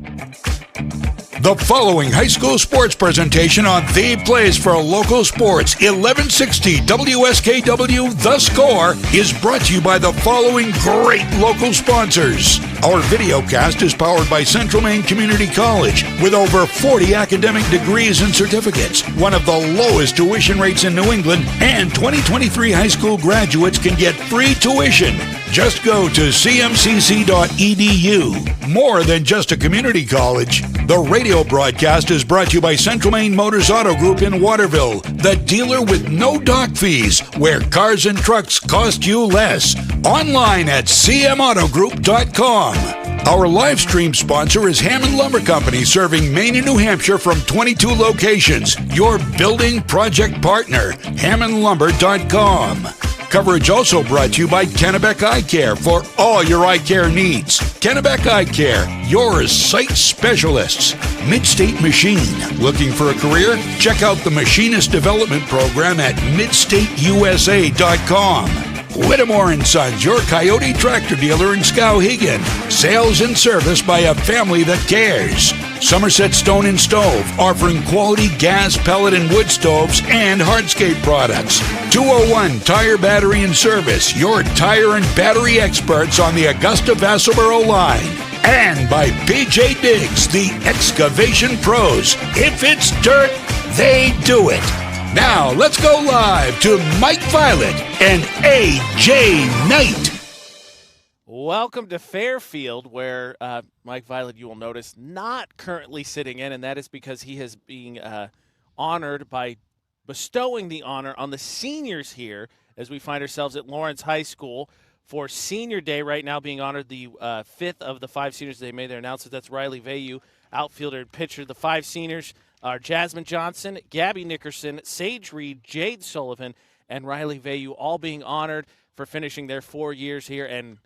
The following high school sports presentation on The Place for Local Sports 1160 WSKW The Score is brought to you by the following great local sponsors. Our videocast is powered by Central Maine Community College with over 40 academic degrees and certificates, one of the lowest tuition rates in New England, and 2023 high school graduates can get free tuition. Just go to cmcc.edu. More than just a community college. The radio broadcast is brought to you by Central Maine Motors Auto Group in Waterville, the dealer with no dock fees, where cars and trucks cost you less. Online at cmautogroup.com. Our live stream sponsor is Hammond Lumber Company, serving Maine and New Hampshire from 22 locations. Your building project partner, hammondlumber.com. Coverage also brought to you by Kennebec Eye Care for all your eye care needs. Kennebec Eye Care, your sight specialists. Midstate Machine. Looking for a career? Check out the Machinist Development Program at midstateusa.com. Whittemore & Sons, your Coyote tractor dealer in Skowhegan. Sales and service by a family that cares. Somerset Stone and Stove, offering quality gas, pellet, and wood stoves and hardscape products. 201 Tire, Battery, and Service, your tire and battery experts on the Augusta-Vassalboro line. And by PJ Diggs, the excavation pros. If it's dirt, they do it. Now, let's go live to Mike Violet and A.J. Knight. Welcome to Fairfield, where Mike Violet, you will notice, not currently sitting in, and that is because he is being honored by bestowing the honor on the seniors here as we find ourselves at Lawrence High School for Senior Day. Right now being honored the fifth of the five seniors. They made their announcements. That's Riley Vayu, outfielder and pitcher. The five seniors are Jasmine Johnson, Gabby Nickerson, Sage Reed, Jade Sullivan, and Riley Vayu, all being honored for finishing their 4 years here and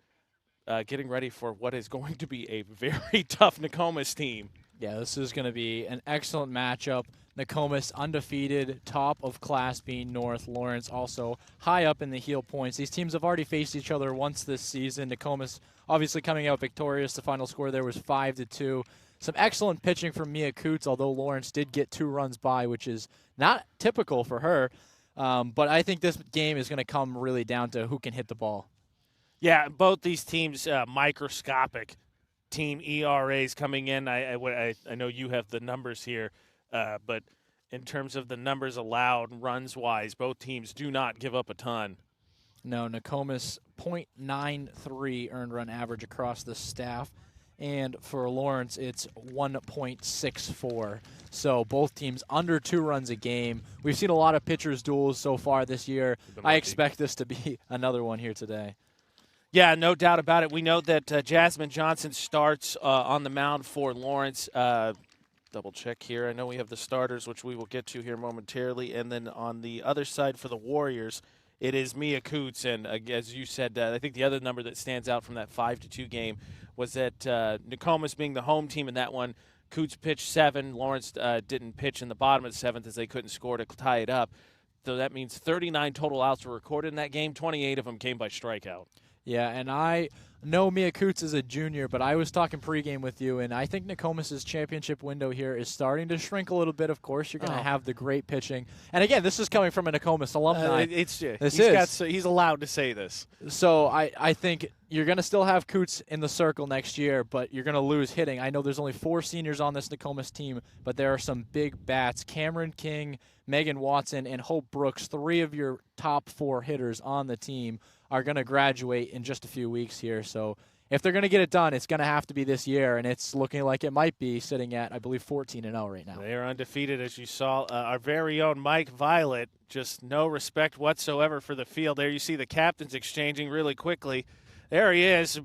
getting ready for what is going to be a very tough Nokomis team. Yeah, this is going to be an excellent matchup. Nokomis undefeated, top of Class B North. Lawrence also high up in the heel points. These teams have already faced each other once this season. Nokomis obviously coming out victorious. The final score there was 5-2. Some excellent pitching from Mia Coots, although Lawrence did get 2 runs by, which is not typical for her. But I think this game is going to come really down to who can hit the ball. Yeah, both these teams, microscopic team ERAs coming in. I know you have the numbers here, but in terms of the numbers allowed runs-wise, both teams do not give up a ton. No, Nokomis .93 earned run average across the staff. And for Lawrence, it's 1.64. So both teams under 2 runs a game. We've seen a lot of pitchers' duels so far this year. I expect this to be another one here today. Yeah, no doubt about it. We know that Jasmine Johnson starts on the mound for Lawrence. Double check here. I know we have the starters, which we will get to here momentarily. And then on the other side for the Warriors, it is Mia Coots. And as you said, I think the other number that stands out from that 5-2 game was that Nokomis being the home team in that one, Coots pitched 7. Lawrence didn't pitch in the bottom of the 7th as they couldn't score to tie it up. So that means 39 total outs were recorded in that game. 28 of them came by strikeout. Yeah, and I know Mia Coots is a junior, but I was talking pregame with you, and I think Nokomis' championship window here is starting to shrink a little bit. Of course, you're going to have the great pitching. And again, this is coming from a Nokomis alumni. He's allowed to say this. So I think you're going to still have Coots in the circle next year, but you're going to lose hitting. I know there's only 4 seniors on this Nokomis team, but there are some big bats. Cameron King, Megan Watson, and Hope Brooks, 3 of your top 4 hitters on the team, are going to graduate in just a few weeks here. So if they're going to get it done, it's going to have to be this year, and it's looking like it might be, sitting at, I believe, 14-0 right now. They are undefeated, as you saw. Our very own Mike Violet, just no respect whatsoever for the field. There you see the captains exchanging really quickly. There he is,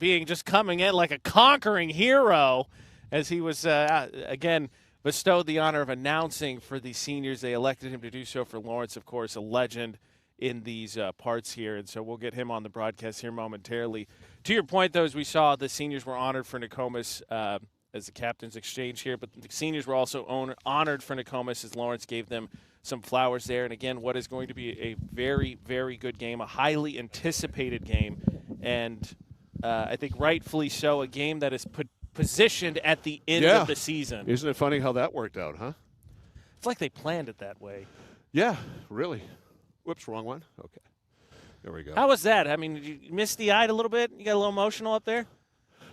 coming in like a conquering hero, as he was, again, bestowed the honor of announcing for the seniors. They elected him to do so for Lawrence, of course, a legend in these parts here, and so we'll get him on the broadcast here momentarily. To your point, though, as we saw, the seniors were honored for Nokomis as the captain's exchange here, but the seniors were also honored for Nokomis as Lawrence gave them some flowers there. And again, what is going to be a very, very good game, a highly anticipated game, and I think rightfully so, a game that is positioned at the end of the season. Isn't it funny how that worked out, huh? It's like they planned it that way. Yeah, really. Whoops, wrong one. Okay. There we go. How was that? I mean, did you misty-eyed a little bit? You got a little emotional up there?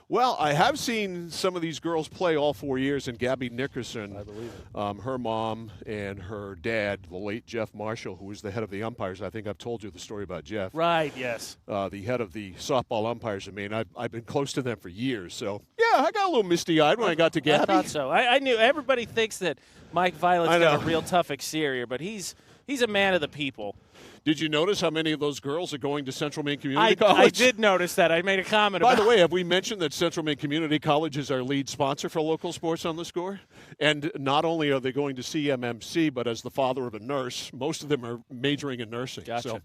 Well, I have seen some of these girls play all 4 years, and Gabby Nickerson, I believe it. her mom and her dad, the late Jeff Marshall, who was the head of the umpires. I think I've told you the story about Jeff. Right, yes. The head of the softball umpires in Maine. I've been close to them for years. So, yeah, I got a little misty-eyed when I got to Gabby. I thought so. I knew everybody thinks that Mike Violet's got a real tough exterior, but he's a man of the people. Did you notice how many of those girls are going to Central Maine Community College? I did notice that. I made a comment about it. By the way, have we mentioned that Central Maine Community College is our lead sponsor for local sports on the score? And not only are they going to CMMC, but as the father of a nurse, most of them are majoring in nursing. Gotcha. So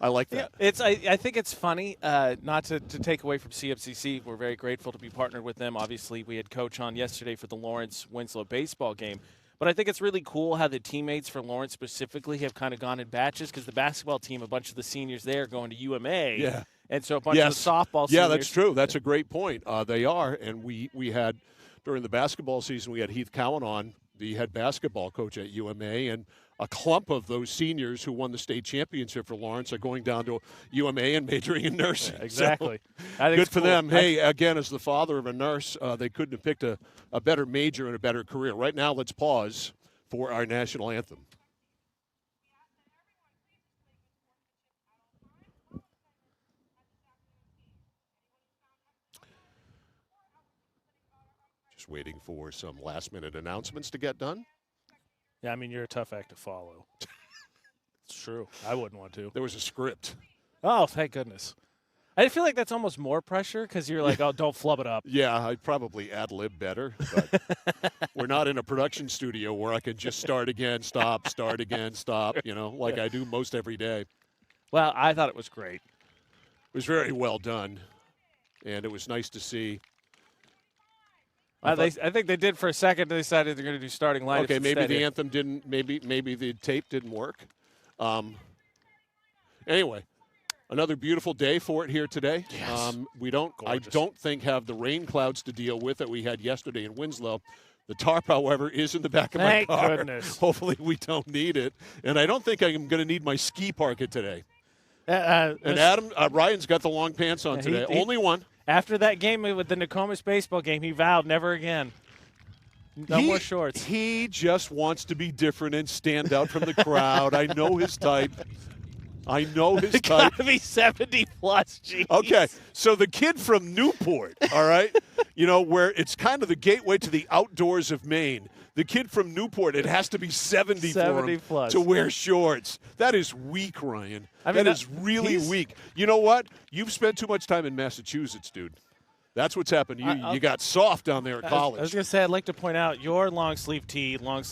I like that. Yeah, I think it's funny, not to take away from CMCC. We're very grateful to be partnered with them. Obviously, we had Coach on yesterday for the Lawrence-Winslow baseball game. But I think it's really cool how the teammates for Lawrence specifically have kind of gone in batches because the basketball team, a bunch of the seniors there are going to UMA. Yeah. And so a bunch of the softball seniors. Yeah, that's true. That's a great point. They are. And we had, during the basketball season, we had Heath Cowan on, the head basketball coach at UMA, and a clump of those seniors who won the state championship for Lawrence are going down to UMA and majoring in nursing. Yeah, exactly. So, good for them. Hey, again, as the father of a nurse, they couldn't have picked a better major and a better career. Right now, let's pause for our national anthem. Just waiting for some last-minute announcements to get done. Yeah, I mean, you're a tough act to follow. It's true. I wouldn't want to. There was a script. Oh, thank goodness. I feel like that's almost more pressure because you're like, oh, don't flub it up. Yeah, I'd probably ad-lib better, but we're not in a production studio where I can just start again, stop, start again, stop, like I do most every day. Well, I thought it was great. It was very well done, and it was nice to see. I think they did for a second. They decided they're going to do starting lineups. Okay, maybe the anthem didn't. Maybe the tape didn't work. Anyway, another beautiful day for it here today. Yes. We don't. Gorgeous. I don't think have the rain clouds to deal with that we had yesterday in Winslow. The tarp, however, is in the back of my car. Thank goodness. Hopefully, we don't need it, and I don't think I'm going to need my ski parka today. And Ryan's got the long pants on today. Only one. After that game with the Nokomis baseball game, he vowed never again. No more shorts. He just wants to be different and stand out from the crowd. I know his type. It's got to be 70 plus. Geez. Okay, so the kid from Newport, all right, where it's kind of the gateway to the outdoors of Maine. The kid from Newport, it has to be 70 for him plus. to wear shorts. That is weak, Ryan. I mean, that is really weak. You know what? You've spent too much time in Massachusetts, dude. That's what's happened to you. You got soft down there at college. I was going to say, I'd like to point out your long sleeve tee, my long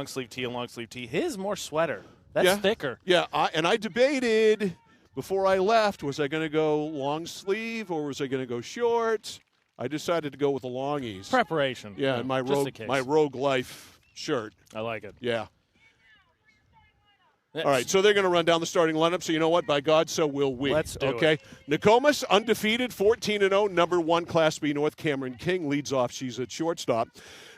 sleeve tee, and long sleeve tee. His more sweater. That's thicker. Yeah, I debated before I left, was I going to go long sleeve or was I going to go short? I decided to go with the longies. Preparation. Yeah, and my Rogue Life shirt. I like it. Yeah. All right, so they're going to run down the starting lineup. So you know what? By God, so will we. Let's do it. Nokomis, undefeated, 14-0, number 1, Class B North. Cameron King leads off. She's at shortstop.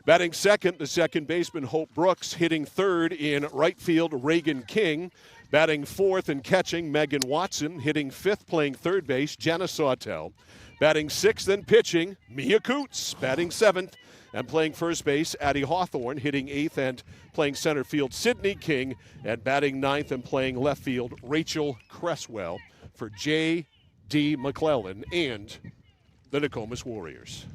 Batting second, the second baseman, Hope Brooks. Hitting third in right field, Reagan King. Batting fourth and catching, Megan Watson. Hitting fifth, playing third base, Jenna Sawtell. Batting sixth and pitching, Mia Coots. Batting seventh and playing first base, Addie Hawthorne. Hitting eighth and playing center field, Sydney King. And batting ninth and playing left field, Rachel Cresswell for J.D. McClellan and the Nokomis Warriors.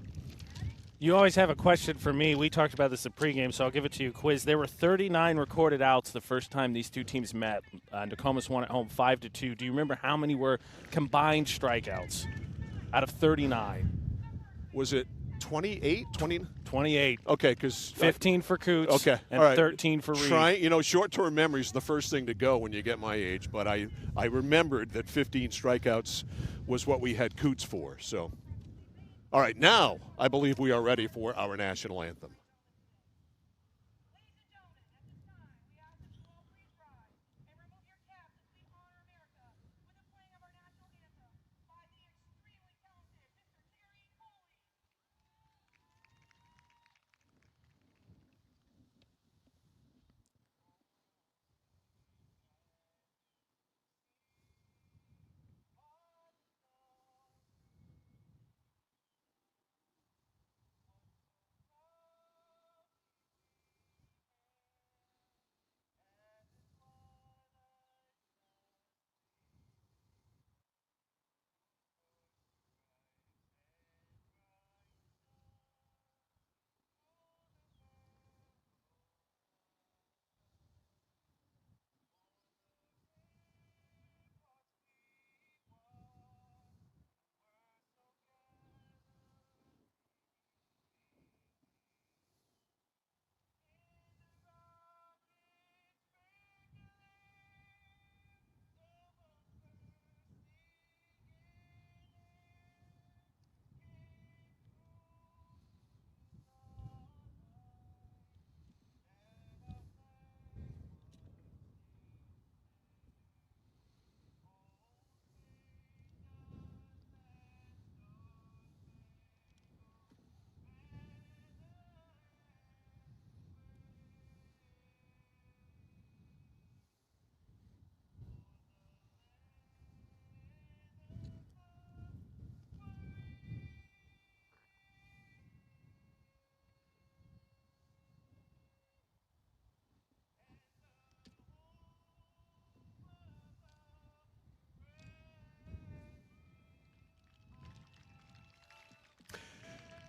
You always have a question for me. We talked about this at pregame, so I'll give it to you. Quiz. There were 39 recorded outs the first time these two teams met. Nokomis won at home 5-2. Do you remember how many were combined strikeouts out of 39? Was it 28? 28. Okay, because 15 for Coots. Okay, and all right. 13 for Reed. Short-term memory is the first thing to go when you get my age, but I remembered that 15 strikeouts was what we had Coots for. So, all right, now I believe we are ready for our national anthem.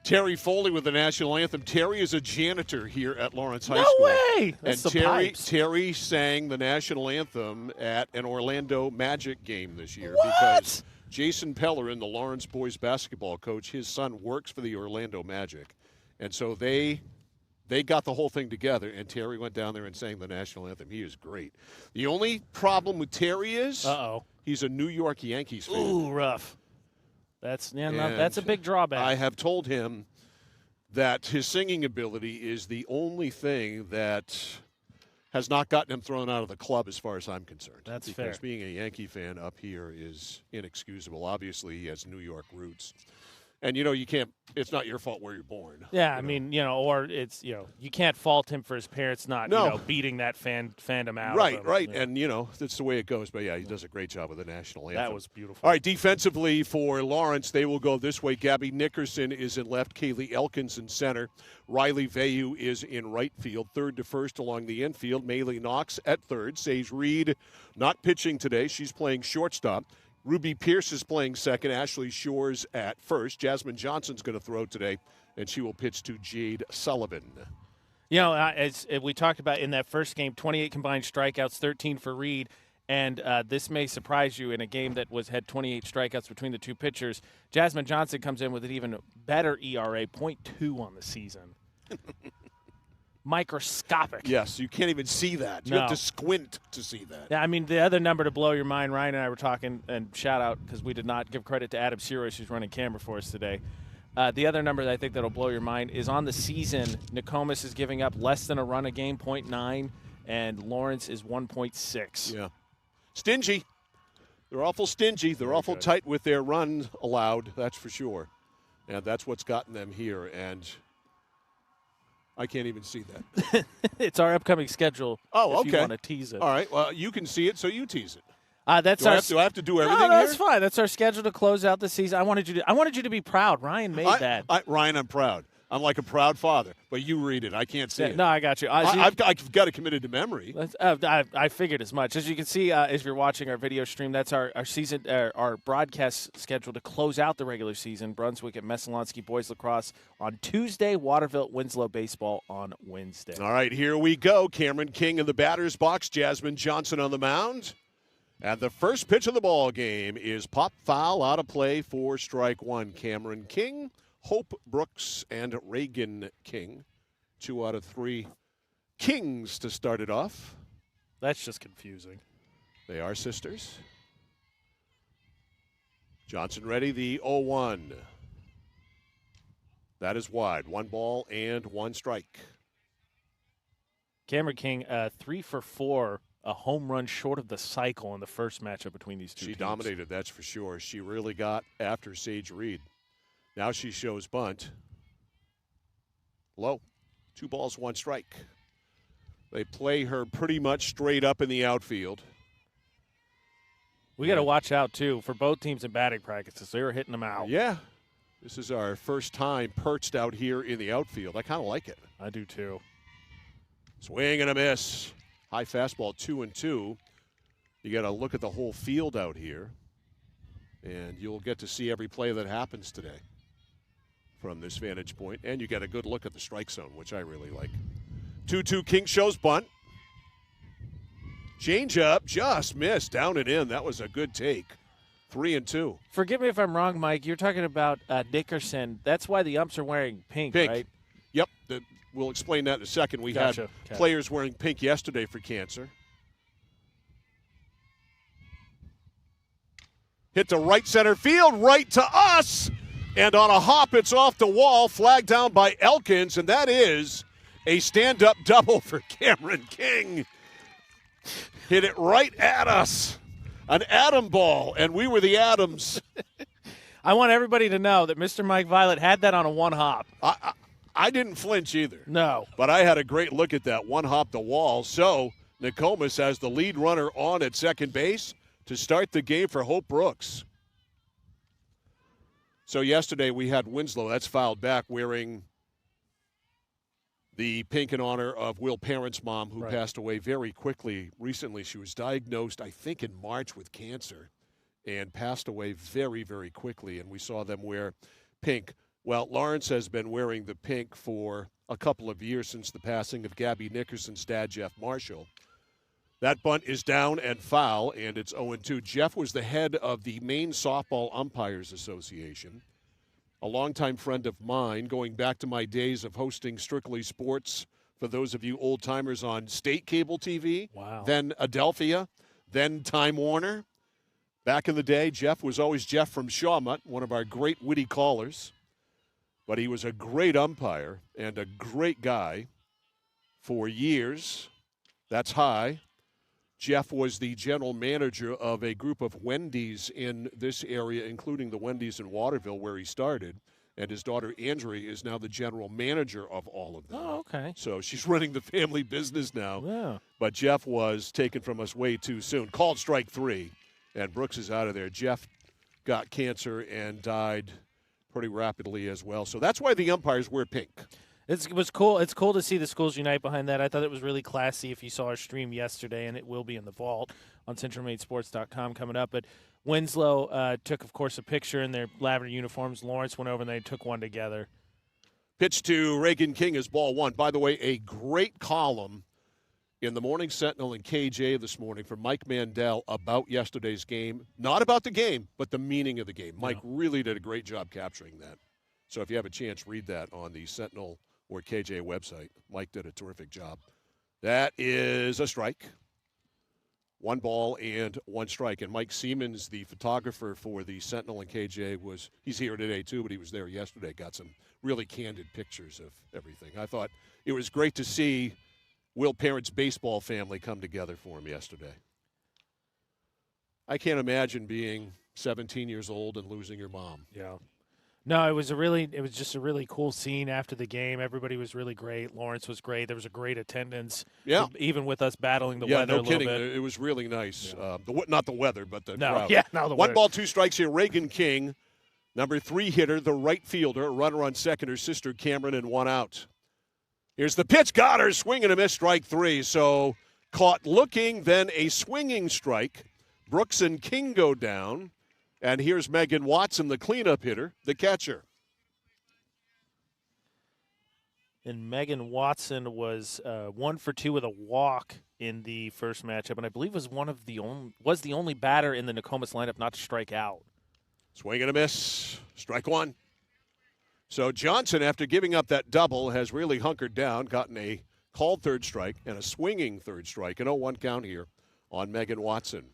Terry Foley with the national anthem. Terry is a janitor here at Lawrence High No School. way! That's And the pipes. Terry sang the national anthem at an Orlando Magic game this year What? because Jason Pellerin, the Lawrence boys basketball coach, his son works for the Orlando Magic. And so they got the whole thing together, and Terry went down there and sang the national anthem. He is great. The only problem with Terry is he's a New York Yankees fan. Ooh, rough. That's a big drawback. I have told him that his singing ability is the only thing that has not gotten him thrown out of the club as far as I'm concerned. That's fair. Because being a Yankee fan up here is inexcusable. Obviously, he has New York roots. And, you can't – it's not your fault where you're born. Yeah, I mean, or it's, you can't fault him for his parents not, beating that fandom out. Right, of him. right. Yeah. And, that's the way it goes. But, yeah, he does a great job with the national anthem. That was beautiful. All right, defensively for Lawrence, they will go this way. Gabby Nickerson is in left. Kaylee Elkins in center. Riley Vayu is in right field. Third to first along the infield. Maylee Knox at third. Sage Reed not pitching today. She's playing shortstop. Ruby Pierce is playing second. Ashley Shores at first. Jasmine Johnson's going to throw today, and she will pitch to Jade Sullivan. As we talked about in that first game, 28 combined strikeouts, 13 for Reed. And this may surprise you in a game that had 28 strikeouts between the two pitchers. Jasmine Johnson comes in with an even better ERA, 0.2 on the season. Microscopic. Yes, you can't even see that. You have to squint to see that. Yeah, I mean, the other number to blow your mind, Ryan and I were talking, and shout out because we did not give credit to Adam Serois, who's running camera for us today. The other number that I think that will blow your mind is on the season, Nokomis is giving up less than a run a game, 0.9, and Lawrence is 1.6. Yeah. Stingy. They're awful stingy. They're awful tight with their runs allowed, that's for sure. And that's what's gotten them here. And I can't even see that. It's our upcoming schedule. Oh, okay. If you want to tease it. All right. Well, you can see it, so you tease it. Do I have to do everything No, here? that's fine. That's our schedule to close out the season. I wanted you to be proud. Ryan made that. Ryan, I'm proud. I'm like a proud father, but you read it. I can't see it. No, I got you. I've got it committed to memory. I figured as much. As you can see, if you're watching our video stream, that's our season, our broadcast schedule to close out the regular season. Brunswick at Messalonsky Boys Lacrosse on Tuesday. Waterville at Winslow Baseball on Wednesday. All right, here we go. Cameron King in the batter's box. Jasmine Johnson on the mound. And the first pitch of the ball game is pop foul out of play for strike one. Cameron King, Hope Brooks, and Reagan King. 2 out of 3 Kings to start it off. That's just confusing. They are sisters. Johnson ready, the 0-1. That is wide. 1 ball and 1 strike. Cameron King, 3 for 4, a home run short of the cycle in the first matchup between these two teams. She dominated, that's for sure. She really got after Sage Reed. Now she shows bunt. Low. 2 balls, 1 strike. They play her pretty much straight up in the outfield. We got to watch out, too, for both teams in batting practices. They were hitting them out. Yeah. This is our first time perched out here in the outfield. I kind of like it. I do, too. Swing and a miss. High fastball, 2-2. You got to look at the whole field out here, and you'll get to see every play that happens today from this vantage point. And you get a good look at the strike zone, which I really like. 2-2 King shows bunt. Change up, just missed, down and in. That was a good take. 3-2. Forgive me if I'm wrong, Mike. You're talking about Nickerson. That's why the umps are wearing pink, right? Yep. We'll explain that in a second. We had players wearing pink yesterday for cancer. Hit to right center field, right to us. And on a hop, it's off the wall, flagged down by Elkins, and that is a stand-up double for Cameron King. Hit it right at us. An atom ball, and we were the atoms. I want everybody to know that Mr. Mike Violet had that on a one hop. I didn't flinch either. No. But I had a great look at that one hop the wall. So Nokomis has the lead runner on at second base to start the game for Hope Brooks. So yesterday we had Winslow, that's fouled back, wearing the pink in honor of Will Parent's mom, who passed away very quickly recently. She was diagnosed, I think, in March with cancer and passed away very, very quickly. And we saw them wear pink. Well, Lawrence has been wearing the pink for a couple of years since the passing of Gabby Nickerson's dad, Jeff Marshall. That bunt is down and foul, and it's 0-2. Jeff was the head of the Maine Softball Umpires Association, a longtime friend of mine, going back to my days of hosting Strictly Sports, for those of you old-timers on state cable TV, then Adelphia, then Time Warner. Back in the day, Jeff was always Jeff from Shawmut, one of our great witty callers. But he was a great umpire and a great guy for years. That's high. Jeff was the general manager of a group of Wendy's in this area, including the Wendy's in Waterville, where he started. And his daughter, Andrea, is now the general manager of all of them. Oh, okay. So she's running the family business now. Yeah. But Jeff was taken from us way too soon. Called strike 3, and Brooks is out of there. Jeff got cancer and died pretty rapidly as well. So that's why the umpires wear pink. It was cool. It's cool to see the schools unite behind that. I thought it was really classy if you saw our stream yesterday, and it will be in the vault on CentralMaidSports.com coming up. But Winslow took, of course, a picture in their lavender uniforms. Lawrence went over and they took one together. Pitch to Reagan King is ball 1. By the way, a great column in the Morning Sentinel and KJ this morning from Mike Mandel about yesterday's game. Not about the game, but the meaning of the game. Mike really did a great job capturing that. So if you have a chance, read that on the Sentinel or KJ website. Mike did a terrific job. That is a strike. 1 ball and 1 strike. And Mike Siemens, the photographer for the Sentinel and KJ, he's here today too, but he was there yesterday. Got some really candid pictures of everything. I thought it was great to see Will Parent's baseball family come together for him yesterday. I can't imagine being 17 years old and losing your mom. Yeah. No, it was just a really cool scene after the game. Everybody was really great. Lawrence was great. There was a great attendance. Yeah. Even with us battling the weather no a little kidding. bit. It was really nice. Yeah. Not the weather, but the crowd. Yeah, no, the 1 weather. ball, 2 strikes here. Reagan King, number 3 hitter, the right fielder. A runner on second, her sister Cameron, and 1 out. Here's the pitch. Got her. Swing and a miss, strike 3. So caught looking, then a swinging strike. Brooks and King go down. And here's Megan Watson, the cleanup hitter, the catcher. And Megan Watson was 1 for 2 with a walk in the first matchup, and I believe was the only batter in the Nokomis lineup not to strike out. Swing and a miss, strike 1. So Johnson, after giving up that double, has really hunkered down, gotten a called third strike and a swinging third strike. An 0-1 count here on Megan Watson.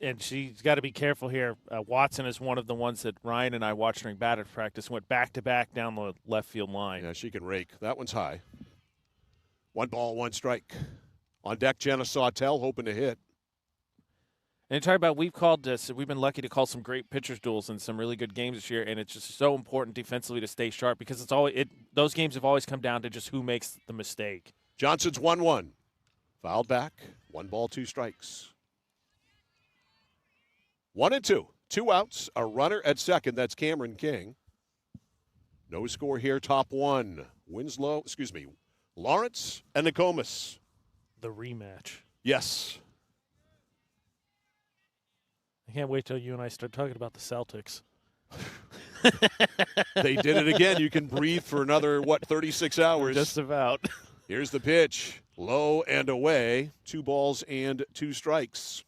And she's got to be careful here. Watson is one of the ones that Ryan and I watched during batting practice, went back-to-back down the left field line. Yeah, she can rake. That one's high. 1 ball, 1 strike. On deck, Jenna Sawtell hoping to hit. And talk about we've been lucky to call some great pitchers duels and some really good games this year, and it's just so important defensively to stay sharp because those games have always come down to just who makes the mistake. Johnson's 1-1. Fouled back. 1 ball, 2 strikes. 1-2. 2 outs. A runner at second. That's Cameron King. No score here. Top 1. Lawrence and Nokomis. The rematch. Yes. I can't wait till you and I start talking about the Celtics. They did it again. You can breathe for another, 36 hours? Just about. Here's the pitch. Low and away. 2 balls and 2 strikes.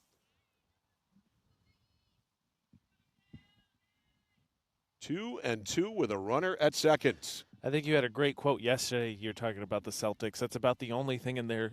2-2 with a runner at second. I think you had a great quote yesterday. You're talking about the Celtics. That's about the only thing in their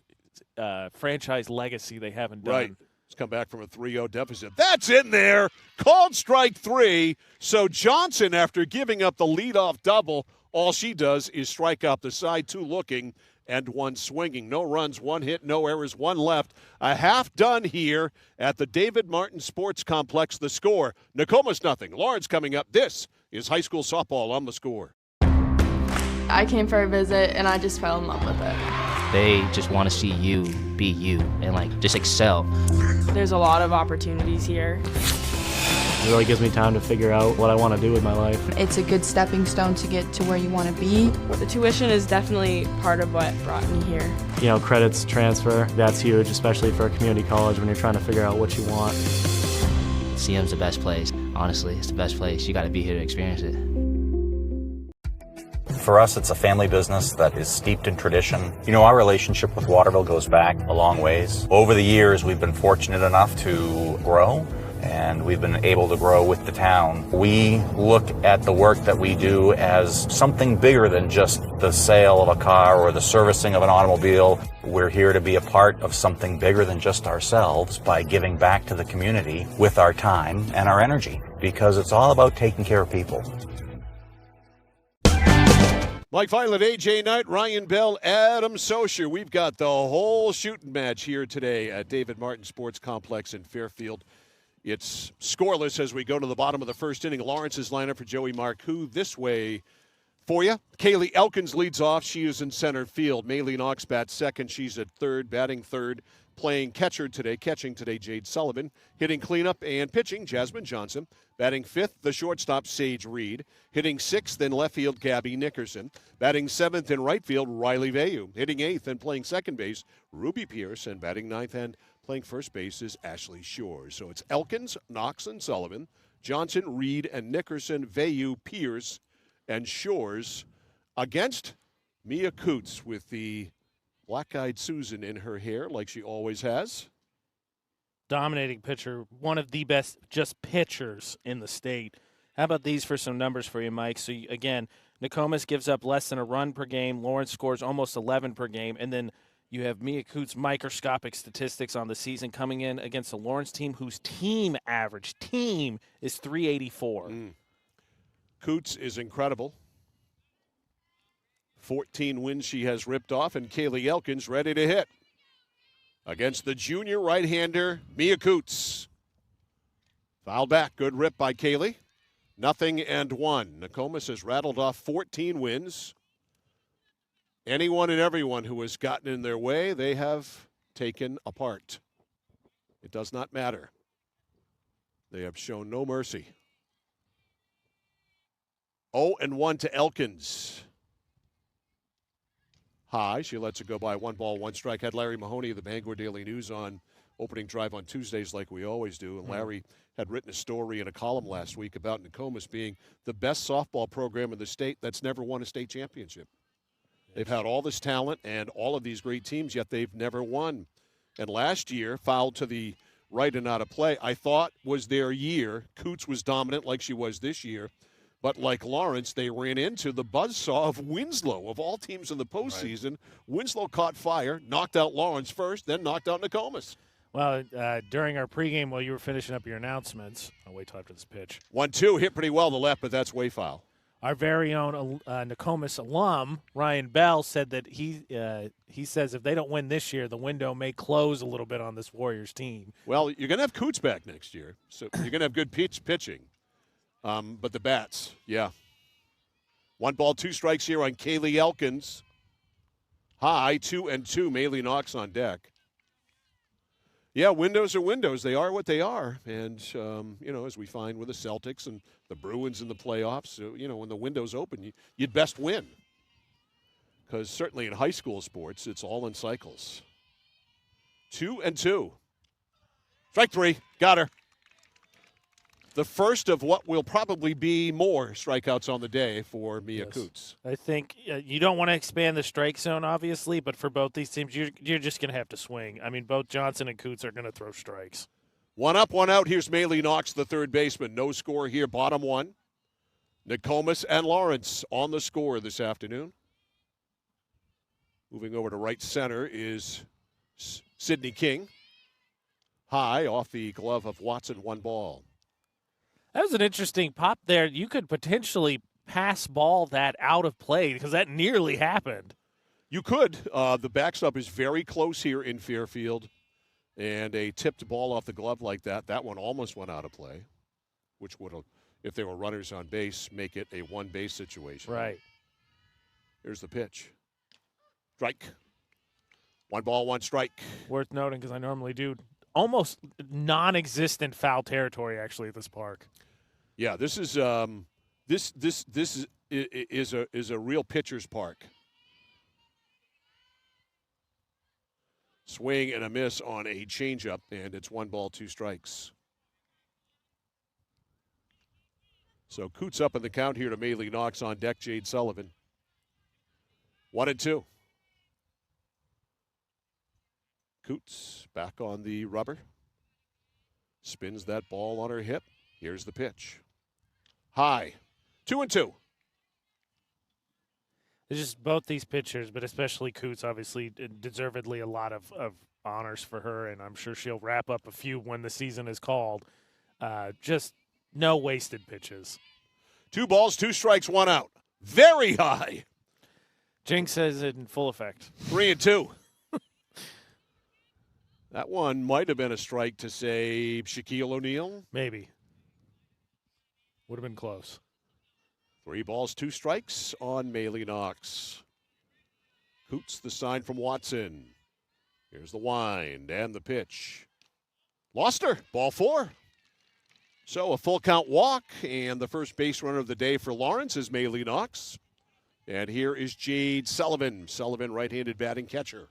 franchise legacy they haven't done. Right. It's come back from a 3-0 deficit. That's in there. Called strike 3. So Johnson, after giving up the leadoff double, all she does is strike out the side, 2 looking and 1 swinging. No runs, 1 hit, no errors, 1 left. A half done here at the David Martin Sports Complex. The score, Nokomis nothing. Lawrence coming up. This is high school softball on The Score. I came for a visit, and I just fell in love with it. They just want to see you be you and just excel. There's a lot of opportunities here. It really gives me time to figure out what I want to do with my life. It's a good stepping stone to get to where you want to be. The tuition is definitely part of what brought me here. Credits transfer, that's huge, especially for a community college when you're trying to figure out what you want. CM's the best place. Honestly, it's the best place. You got to be here to experience it. For us, it's a family business that is steeped in tradition. You know, our relationship with Waterville goes back a long ways. Over the years, we've been fortunate enough to grow, and we've been able to grow with the town. We look at the work that we do as something bigger than just the sale of a car or the servicing of an automobile. We're here to be a part of something bigger than just ourselves by giving back to the community with our time and our energy, because it's all about taking care of people. Mike Violet, AJ Knight, Ryan Bell, Adam Socher. We've got the whole shooting match here today at David Martin Sports Complex in Fairfield. It's scoreless as we go to the bottom of the first inning. Lawrence's lineup for Joey Marcoux this way for you. Kaylee Elkins leads off. She is in center field. Maylee Knox bats second. She's at third, batting third. Playing catching today, Jade Sullivan. Hitting cleanup and pitching, Jasmine Johnson. Batting fifth, the shortstop, Sage Reed. Hitting sixth in left field, Gabby Nickerson. Batting seventh in right field, Riley Vayu. Hitting eighth and playing second base, Ruby Pierce. And batting ninth and playing first base is Ashley Shores. So it's Elkins, Knox, and Sullivan. Johnson, Reed, and Nickerson, Vayu, Pierce, and Shores against Mia Coots with the black-eyed Susan in her hair like she always has. Dominating pitcher, one of the best just pitchers in the state. How about these for some numbers for you, Mike? So, again, Nokomis gives up less than a run per game. Lawrence scores almost 11 per game. And then you have Mia Coots' microscopic statistics on the season coming in against the Lawrence team, whose team average is 384. Coots is incredible. 14 wins she has ripped off, and Kaylee Elkins ready to hit against the junior right-hander, Mia Coots. Foul back, good rip by Kaylee. 0-1. Nokomis has rattled off 14 wins. Anyone and everyone who has gotten in their way, they have taken apart. It does not matter. They have shown no mercy. 0-1 to Elkins. High. She lets it go by 1 ball, 1 strike. Had Larry Mahoney of the Bangor Daily News on opening drive on Tuesdays like we always do. And Larry had written a story in a column last week about Nokomis being the best softball program in the state that's never won a state championship. They've had all this talent and all of these great teams, yet they've never won. And last year, fouled to the right and out of play, I thought was their year. Coots was dominant like she was this year. But like Lawrence, they ran into the buzzsaw of Winslow. Of all teams in the postseason, right. Winslow caught fire, knocked out Lawrence first, then knocked out Nokomis. Well, during our pregame while you were finishing up your announcements, I'll wait till after this pitch. 1-2, hit pretty well to left, but that's way foul. Our very own Nokomis alum, Ryan Bell, said that he says if they don't win this year, the window may close a little bit on this Warriors team. Well, you're going to have Coots back next year, so you're going to have good pitching. But the bats, yeah. 1 ball, 2 strikes here on Kaylee Elkins. High, 2-2. Maylee Knox on deck. Yeah, windows are windows. They are what they are. And, as we find with the Celtics and the Bruins in the playoffs, when the window's open, you'd best win. Because certainly in high school sports, it's all in cycles. 2-2. Strike 3. Got her. The first of what will probably be more strikeouts on the day for Mia Coots. I think you don't want to expand the strike zone, obviously, but for both these teams, you're just going to have to swing. I mean, both Johnson and Coots are going to throw strikes. 1 up, 1 out. Here's Maylee Knox, the third baseman. No score here, bottom 1. Nokomis and Lawrence on the score this afternoon. Moving over to right center is Sydney King. High off the glove of Watson, 1 ball. That was an interesting pop there. You could potentially pass ball that out of play because that nearly happened. You could. The backstop is very close here in Fairfield. And a tipped ball off the glove like that one almost went out of play, which would have, if there were runners on base, make it a one-base situation. Right. Here's the pitch. Strike. 1 ball, 1 strike. Worth noting because I normally do almost non-existent foul territory actually at this park. Yeah, this is this is a real pitcher's park. Swing and a miss on a changeup, and it's 1 ball, 2 strikes. So Coots up in the count here to Maylee Knox on deck, Jade Sullivan. 1-2. Coots back on the rubber. Spins that ball on her hip. Here's the pitch. High. 2-2. It's just both these pitchers, but especially Coots, obviously, deservedly a lot of honors for her, and I'm sure she'll wrap up a few when the season is called. Just no wasted pitches. 2 balls, 2 strikes, 1 out. Very high. Jinx says it in full effect. 3-2. That one might have been a strike to save Shaquille O'Neal. Maybe. Would have been close. 3 balls, 2 strikes on Maylee Knox. Coots the sign from Watson. Here's the wind and the pitch. Lost her. Ball 4. So a full count walk, and the first base runner of the day for Lawrence is Maylee Knox. And here is Jade Sullivan. Sullivan, right-handed batting catcher.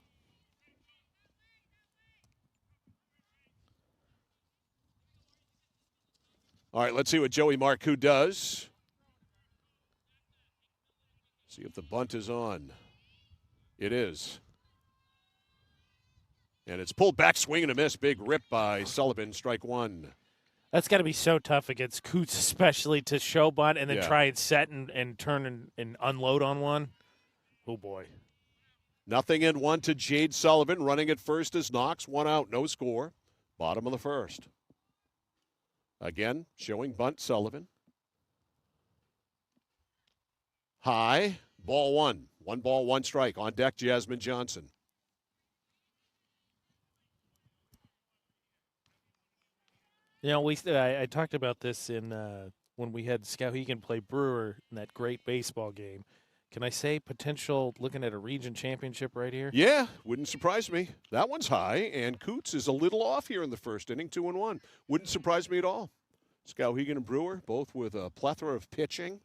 All right, let's see what Joey Marcoux does. See if the bunt is on. It is. And it's pulled back, swing and a miss. Big rip by Sullivan, strike 1. That's got to be so tough against Coots, especially to show bunt and then try and set and turn and unload on one. Oh, boy. 0-1 to Jade Sullivan. Running at first is Knox. 1 out, no score. Bottom of the first. Again, showing bunt Sullivan. High, ball 1. 1 ball, 1 strike. On deck, Jasmine Johnson. You know, I talked about this in when we had Skowhegan play Brewer in that great baseball game. Can I say potential looking at a region championship right here? Yeah, wouldn't surprise me. That one's high, and Coots is a little off here in the first inning, 2-1. Wouldn't surprise me at all. Skowhegan and Brewer, both with a plethora of pitching.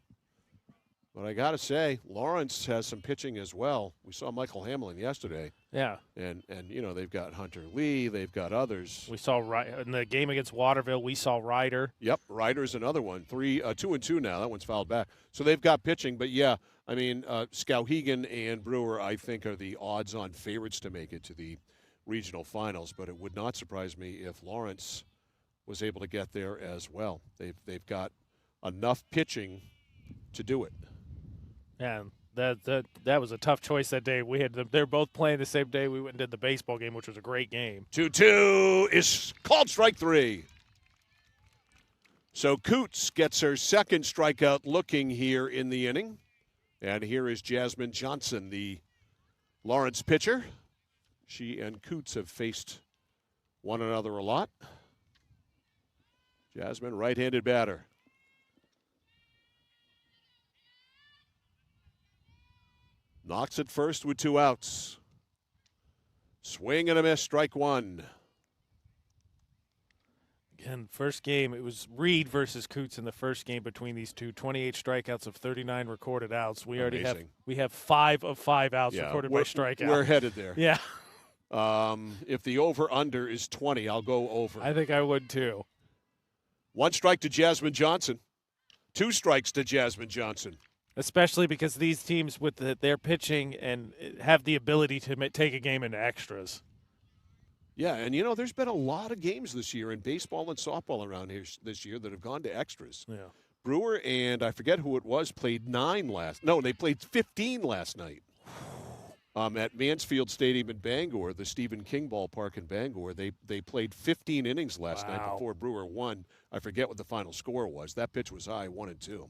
But I got to say, Lawrence has some pitching as well. We saw Michael Hamlin yesterday. Yeah. And you know, they've got Hunter Lee. They've got others. We saw in the game against Waterville, we saw Ryder. Yep, Ryder's another one. 2-2 now. That one's fouled back. So they've got pitching. But, yeah, I mean, Skowhegan and Brewer, I think, are the odds-on favorites to make it to the regional finals. But it would not surprise me if Lawrence was able to get there as well. They've got enough pitching to do it. Yeah, that was a tough choice that day. They're both playing the same day. We went and did the baseball game, which was a great game. 2-2 is called strike 3. So Coots gets her second strikeout looking here in the inning. And here is Jasmine Johnson, the Lawrence pitcher. She and Coots have faced one another a lot. Jasmine, right-handed batter. Knocks it first with 2 outs. Swing and a miss, strike 1. Again, first game, it was Reed versus Coots in the first game between these two. 28 strikeouts of 39 recorded outs. We already have 5 of 5 outs recorded by strikeout. We're headed there. Yeah. If the over-under is 20, I'll go over. I think I would too. 1 strike to Jasmine Johnson. 2 strikes to Jasmine Johnson. Especially because these teams with their pitching and have the ability to take a game into extras. Yeah, and you know, there's been a lot of games this year in baseball and softball around here this year that have gone to extras. Yeah. Brewer and I forget who it was played 9 last. No, they played 15 last night. At Mansfield Stadium in Bangor, the Stephen King ballpark in Bangor, they played 15 innings last night before Brewer won. I forget what the final score was. That pitch was high, 1-2.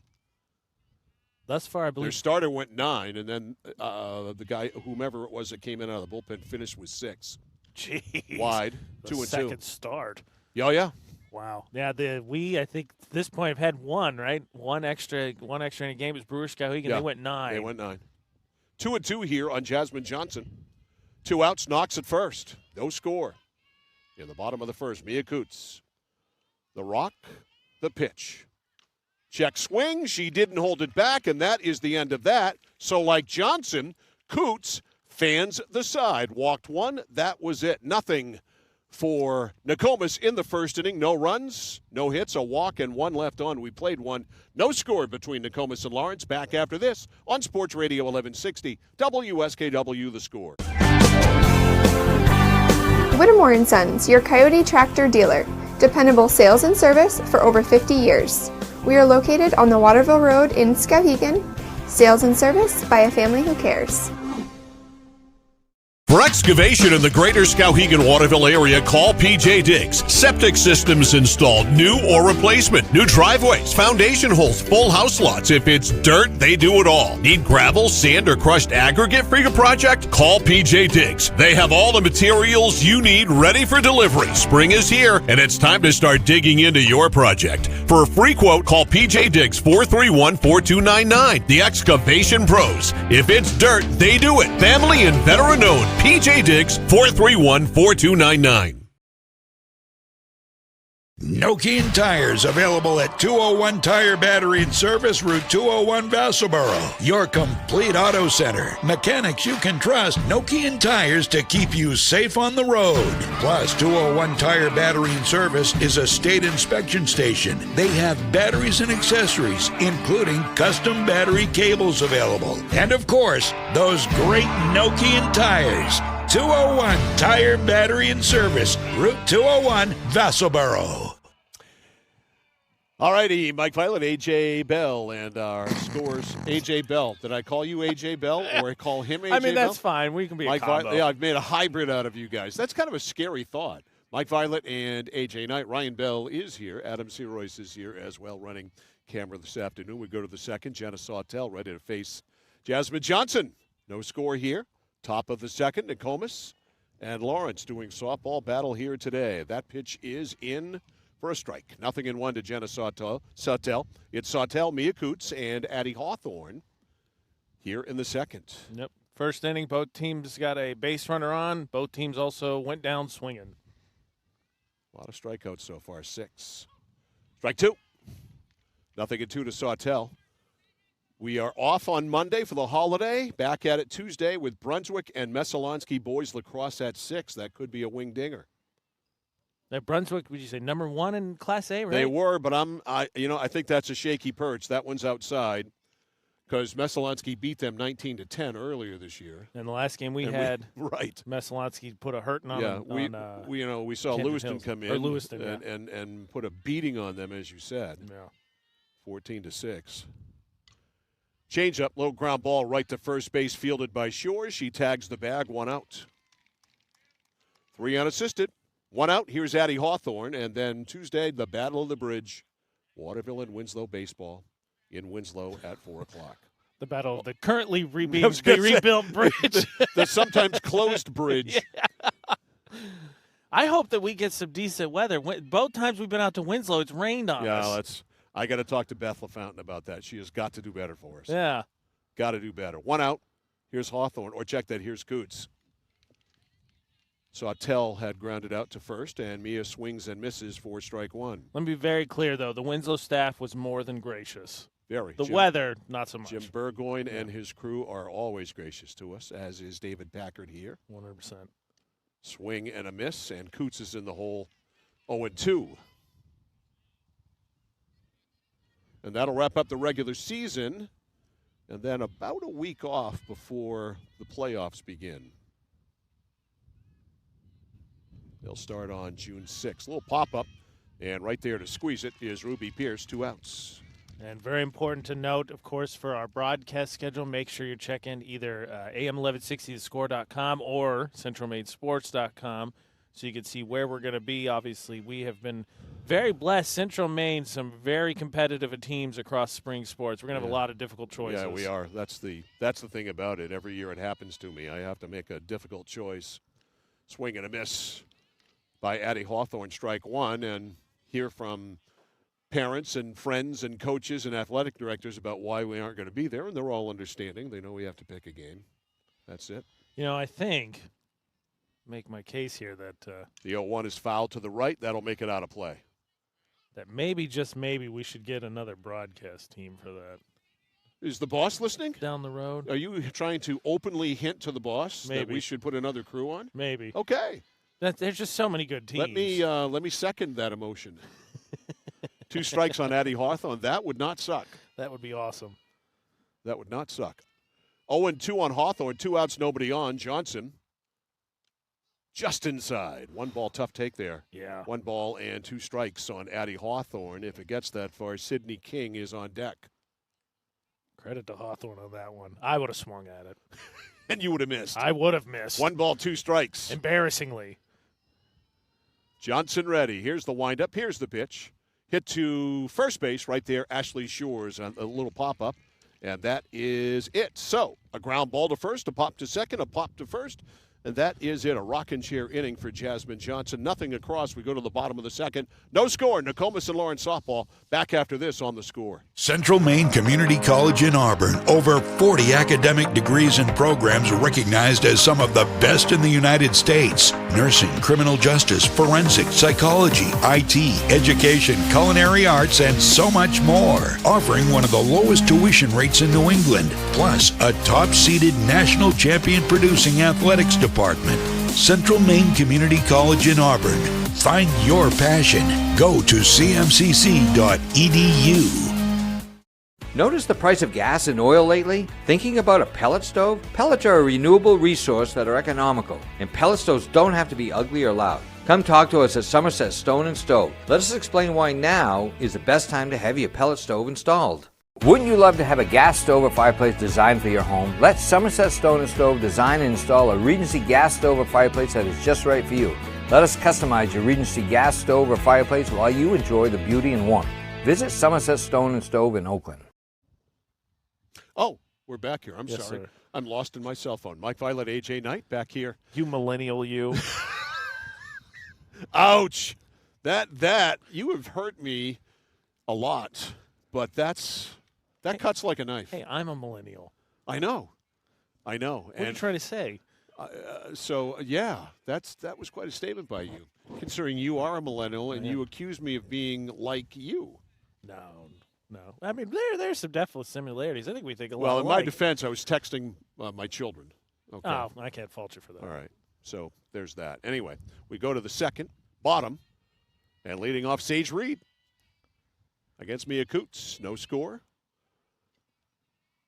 Thus far, I believe their starter went 9, and then the guy, whomever it was that came in out of the bullpen, finished with 6. Jeez. Wide, the 2-2. Second start. Oh yeah. Wow. Yeah. I think at this point have had one, right? One extra in a game is Brewer Skowhegan. Yeah. They went 9. They went 9. 2-2 here on Jasmine Johnson. 2 outs, Knocks at first. No score. In the bottom of the first, Mia Coots. The rock, the pitch. Check swing. She didn't hold it back, and that is the end of that. So like Johnson, Coots fans the side. Walked 1. That was it. Nothing for Nokomis in the first inning. No runs, no hits, a walk, and one left on. We played one. No score between Nokomis and Lawrence. Back after this on Sports Radio 1160 WSKW The Score. Whittemore & Sons, your Coyote tractor dealer. Dependable sales and service for over 50 years. We are located on the Waterville Road in Skowhegan. Sales and service by a family who cares. For excavation in the greater Skowhegan-Waterville area, call PJ Diggs. Septic systems installed, new or replacement. New driveways, foundation holes, full house lots. If it's dirt, they do it all. Need gravel, sand, or crushed aggregate for your project? Call PJ Diggs. They have all the materials you need ready for delivery. Spring is here, and it's time to start digging into your project. For a free quote, call PJ Diggs 431-4299. The Excavation Pros. If it's dirt, they do it. Family and veteran-owned. PJ Diggs, 431-4299. Nokian Tires, available at 201 Tire Battery and Service, Route 201, Vassalboro. Your complete auto center. Mechanics you can trust. Nokian Tires to keep you safe on the road. Plus, 201 Tire Battery and Service is a state inspection station. They have batteries and accessories, including custom battery cables available. And of course, those great Nokian tires. 201 Tire Battery and Service, Route 201, Vassalboro. All righty, Mike Violet, A.J. Bell, and our scores. A.J. Bell. Did I call you A.J. Bell or call him A.J. Bell? I mean, that's fine. We can be a combo. Yeah, I've made a hybrid out of you guys. That's kind of a scary thought. Mike Violet and A.J. Knight. Ryan Bell is here. Adam C. Royce is here as well, running camera this afternoon. We go to the second. Jenna Sawtell ready to face Jasmine Johnson. No score here. Top of the second, Nokomis and Lawrence doing softball battle here today. That pitch is in for a strike. 0-1 to Jenna Sawtell. It's Sawtell, Mia Coots, and Addie Hawthorne here in the second. Yep. First inning, both teams got a base runner on. Both teams also went down swinging. A lot of strikeouts so far, 6. Strike 2. 0-2 to Sawtell. We are off on Monday for the holiday. Back at it Tuesday with Brunswick and Messalonsky boys lacrosse at 6. That could be a wing dinger. That Brunswick, would you say number 1 in Class A, right? They were, but I think that's a shaky perch. That one's outside because Messalonsky beat them 19-10 earlier this year. And the last game we had, right? Messalonsky put a hurting on. Yeah, we saw Lewiston come in and put a beating on them, as you said. Yeah, 14-6. Change up, low ground ball right to first base, fielded by Shores. She tags the bag, 1 out. 3 unassisted. 1 out. Here's Addie Hawthorne. And then Tuesday, the Battle of the Bridge. Waterville and Winslow baseball in Winslow at 4 o'clock. The battle of the currently rebuilt bridge. The sometimes closed bridge. Yeah. I hope that we get some decent weather. Both times we've been out to Winslow, it's rained on us. I got to talk to Beth LaFountain about that. She has got to do better for us. Yeah. Got to do better. 1 out. Here's Hawthorne. Or check that. Here's Coots. Sawtell had grounded out to first, and Mia swings and misses for strike 1. Let me be very clear, though. The Winslow staff was more than gracious. Very. The weather, not so much. Jim Burgoyne and his crew are always gracious to us, as is David Packard here. 100%. Swing and a miss, and Coots is in the hole 0-2. And that'll wrap up the regular season, and then about a week off before the playoffs begin. They'll start on June 6th. A little pop-up, and right there to squeeze it is Ruby Pierce, 2 outs. And very important to note, of course, for our broadcast schedule, make sure you check in either AM1160thescore.com or centralmainsports.com so you can see where we're going to be. Obviously, we have been very blessed. Central Maine, some very competitive teams across spring sports. We're going to have a lot of difficult choices. Yeah, we are. That's the thing about it. Every year it happens to me. I have to make a difficult choice. Swing and a miss by Addie Hawthorne, strike 1, and hear from parents and friends and coaches and athletic directors about why we aren't going to be there, and they're all understanding. They know we have to pick a game. That's it. I think, make my case here that the 0-1 is fouled to the right. That'll make it out of play. That maybe, just maybe, we should get another broadcast team for that. Is the boss listening? Down the road. Are you trying to openly hint to the boss that we should put another crew on? Maybe. Okay. There's just so many good teams. Let me second that emotion. 2 strikes on Addie Hawthorne. That would not suck. That would be awesome. That would not suck. 0-2 on Hawthorne. 2 outs, nobody on. Johnson just inside. 1 ball, tough take there. Yeah. 1 ball and 2 strikes on Addie Hawthorne. If it gets that far, Sidney King is on deck. Credit to Hawthorne on that one. I would have swung at it. And you would have missed. I would have missed. 1 ball, 2 strikes. Embarrassingly. Johnson ready. Here's the windup. Here's the pitch. Hit to first base right there. Ashley Shores on a little pop-up. And that is it. So, a ground ball to first, a pop to second, a pop to first. And that is it. A rocking chair inning for Jasmine Johnson. Nothing across. We go to the bottom of the second. No score. Nokomis and Lawrence softball. Back after this on The Score. Central Maine Community College in Auburn. Over 40 academic degrees and programs recognized as some of the best in the United States. Nursing, criminal justice, forensics, psychology, IT, education, culinary arts, and so much more. Offering one of the lowest tuition rates in New England. Plus, a top-seeded national champion producing athletics department. Central Maine Community College in Auburn. Find your passion. Go to cmcc.edu. Notice the price of gas and oil lately? Thinking about a pellet stove? Pellets are a renewable resource that are economical, and pellet stoves don't have to be ugly or loud. Come talk to us at Somerset Stone & Stove. Let us explain why now is the best time to have your pellet stove installed. Wouldn't you love to have a gas stove or fireplace designed for your home? Let Somerset Stone & Stove design and install a Regency gas stove or fireplace that is just right for you. Let us customize your Regency gas stove or fireplace while you enjoy the beauty and warmth. Visit Somerset Stone & Stove in Oakland. Oh, we're back here. I'm Yes, sorry. sir. I'm lost in my cell phone. Mike Violet, AJ Knight, back here. You millennial, you. Ouch. That, you have hurt me a lot, but that cuts like a knife. Hey, I'm a millennial. I know. What are you trying to say? That was quite a statement by you, considering you are a millennial and you accuse me of being like you. No. I mean, there's some definite similarities. I think we think a lot Well, in my alike. defense, I was texting my children. Okay. Oh, I can't fault you for that. All right. So there's that. Anyway, we go to the second, bottom, and leading off Sage Reed against Mia Coots. No score.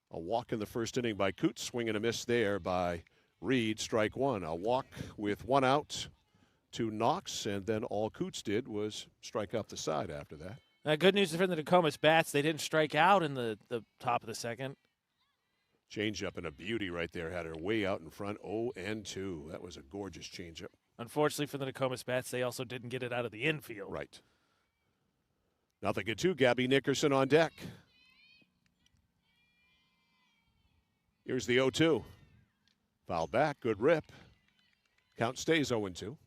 A walk in the first inning by Coots. Swing and a miss there by Reed. Strike 1. A walk with 1 out to Knox, and then all Coots did was strike up the side after that. Good news for the Nokomis Bats. They didn't strike out in the top of the second. Change-up and a beauty right there. Had her way out in front. 0-2. That was a gorgeous change-up. Unfortunately for the Nokomis Bats, they also didn't get it out of the infield. Right. 0-2. Gabby Nickerson on deck. Here's the 0-2. Foul back. Good rip. Count stays 0-2.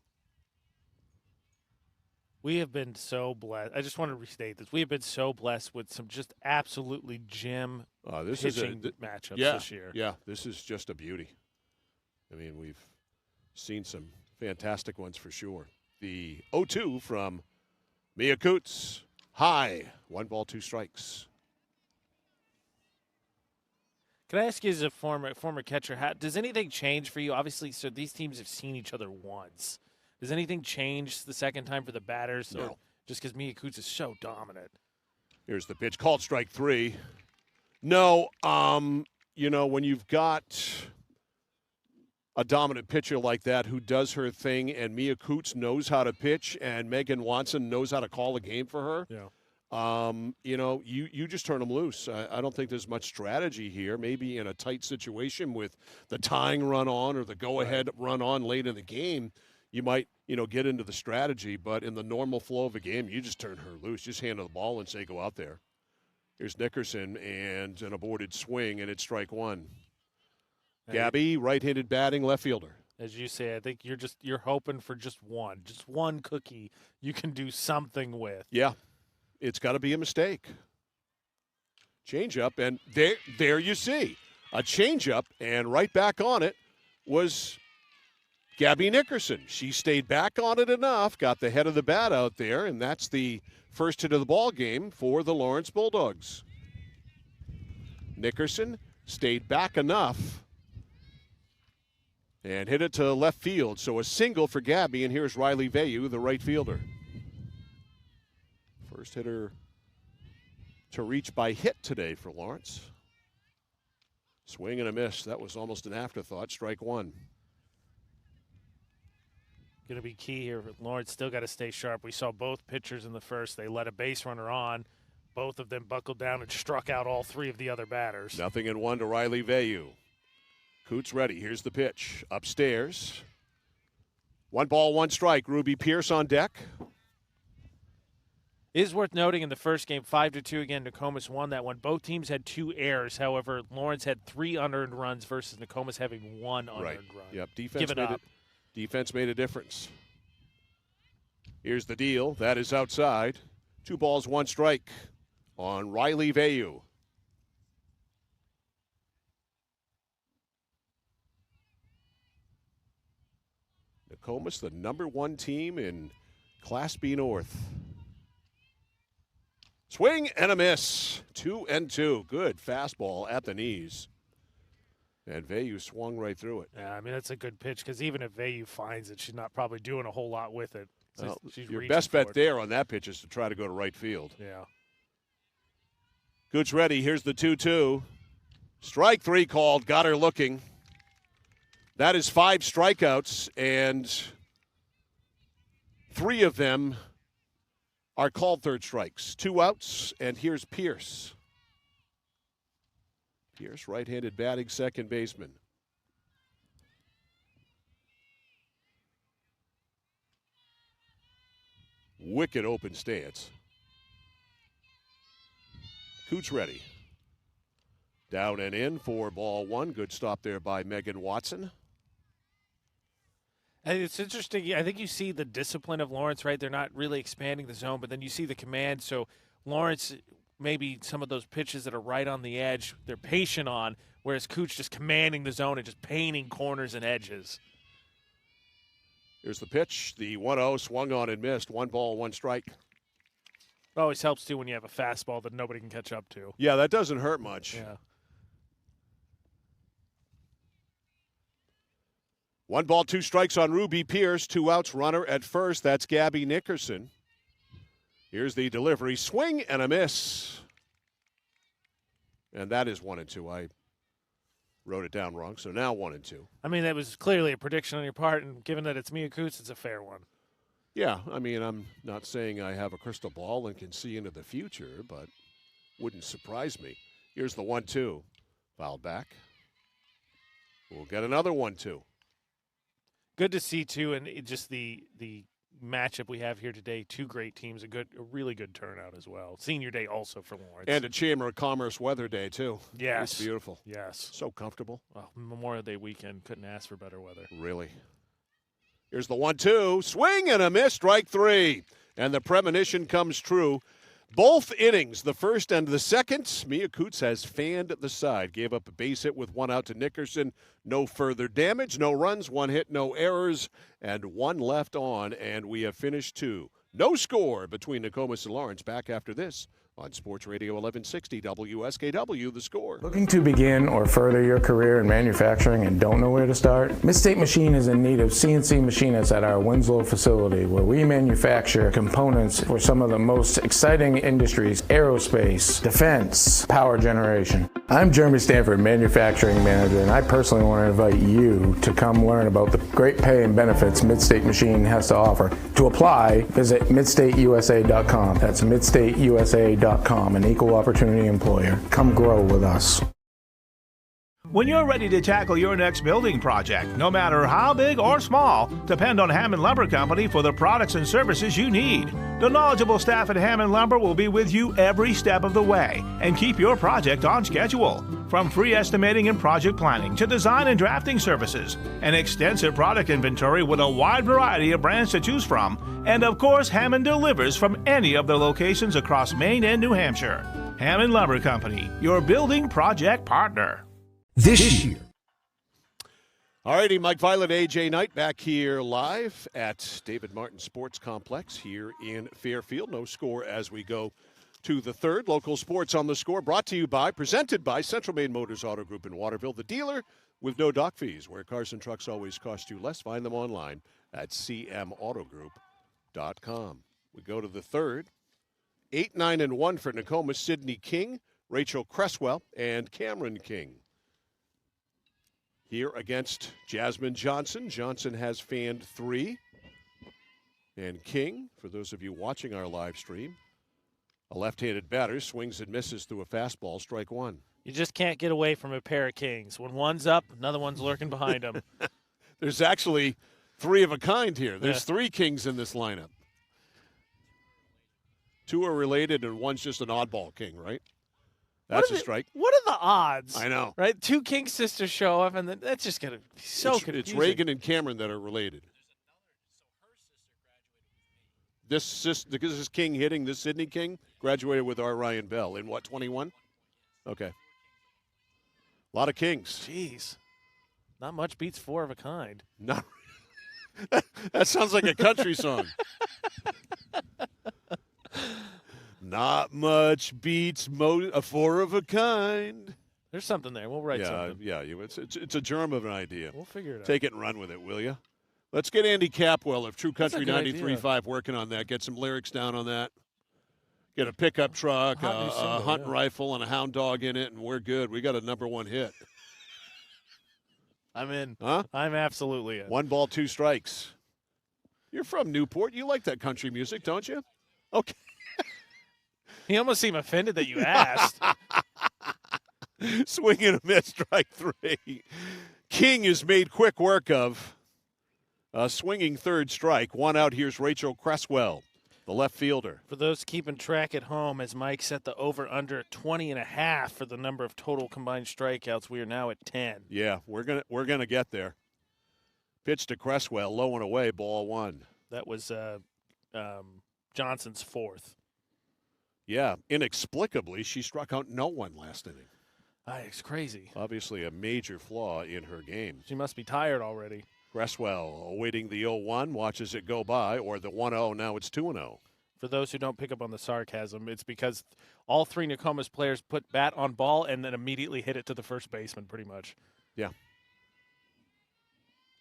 We have been so blessed. I just want to restate this. We have been so blessed with some just absolutely gem pitching matchups this year. Yeah, this is just a beauty. I mean, we've seen some fantastic ones for sure. The 0-2 from Mia Coots. High. 1 ball, 2 strikes. Can I ask you as a former catcher, does anything change for you? Obviously, so these teams have seen each other once. Does anything change the second time for the batters? No. Or just because Mia Coots is so dominant? Here's the pitch. Called strike 3. No, when you've got a dominant pitcher like that who does her thing and Mia Coots knows how to pitch and Megan Watson knows how to call a game for her, you just turn them loose. I don't think there's much strategy here. Maybe in a tight situation with the tying run on or the go-ahead run on late in the game, you might, get into the strategy, but in the normal flow of a game, you just turn her loose. Just hand her the ball and say, go out there. Here's Nickerson and an aborted swing, and it's strike 1. Gabby, right-handed batting, left fielder. As you say, I think you're hoping for just one cookie you can do something with. Yeah, it's got to be a mistake. Change-up, and there you see. A change-up, and right back on it was Gabby Nickerson. She stayed back on it enough, got the head of the bat out there, and that's the first hit of the ball game for the Lawrence Bulldogs. Nickerson stayed back enough and hit it to left field. So a single for Gabby, and here's Riley Veyu, the right fielder. First hitter to reach by hit today for Lawrence. Swing and a miss. That was almost an afterthought. Strike one. Going to be key here. Lawrence still got to stay sharp. We saw both pitchers in the first. They let a base runner on. Both of them buckled down and struck out all three of the other batters. 0-1 to Riley Veyu. Coots ready. Here's the pitch. Upstairs. 1 ball, 1 strike. Ruby Pierce on deck. It is worth noting in the first game, 5-2 again, Nokomis won that one. Both teams had 2 errors. However, Lawrence had 3 unearned runs versus Nokomis having 1 unearned run. Yep. Defense made a difference. Here's the deal. That is outside. 2 balls, 1 strike on Riley Veyu. Nokomis, the #1 team in Class B North. Swing and a miss. 2-2. Good fastball at the knees. And Veyu swung right through it. Yeah, I mean, that's a good pitch because even if Veyu finds it, she's not probably doing a whole lot with it. Well, She's your reaching best for bet it. there on that pitch is to try to go to right field. Yeah. Gooch ready. Here's the 2-2. Strike 3 called. Got her looking. That is 5 strikeouts, and 3 of them are called third strikes. 2 outs, and here's Pierce. Pierce, right-handed batting second baseman. Wicked open stance. Cooch ready. Down and in for ball 1. Good stop there by Megan Watson. And it's interesting. I think you see the discipline of Lawrence, right? They're not really expanding the zone, but then you see the command. So Lawrence, maybe some of those pitches that are right on the edge, they're patient on, whereas Cooch just commanding the zone and just painting corners and edges. Here's the pitch. The 1-0 swung on and missed. 1 ball, 1 strike. It always helps, too, when you have a fastball that nobody can catch up to. Yeah, that doesn't hurt much. Yeah. 1 ball, 2 strikes on Ruby Pierce. 2 outs, runner at first. That's Gabby Nickerson. Here's the delivery. Swing and a miss. And that is 1-2. I wrote it down wrong, so now 1-2. I mean, that was clearly a prediction on your part, and given that it's Mia Coots, it's a fair one. Yeah, I mean, I'm not saying I have a crystal ball and can see into the future, but wouldn't surprise me. Here's the 1-2. Fouled back. We'll get another 1-2. Good to see, too, and just the matchup we have here today. 2 great teams, a really good turnout as well. Senior day also for Lawrence. And a Chamber of Commerce weather day, too. Yes. It's beautiful. Yes. So comfortable. Well, Memorial Day weekend, couldn't ask for better weather. Really. Here's the 1-2. Swing and a miss. Strike 3. And the premonition comes true. Both innings, the first and the second, Mia Coots has fanned the side. Gave up a base hit with 1 out to Nickerson. No further damage, no runs, 1 hit, no errors, and 1 left on, and we have finished 2. No score between Nokomis and Lawrence. Back after this on Sports Radio 1160 WSKW, The Score. Looking to begin or further your career in manufacturing and don't know where to start? Midstate Machine is in need of CNC machinists at our Winslow facility, where we manufacture components for some of the most exciting industries: aerospace, defense, power generation. I'm Jeremy Stanford, manufacturing manager, and I personally want to invite you to come learn about the great pay and benefits Midstate Machine has to offer. To apply, visit midstateusa.com. That's midstateusa.com, an equal opportunity employer. Come grow with us. When you're ready to tackle your next building project, no matter how big or small, depend on Hammond Lumber Company for the products and services you need. The knowledgeable staff at Hammond Lumber will be with you every step of the way and keep your project on schedule. From free estimating and project planning to design and drafting services, an extensive product inventory with a wide variety of brands to choose from, and of course, Hammond delivers from any of the locations across Maine and New Hampshire. Hammond Lumber Company, your building project partner. This year. All righty, Mike Violet, AJ Knight back here live at David Martin Sports Complex here in Fairfield. No score as we go to the third. Local sports on the score brought to you by, presented by Central Maine Motors Auto Group in Waterville, the dealer with no dock fees, where cars and trucks always cost you less. Find them online at cmautogroup.com. We go to the third. 8-9-1 for Nokomis, Sydney King, Rachel Cresswell, and Cameron King. Here against Jasmine Johnson. Johnson has fanned 3. And King, for those of you watching our live stream, a left-handed batter, swings and misses through a fastball, strike 1. You just can't get away from a pair of Kings. When one's up, another one's lurking behind them. There's actually 3 of a kind here. There's 3 Kings in this lineup. 2 are related, and one's just an oddball King, right? That's a strike. What are the odds? I know. Right? 2 King sisters show up, and then that's just going to be so confusing. It's Reagan and Cameron that are related. This is King hitting. This Sydney King graduated with our Ryan Bell in, 21? Okay. A lot of Kings. Jeez. Not much beats 4 of a kind. No. That sounds like a country song. Not much beats a 4 of a kind. There's something there. We'll write something. Yeah, it's a germ of an idea. We'll figure it out. Take it and run with it, will you? Let's get Andy Capwell of True Country 93.5 working on that. Get some lyrics down on that. Get a pickup truck, a hunting rifle, and a hound dog in it, and we're good. We got a number 1 hit. I'm in. Huh? I'm absolutely in. 1 ball, 2 strikes. You're from Newport. You like that country music, don't you? Okay. He almost seemed offended that you asked. Swing and a miss, strike 3. King is made quick work of. Swinging third strike. 1 out. Here's Rachel Cresswell, the left fielder. For those keeping track at home, as Mike set the over-under at 20.5 for the number of total combined strikeouts, we are now at 10. Yeah, we're gonna get there. Pitch to Cresswell, low and away, ball 1. That was Johnson's 4th. Yeah, inexplicably, she struck out no one last inning. It's crazy. Obviously a major flaw in her game. She must be tired already. Cresswell awaiting the 0-1, watches it go by, or the 1-0, now it's 2-0. For those who don't pick up on the sarcasm, it's because all 3 Nokomis players put bat on ball and then immediately hit it to the first baseman, pretty much. Yeah.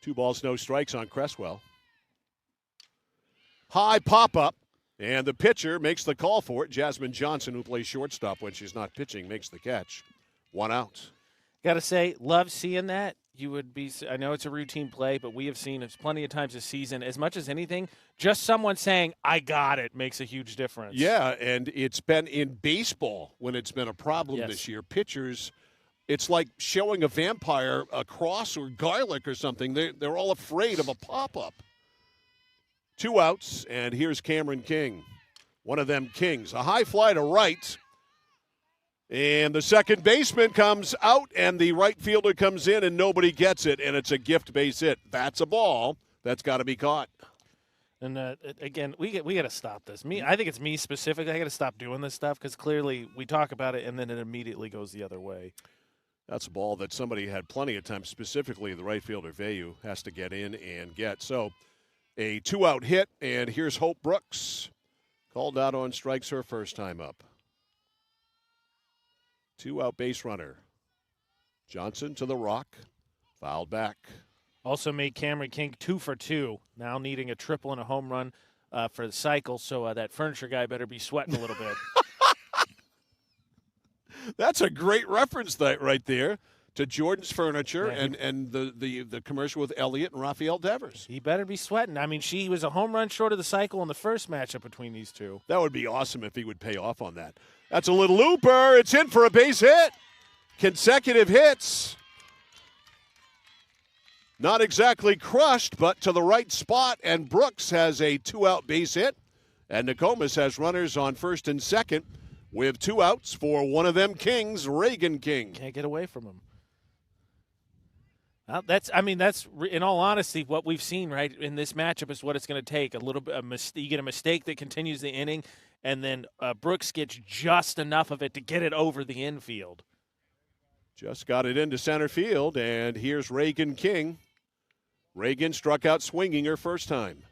2 balls, no strikes on Cresswell. High pop-up, and the pitcher makes the call for it. Jasmine Johnson, who plays shortstop when she's not pitching, makes the catch. 1 out. Got to say, love seeing that. You would be. I know it's a routine play, but we have seen it plenty of times this season. As much as anything, just someone saying, I got it, makes a huge difference. Yeah, and it's been in baseball when it's been a problem this year. Pitchers, it's like showing a vampire a cross or garlic or something. They're all afraid of a pop-up. 2 outs, and here's Cameron King, one of them Kings. A high fly to right. And the second baseman comes out, and the right fielder comes in, and nobody gets it, and it's a gift base hit. That's a ball. That's got to be caught. And again, we got to stop this. I think it's me specifically. I got to stop doing this stuff because clearly we talk about it, and then it immediately goes the other way. That's a ball that somebody had plenty of time, specifically the right fielder, Vayu, has to get in and get. So a 2-out hit, and here's Hope Brooks. Called out on strikes her first time up. 2-out base runner. Johnson to the rock. Fouled back. Also made Cameron King 2 for 2. Now needing a triple and a home run for the cycle. So that furniture guy better be sweating a little bit. That's a great reference right there to Jordan's Furniture and the commercial with Elliott and Rafael Devers. He better be sweating. I mean, she was a home run short of the cycle in the first matchup between these two. That would be awesome if he would pay off on that. That's a little looper. It's in for a base hit. Consecutive hits. Not exactly crushed, but to the right spot, and Brooks has a 2-out base hit, and Nokomis has runners on first and second with 2 outs for one of them Kings, Reagan King. Can't get away from him. Well, that's in all honesty what we've seen right in this matchup is what it's going to take. A little bit you get a mistake that continues the inning, and then Brooks gets just enough of it to get it over the infield. Just got it into center field, and here's Reagan King. Reagan struck out swinging her first time.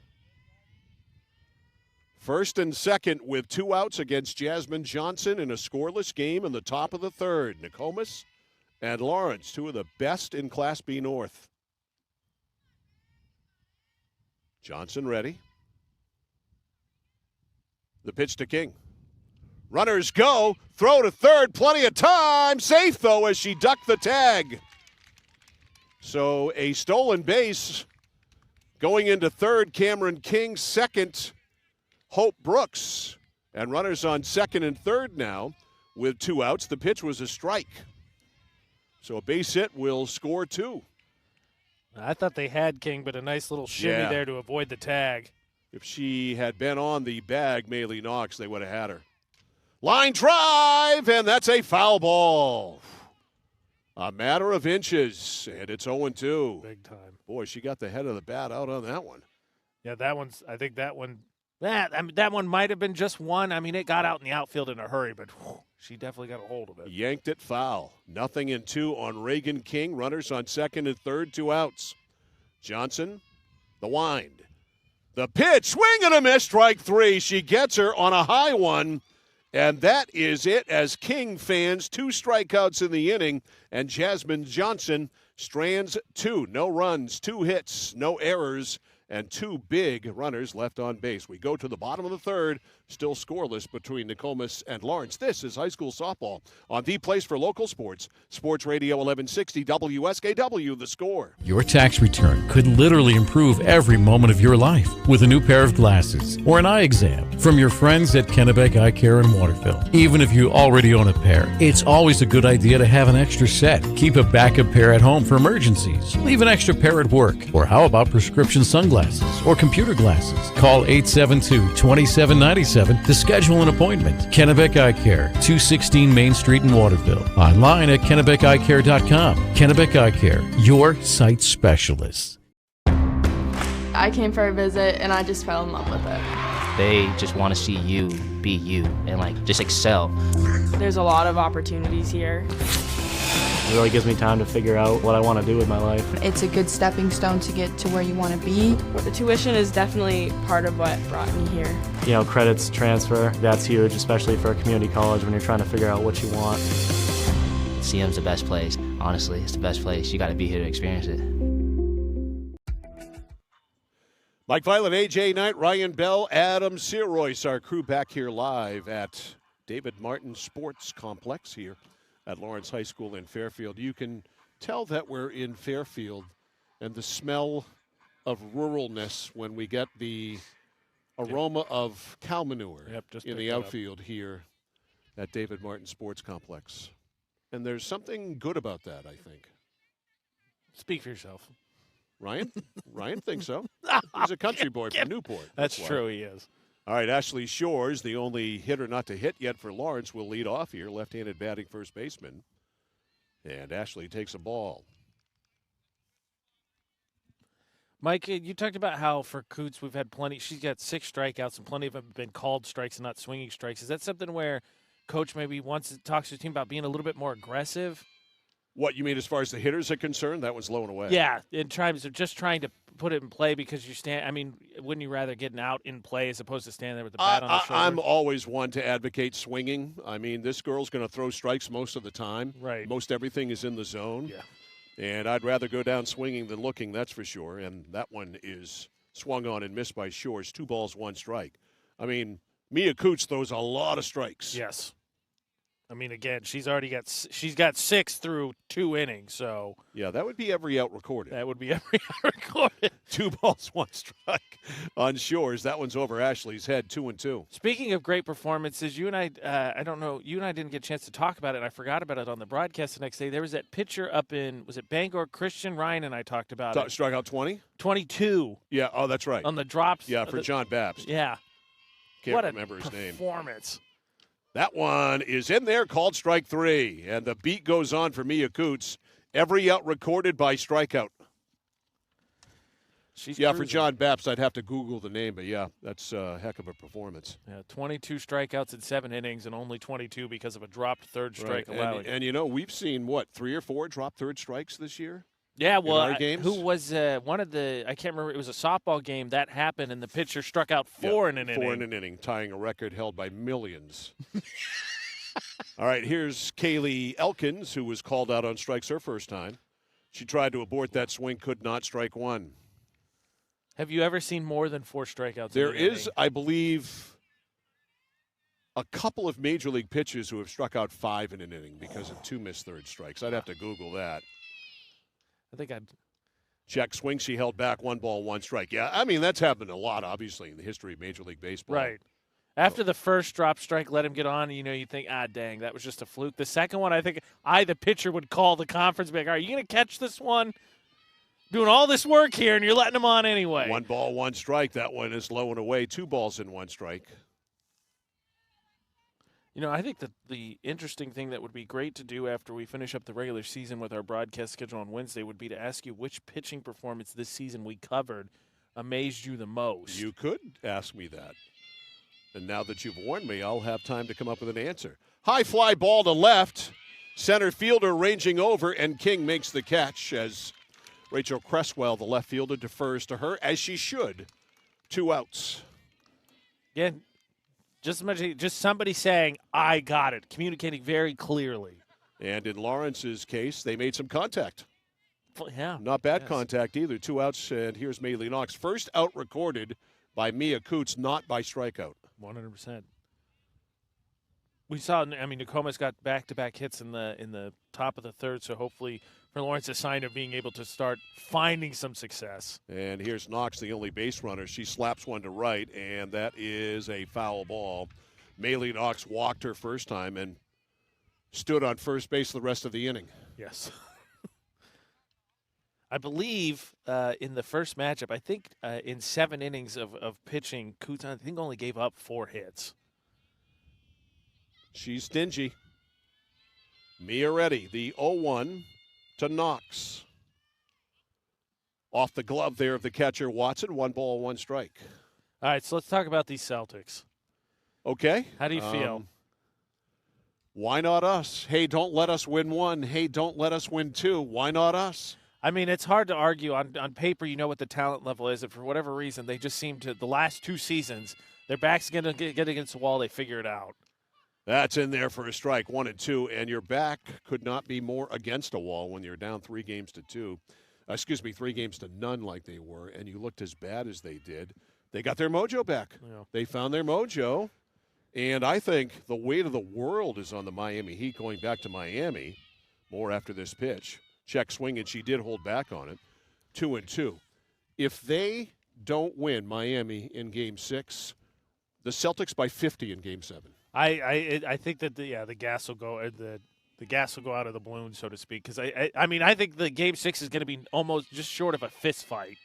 First and second with 2 outs against Jasmine Johnson in a scoreless game in the top of the third. Nokomis and Lawrence, two of the best in Class B North. Johnson ready. The pitch to King. Runners go. Throw to third. Plenty of time. Safe, though, as she ducked the tag. So a stolen base. Going into third, Cameron King. Second, Hope Brooks. And runners on second and third now with 2 outs. The pitch was a strike. So a base hit will score 2. I thought they had King, but a nice little shimmy there to avoid the tag. If she had been on the bag, Maylee Knox, they would have had her. Line drive, and that's a foul ball. A matter of inches, and it's 0-2. Big time. Boy, she got the head of the bat out on that one. Yeah, I think that one, that one might have been just one. I mean, it got out in the outfield in a hurry, but she definitely got a hold of it. Yanked it foul. 0-2 on Reagan King. Runners on second and third, 2 outs. Johnson, the wind. The pitch, swing and a miss, strike 3. She gets her on a high one, and that is it as King fans 2 strikeouts in the inning, and Jasmine Johnson strands 2. No runs, 2 hits, no errors, and 2 big runners left on base. We go to the bottom of the third, still scoreless between Nokomis and Lawrence. This is high school softball on the place for local sports. Sports Radio 1160 WSKW, The Score. Your tax return could literally improve every moment of your life with a new pair of glasses or an eye exam from your friends at Kennebec Eye Care in Waterville. Even if you already own a pair, it's always a good idea to have an extra set. Keep a backup pair at home for emergencies. Leave an extra pair at work. Or how about prescription sunglasses or computer glasses? Call 872-2797 to schedule an appointment. Kennebec Eye Care, 216 Main Street in Waterville. Online at KennebecEyeCare.com. Kennebec Eye Care, your sight specialist. I came for a visit and I just fell in love with it. They just want to see you be you and just excel. There's a lot of opportunities here. It really gives me time to figure out what I want to do with my life. It's a good stepping stone to get to where you want to be. The tuition is definitely part of what brought me here. You know, credits transfer, that's huge, especially for a community college when you're trying to figure out what you want. CM's the best place. Honestly, it's the best place. You got to be here to experience it. Mike Violet, AJ Knight, Ryan Bell, Adam Searoyce, our crew back here live at David Martin Sports Complex here at Lawrence High School in Fairfield. You can tell that we're in Fairfield and the smell of ruralness when we get the aroma of cow manure in the outfield here at David Martin Sports Complex. And there's something good about that, I think. Speak for yourself. Ryan? Ryan thinks so. He's a country boy from Newport. That's true, he is. All right, Ashley Shores, the only hitter not to hit yet for Lawrence, will lead off here, left-handed batting first baseman. And Ashley takes a ball. Mike, you talked about how for Coots we've had plenty. She's got 6 strikeouts, and plenty of them have been called strikes and not swinging strikes. Is that something where Coach maybe wants to talk to his team about being a little bit more aggressive? What, you mean as far as the hitters are concerned? That one's low and away. Yeah, in terms of just trying to put it in play because you stand. I mean, wouldn't you rather get an out in play as opposed to standing there with the bat on the shoulder? I'm always one to advocate swinging. I mean, this girl's going to throw strikes most of the time. Right. Most everything is in the zone. Yeah. And I'd rather go down swinging than looking, that's for sure. And that one is swung on and missed by Shores. 2 balls, 1 strike. I mean, Mia Coots throws a lot of strikes. Yes. I mean, again, she's got 6 through 2 innings, so yeah, that would be every out recorded. That would be every out recorded. 2 balls, 1 strike on Shores. That one's over Ashley's head, 2-2. Speaking of great performances, you and I don't know, you and I didn't get a chance to talk about it, and I forgot about it on the broadcast the next day. There was that pitcher up in, was it Bangor? Christian Ryan and I talked about it. Strikeout 20? 22. Yeah, oh, that's right. On the drops. Yeah, for John Babst. Yeah. Can't remember his name. Performance. That one is in there, called strike 3. And the beat goes on for Mia Coots. Every out recorded by strikeout. She's for cruising. John Babst, I'd have to Google the name, but yeah, that's a heck of a performance. Yeah, 22 strikeouts in 7 innings and only 22 because of a dropped third strike Right. allowing. And, you know, we've seen, 3 or 4 drop third strikes this year? Yeah, well, our games? who was one of the – I can't remember. It was a softball game. That happened, and the pitcher struck out 4 in an inning. 4 in an inning, tying a record held by millions. All right, here's Kaylee Elkins, who was called out on strikes her first time. She tried to abort that swing, could not strike one. Have you ever seen more than 4 strikeouts? There is, I believe, a couple of major league pitchers who have struck out 5 in an inning because of 2 missed third strikes. I'd have to Google that. I think I'd check swing. She held back 1 ball, 1 strike. Yeah, I mean, that's happened a lot, obviously, in the history of Major League Baseball. Right. After the first drop strike, let him get on, you think, dang, that was just a fluke. The second one, I think the pitcher, would call the conference and be like, all right, you going to catch this one? Doing all this work here, and you're letting him on anyway. 1 ball, 1 strike. That one is low and away. 2 balls and 1 strike. I think that the interesting thing that would be great to do after we finish up the regular season with our broadcast schedule on Wednesday would be to ask you which pitching performance this season we covered amazed you the most. You could ask me that. And now that you've warned me, I'll have time to come up with an answer. High fly ball to left. Center fielder ranging over, and King makes the catch as Rachel Cresswell, the left fielder, defers to her, as she should. 2 outs. Yeah, just somebody saying, I got it, communicating very clearly. And in Lawrence's case, they made some contact. Yeah. Not bad contact either. 2 outs, and here's Maylee Knox. First out recorded by Mia Coots, not by strikeout. 100%. We saw, Nokomis got back-to-back hits in the top of the third, so hopefully for Lawrence, a sign of being able to start finding some success. And here's Knox, the only base runner. She slaps one to right, and that is a foul ball. Maylee Knox walked her first time and stood on first base the rest of the inning. Yes. I believe in the first matchup, I think in 7 innings of pitching, Coots, I think, only gave up 4 hits. She's stingy. Mia ready, the 0-1 to Knox. Off the glove there of the catcher, Watson. 1 ball, 1 strike. All right, so let's talk about these Celtics. Okay. How do you feel? Why not us? Hey, don't let us win 1. Hey, don't let us win 2. Why not us? It's hard to argue. On paper, you know what the talent level is, and for whatever reason, they just seem to, the last 2 seasons, their back's going to get against the wall. They figure it out. That's in there for a strike, 1 and 2, and your back could not be more against a wall when you're down 3 games to 2. 3 games to none like they were, and you looked as bad as they did. They got their mojo back. Yeah. They found their mojo, and I think the weight of the world is on the Miami Heat going back to Miami more after this pitch. Check swing, and she did hold back on it. 2 and 2. If they don't win Miami in Game 6, the Celtics by 50 in Game 7. I think that the gas will go the gas will go out of the balloon, so to speak, because I think the Game 6 is going to be almost just short of a fist fight.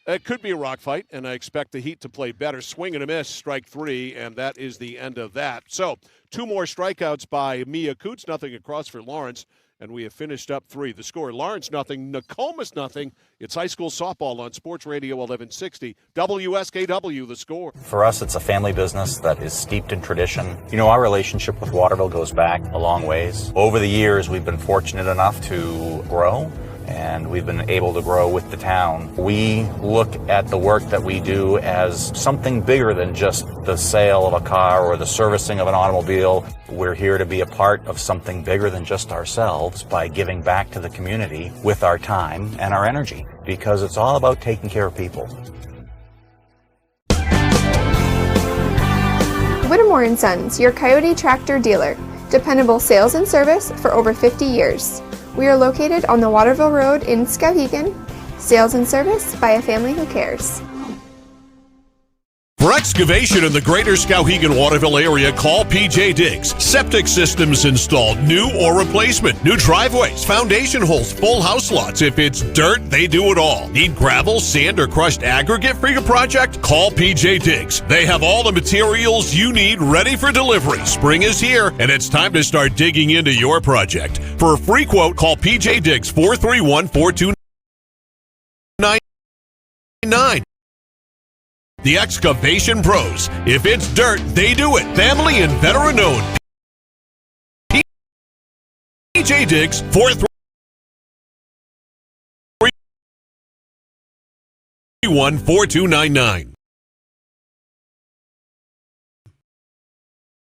It could be a rock fight, and I expect the Heat to play better. Swing and a miss, strike 3, and that is the end of that. So 2 more strikeouts by Mia Coots, nothing across for Lawrence. And we have finished up 3. The score, Lawrence nothing, Nokomis nothing. It's high school softball on Sports Radio 1160. WSKW, the score. For us, it's a family business that is steeped in tradition. Our relationship with Waterville goes back a long ways. Over the years, we've been fortunate enough to grow, and we've been able to grow with the town. We look at the work that we do as something bigger than just the sale of a car or the servicing of an automobile. We're here to be a part of something bigger than just ourselves by giving back to the community with our time and our energy, because it's all about taking care of people. Whittemore & Sons, your Coyote tractor dealer. Dependable sales and service for over 50 years. We are located on the Waterville Road in Skowhegan. Sales and service by a family who cares. For excavation in the greater Skowhegan-Waterville area, call PJ Diggs. Septic systems installed, new or replacement. New driveways, foundation holes, full house lots. If it's dirt, they do it all. Need gravel, sand, or crushed aggregate for your project? Call PJ Diggs. They have all the materials you need ready for delivery. Spring is here, and it's time to start digging into your project. For a free quote, call PJ Diggs, 431-4299. The Excavation Pros. If it's dirt, they do it. Family and veteran-owned. PJ Diggs, 431-4299.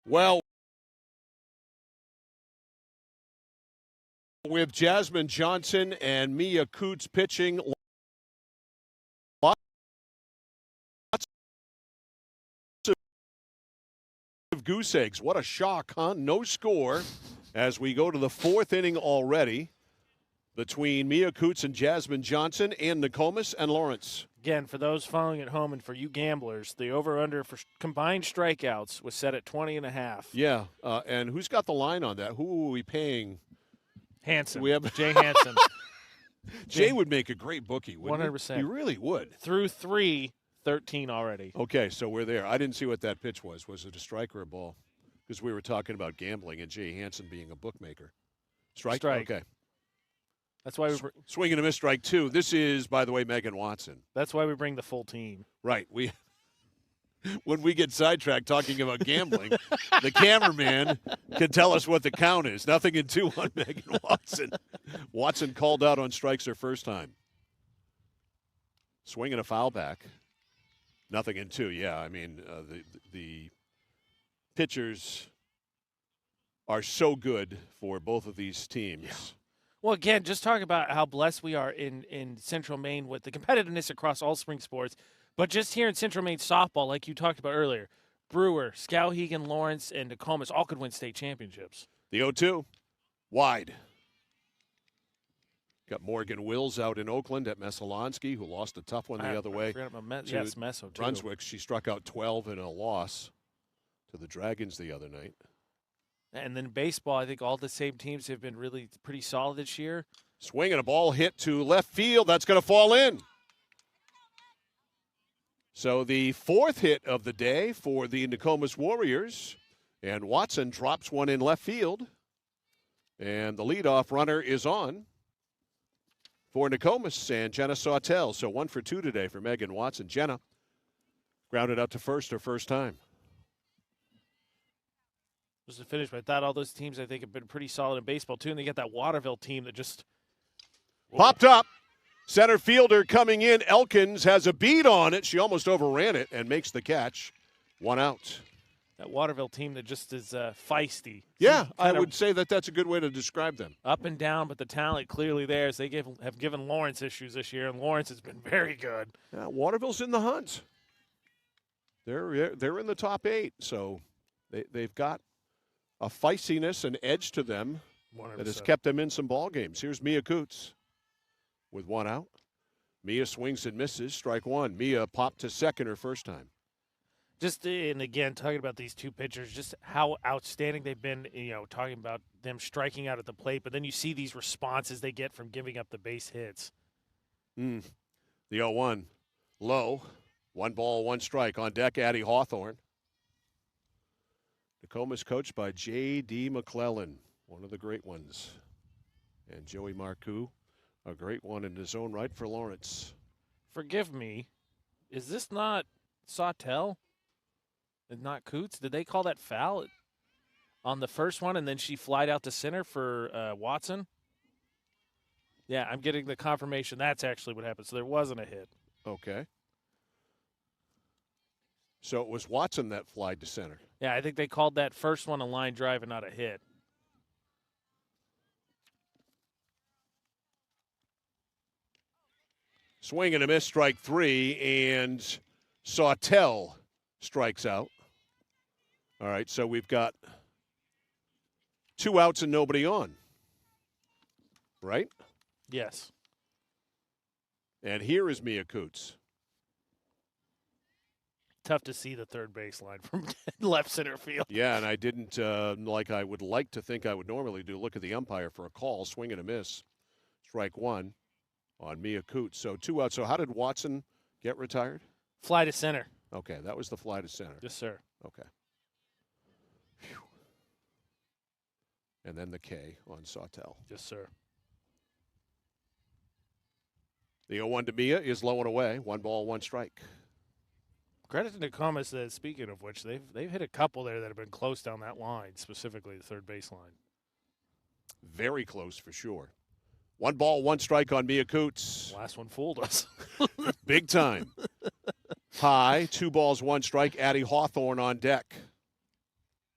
Well, with Jasmine Johnson and Mia Coots pitching. Of goose eggs. What a shock, huh? No score as we go to the fourth inning already between Mia Coots and Jasmine Johnson and Nokomis and Lawrence. Again, for those following at home and for you gamblers, the over-under for combined strikeouts was set at 20.5. Yeah, and who's got the line on that? Who are we paying? Hansen. We have Jay Hansen. Jay would make a great bookie, wouldn't 100%. he? He really would. Through 13 already. Okay, so we're there. I didn't see what that pitch was. Was it a strike or a ball? Because we were talking about gambling and Jay Hansen being a bookmaker. Strike? Okay. That's why we swing and a miss, strike 2. This is, by the way, Megan Watson. That's why we bring the full team. Right. When we get sidetracked talking about gambling, the cameraman can tell us what the count is. 0-2 on Megan Watson. Watson called out on strikes her first time. Swing and a foul back. 0-2. Yeah, I mean, the pitchers are so good for both of these teams. Yeah. Well, again, just talk about how blessed we are in Central Maine with the competitiveness across all spring sports. But just here in Central Maine softball, like you talked about earlier, Brewer, Skowhegan, Lawrence, and Nokomis all could win state championships. The 0-2, wide. Got Morgan Wills out in Oakland at Messalonsky, who lost a tough one the other way. I forgot about yes, Meso, too. Brunswick. She struck out 12 in a loss to the Dragons the other night. And then baseball, I think all the same teams have been really pretty solid this year. Swing and a ball hit to left field. That's going to fall in. So the fourth hit of the day for the Nokomis Warriors. And Watson drops one in left field. And the leadoff runner is on for Nokomis and Jenna Sawtell. So 1 for 2 today for Megan Watson. Jenna grounded out to first her first time. Just to finish, but I thought all those teams, I think, have been pretty solid in baseball, too. And they get that Waterville team that just popped up. Center fielder coming in. Elkins has a beat on it. She almost overran it and makes the catch. 1 out. That Waterville team that just is feisty. Yeah, I would say that that's a good way to describe them. Up and down, but the talent clearly there as they have given Lawrence issues this year, and Lawrence has been very good. Yeah, Waterville's in the hunt. They're in the top 8, so they've got a feistiness and edge to them 100%. That has kept them in some ball games. Here's Mia Coots with 1 out. Mia swings and misses, strike 1. Mia popped to second her first time. Just, and again, talking about these two pitchers, just how outstanding they've been, talking about them striking out at the plate, but then you see these responses they get from giving up the base hits. The 0-1, low. 1 ball, 1 strike. On deck, Addie Hawthorne. Nokomis coached by J.D. McClellan, one of the great ones. And Joey Marcoux, a great one in his own right for Lawrence. Forgive me, is this not Sawtell and not Coots? Did they call that foul on the first one and then she flied out to center for Watson? Yeah, I'm getting the confirmation that's actually what happened. So there wasn't a hit. Okay. So it was Watson that flied to center. Yeah, I think they called that first one a line drive and not a hit. Swing and a miss, strike 3, and Sawtell strikes out. All right, so we've got 2 outs and nobody on. Right? Yes. And here is Mia Coots. Tough to see the third baseline from left center field. Yeah, and I didn't, like I would like to think I would normally do, look at the umpire for a call. Swing and a miss. Strike 1 on Mia Coots. So 2 outs. So how did Watson get retired? Fly to center. Okay, that was the fly to center. Yes, sir. Okay. Whew. And then the K on Sawtell. Yes, sir. The 0-1 to Mia is low and away. 1 ball, 1 strike. Credit to Nokomis, speaking of which, they've hit a couple there that have been close down that line, specifically the third baseline. Very close for sure. 1 ball, 1 strike on Mia Coots. Last one fooled us. Big time. High, 2 balls, 1 strike. Addie Hawthorne on deck.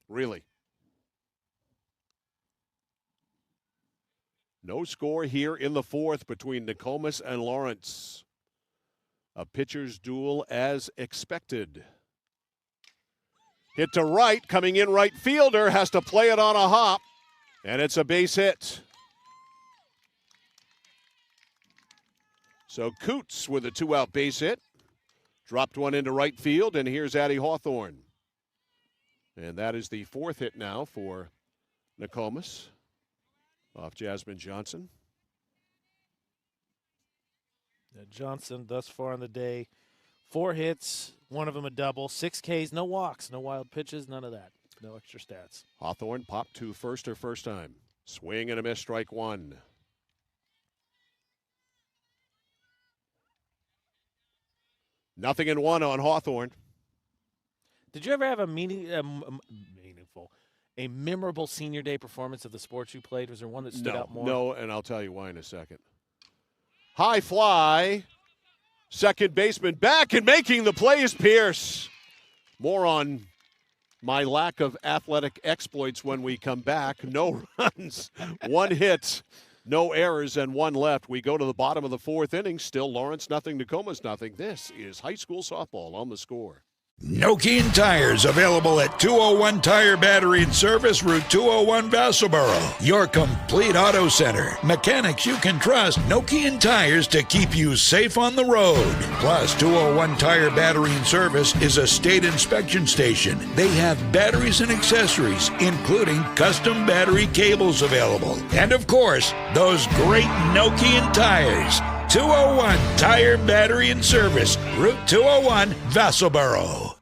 Really. No score here in the fourth between Nokomis and Lawrence. A pitcher's duel as expected. Hit to right, coming in right fielder, has to play it on a hop, and it's a base hit. So Coots with a 2-out base hit. Dropped one into right field, and here's Addie Hawthorne. And that is the fourth hit now for Nokomis off Jasmine Johnson. Johnson thus far in the day, 4 hits, one of them a double, 6 Ks, no walks, no wild pitches, none of that. No extra stats. Hawthorne popped to first her first time. Swing and a miss, strike one. Nothing in one on Hawthorne. Did you ever have a memorable senior day performance of the sports you played? Was there one that stood out more? No, and I'll tell you why in a second. High fly. Second baseman back and making the play is Pierce. More on my lack of athletic exploits when we come back. No runs, 1 hit, no errors, and 1 left. We go to the bottom of the fourth inning. Still Lawrence nothing, Nokomis nothing. This is high school softball on The Score. Nokian Tires, available at 201 Tire Battery and Service, Route 201, Vassalboro. Your complete auto center. Mechanics you can trust. Nokian Tires to keep you safe on the road. Plus, 201 Tire Battery and Service is a state inspection station. They have batteries and accessories, including custom battery cables available. And of course, those great Nokian tires. 201 Tire Battery and Service, Route 201, Vassalboro.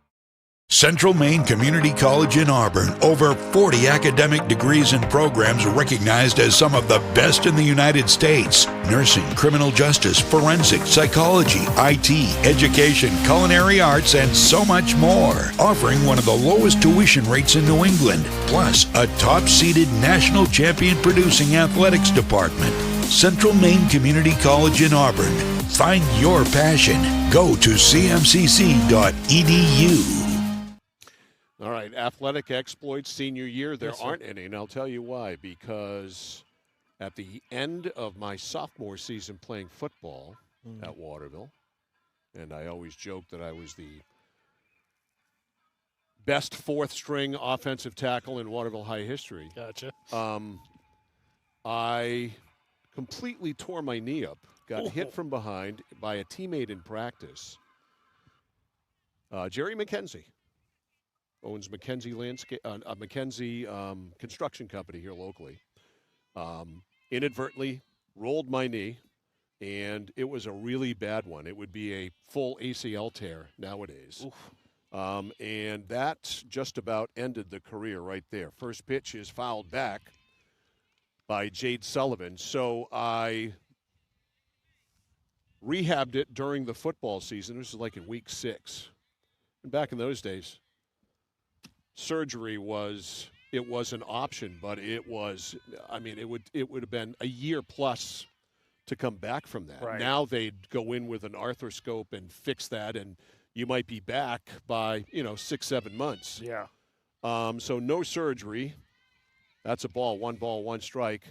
Central Maine Community College in Auburn. Over 40 academic degrees and programs recognized as some of the best in the United States. Nursing, criminal justice, forensic, psychology, IT, education, culinary arts, and so much more. Offering one of the lowest tuition rates in New England. Plus, a top-seeded national champion producing athletics department. Central Maine Community College in Auburn. Find your passion. Go to cmcc.edu. All right, athletic exploits senior year, there aren't any, and I'll tell you why. Because at the end of my sophomore season playing football at Waterville, and I always joke that I was the best fourth-string offensive tackle in Waterville High history. Gotcha. I completely tore my knee up, got hit from behind by a teammate in practice. Jerry McKenzie owns McKenzie Construction Company here locally. Inadvertently rolled my knee, and it was a really bad one. It would be a full ACL tear nowadays. And that just about ended the career right there. First pitch is fouled back by Jade Sullivan. So I rehabbed it during the football season. This was like in week 6. And back in those days, surgery was an option, but it would have been a year plus to come back from that. Right. Now they'd go in with an arthroscope and fix that, and you might be back by 6-7 months. Yeah. So no surgery. That's a ball, 1 strike.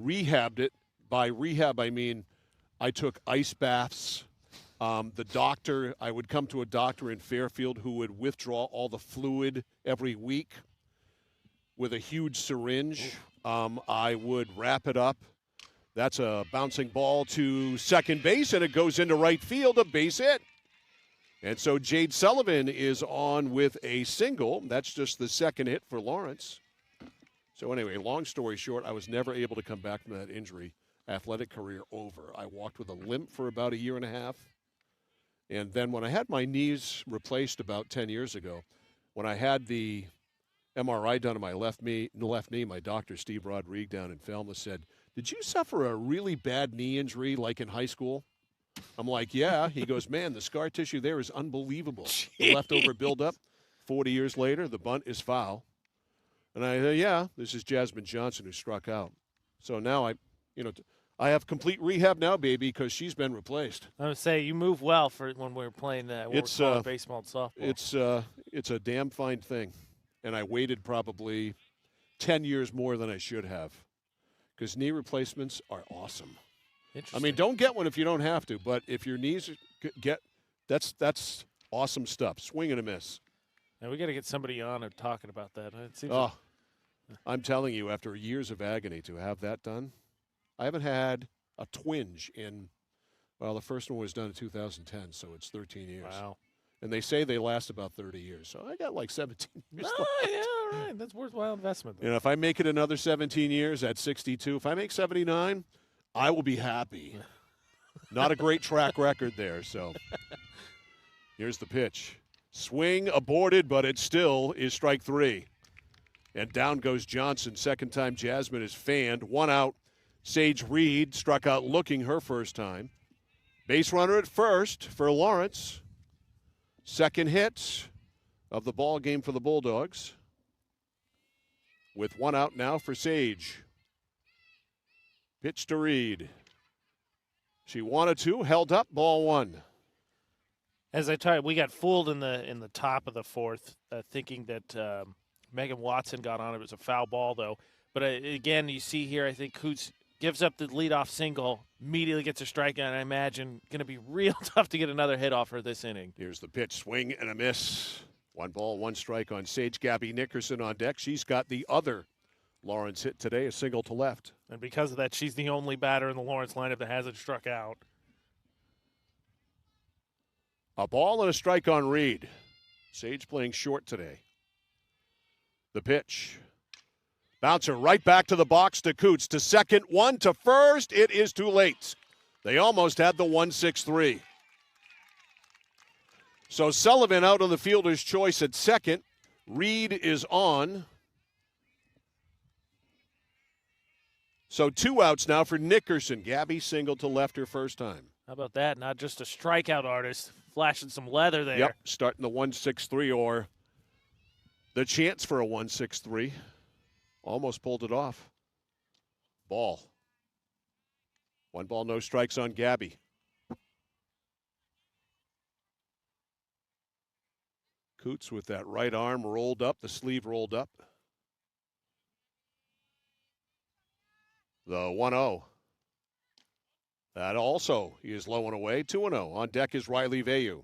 Rehabbed it. By rehab, I mean I took ice baths. The doctor, I would come to a doctor in Fairfield who would withdraw all the fluid every week with a huge syringe. I would wrap it up. That's a bouncing ball to second base, and it goes into right field, a base hit. And so Jade Sullivan is on with a single. That's just the second hit for Lawrence. So anyway, long story short, I was never able to come back from that injury. Athletic career over. I walked with a limp for about 1.5 years. And then when I had my knees replaced about 10 years ago, when I had the MRI done on my left knee, my doctor, Steve Rodrigue down in Falmouth, said, "Did you suffer a really bad knee injury like in high school?" I'm like, "Yeah." He goes, "Man, the scar tissue there is unbelievable." The leftover buildup. 40 years later, the bunt is foul. And I said, "Yeah, this is Jasmine Johnson who struck out." So now I have complete rehab now, baby, because she's been replaced. I would say you move well for when we were playing baseball and softball. It's a damn fine thing, and I waited probably 10 years more than I should have, because knee replacements are awesome. I Interesting. mean, don't get one if you don't have to, but if your knees that's awesome stuff. Swing and a miss. Now we got to get somebody on and talking about that. It seems I'm telling you, after years of agony to have that done, I haven't had a twinge in, well, the first one was done in 2010, so it's 13 years. Wow. And they say they last about 30 years. So I got like 17 years left. Yeah, all right. That's worthwhile investment. You know, if I make it another 17 years at 62, if I make 79, I will be happy. Not a great track record there, so here's the pitch. Swing aborted, but it still is strike 3. And down goes Johnson. Second time Jasmine is fanned. 1 out. Sage Reed struck out looking her first time. Base runner at first for Lawrence. Second hit of the ball game for the Bulldogs. With 1 out now for Sage. Pitch to Reed. She wanted to, held up, ball 1. As I tell you, we got fooled in the top of the fourth, thinking that Megan Watson got on it. It was a foul ball, though. But again, you see here, I think Coots gives up the leadoff single, immediately gets a strikeout, and I imagine going to be real tough to get another hit off her this inning. Here's the pitch, swing and a miss. 1 ball, 1 strike on Sage. Gabby Nickerson on deck. She's got the other Lawrence hit today, a single to left. And because of that, she's the only batter in the Lawrence lineup that hasn't struck out. A ball and a strike on Reed. Sage playing short today. The pitch. Bouncer right back to the box to Coots. To second, 1 to first. It is too late. They almost had the 1-6-3. So Sullivan out on the fielder's choice at second. Reed is on. So 2 outs now for Nickerson. Gabby singled to left her first time. How about that? Not just a strikeout artist, flashing some leather there. Yep, starting the 1-6-3 or the chance for a 1-6-3. Almost pulled it off. Ball. 1 ball, no strikes on Gabby. Coots with that right arm rolled up, the sleeve rolled up. The 1-0. That also, he is low and away. 2-0. On deck is Riley Veyu.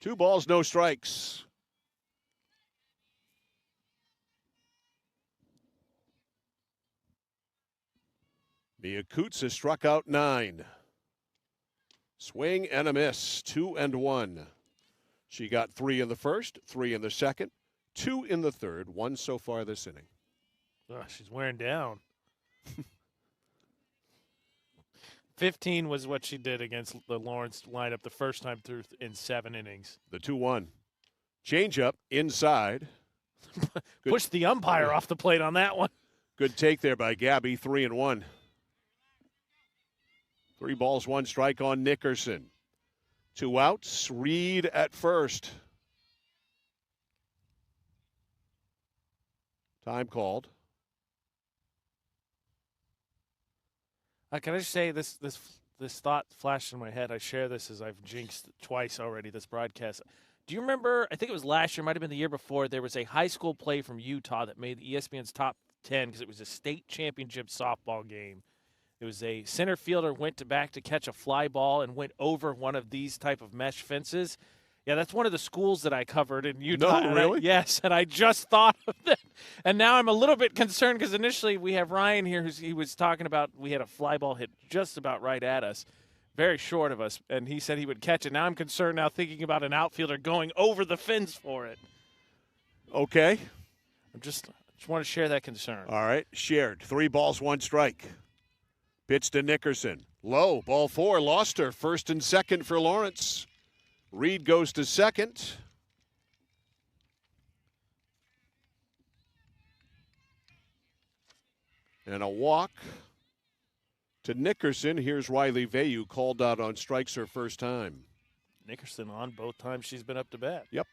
2 balls, no strikes. Mia Coots has struck out 9. Swing and a miss. 2-1. She got 3 in the first, 3 in the second, 2 in the third, 1 so far this inning. Oh, she's wearing down. 15 was what she did against the Lawrence lineup the first time through in 7 innings. The 2-1. Changeup inside. Pushed the umpire off the plate on that one. Good take there by Gabby. 3-1. 3 balls, 1 strike on Nickerson. 2 outs. Reed at first. Time called. Can I just say this thought flashed in my head. I share this as I've jinxed twice already this broadcast. Do you remember, I think it was last year, might have been the year before, there was a high school play from Utah that made ESPN's top 10 because it was a state championship softball game. It was a center fielder went back to catch a fly ball and went over one of these type of mesh fences. Yeah, that's one of the schools that I covered in Utah. No, really? Yes, and I just thought of that. And now I'm a little bit concerned because initially we have Ryan here he was talking about we had a fly ball hit just about right at us, very short of us, and he said he would catch it. Now I'm concerned now thinking about an outfielder going over the fence for it. Okay. I just want to share that concern. All right, shared. 3 balls, 1 strike. Pitch to Nickerson. Low, ball 4, lost her. First and second for Lawrence. Reed goes to second. And a walk to Nickerson. Here's Riley Veyu, called out on strikes her first time. Nickerson on both times she's been up to bat. Yep,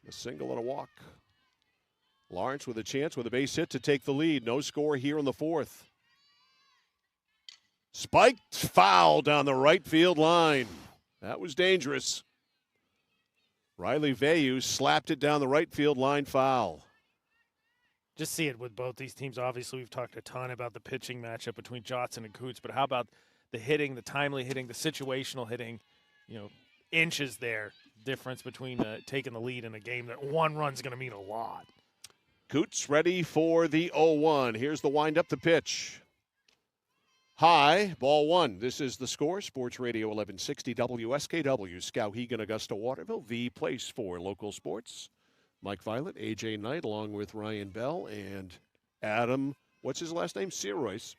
a single and a walk. Lawrence with a chance with a base hit to take the lead. No score here in the 4th. Spiked foul down the right field line. That was dangerous. Riley Veyu slapped it down the right field line foul. just see it with both these teams. Obviously, we've talked a ton about the pitching matchup between Johnson and Coots, but how about the hitting, the timely hitting, the situational hitting, inches there, difference between taking the lead in a game that one run's going to mean a lot. Coots ready for the 0-1. Here's the windup, the pitch. High, ball one. This is the score. Sports Radio 1160 WSKW, Skowhegan, Augusta, Waterville, the place for local sports. Mike Violet, AJ Knight, along with Ryan Bell and Adam, what's his last name? Searoyce.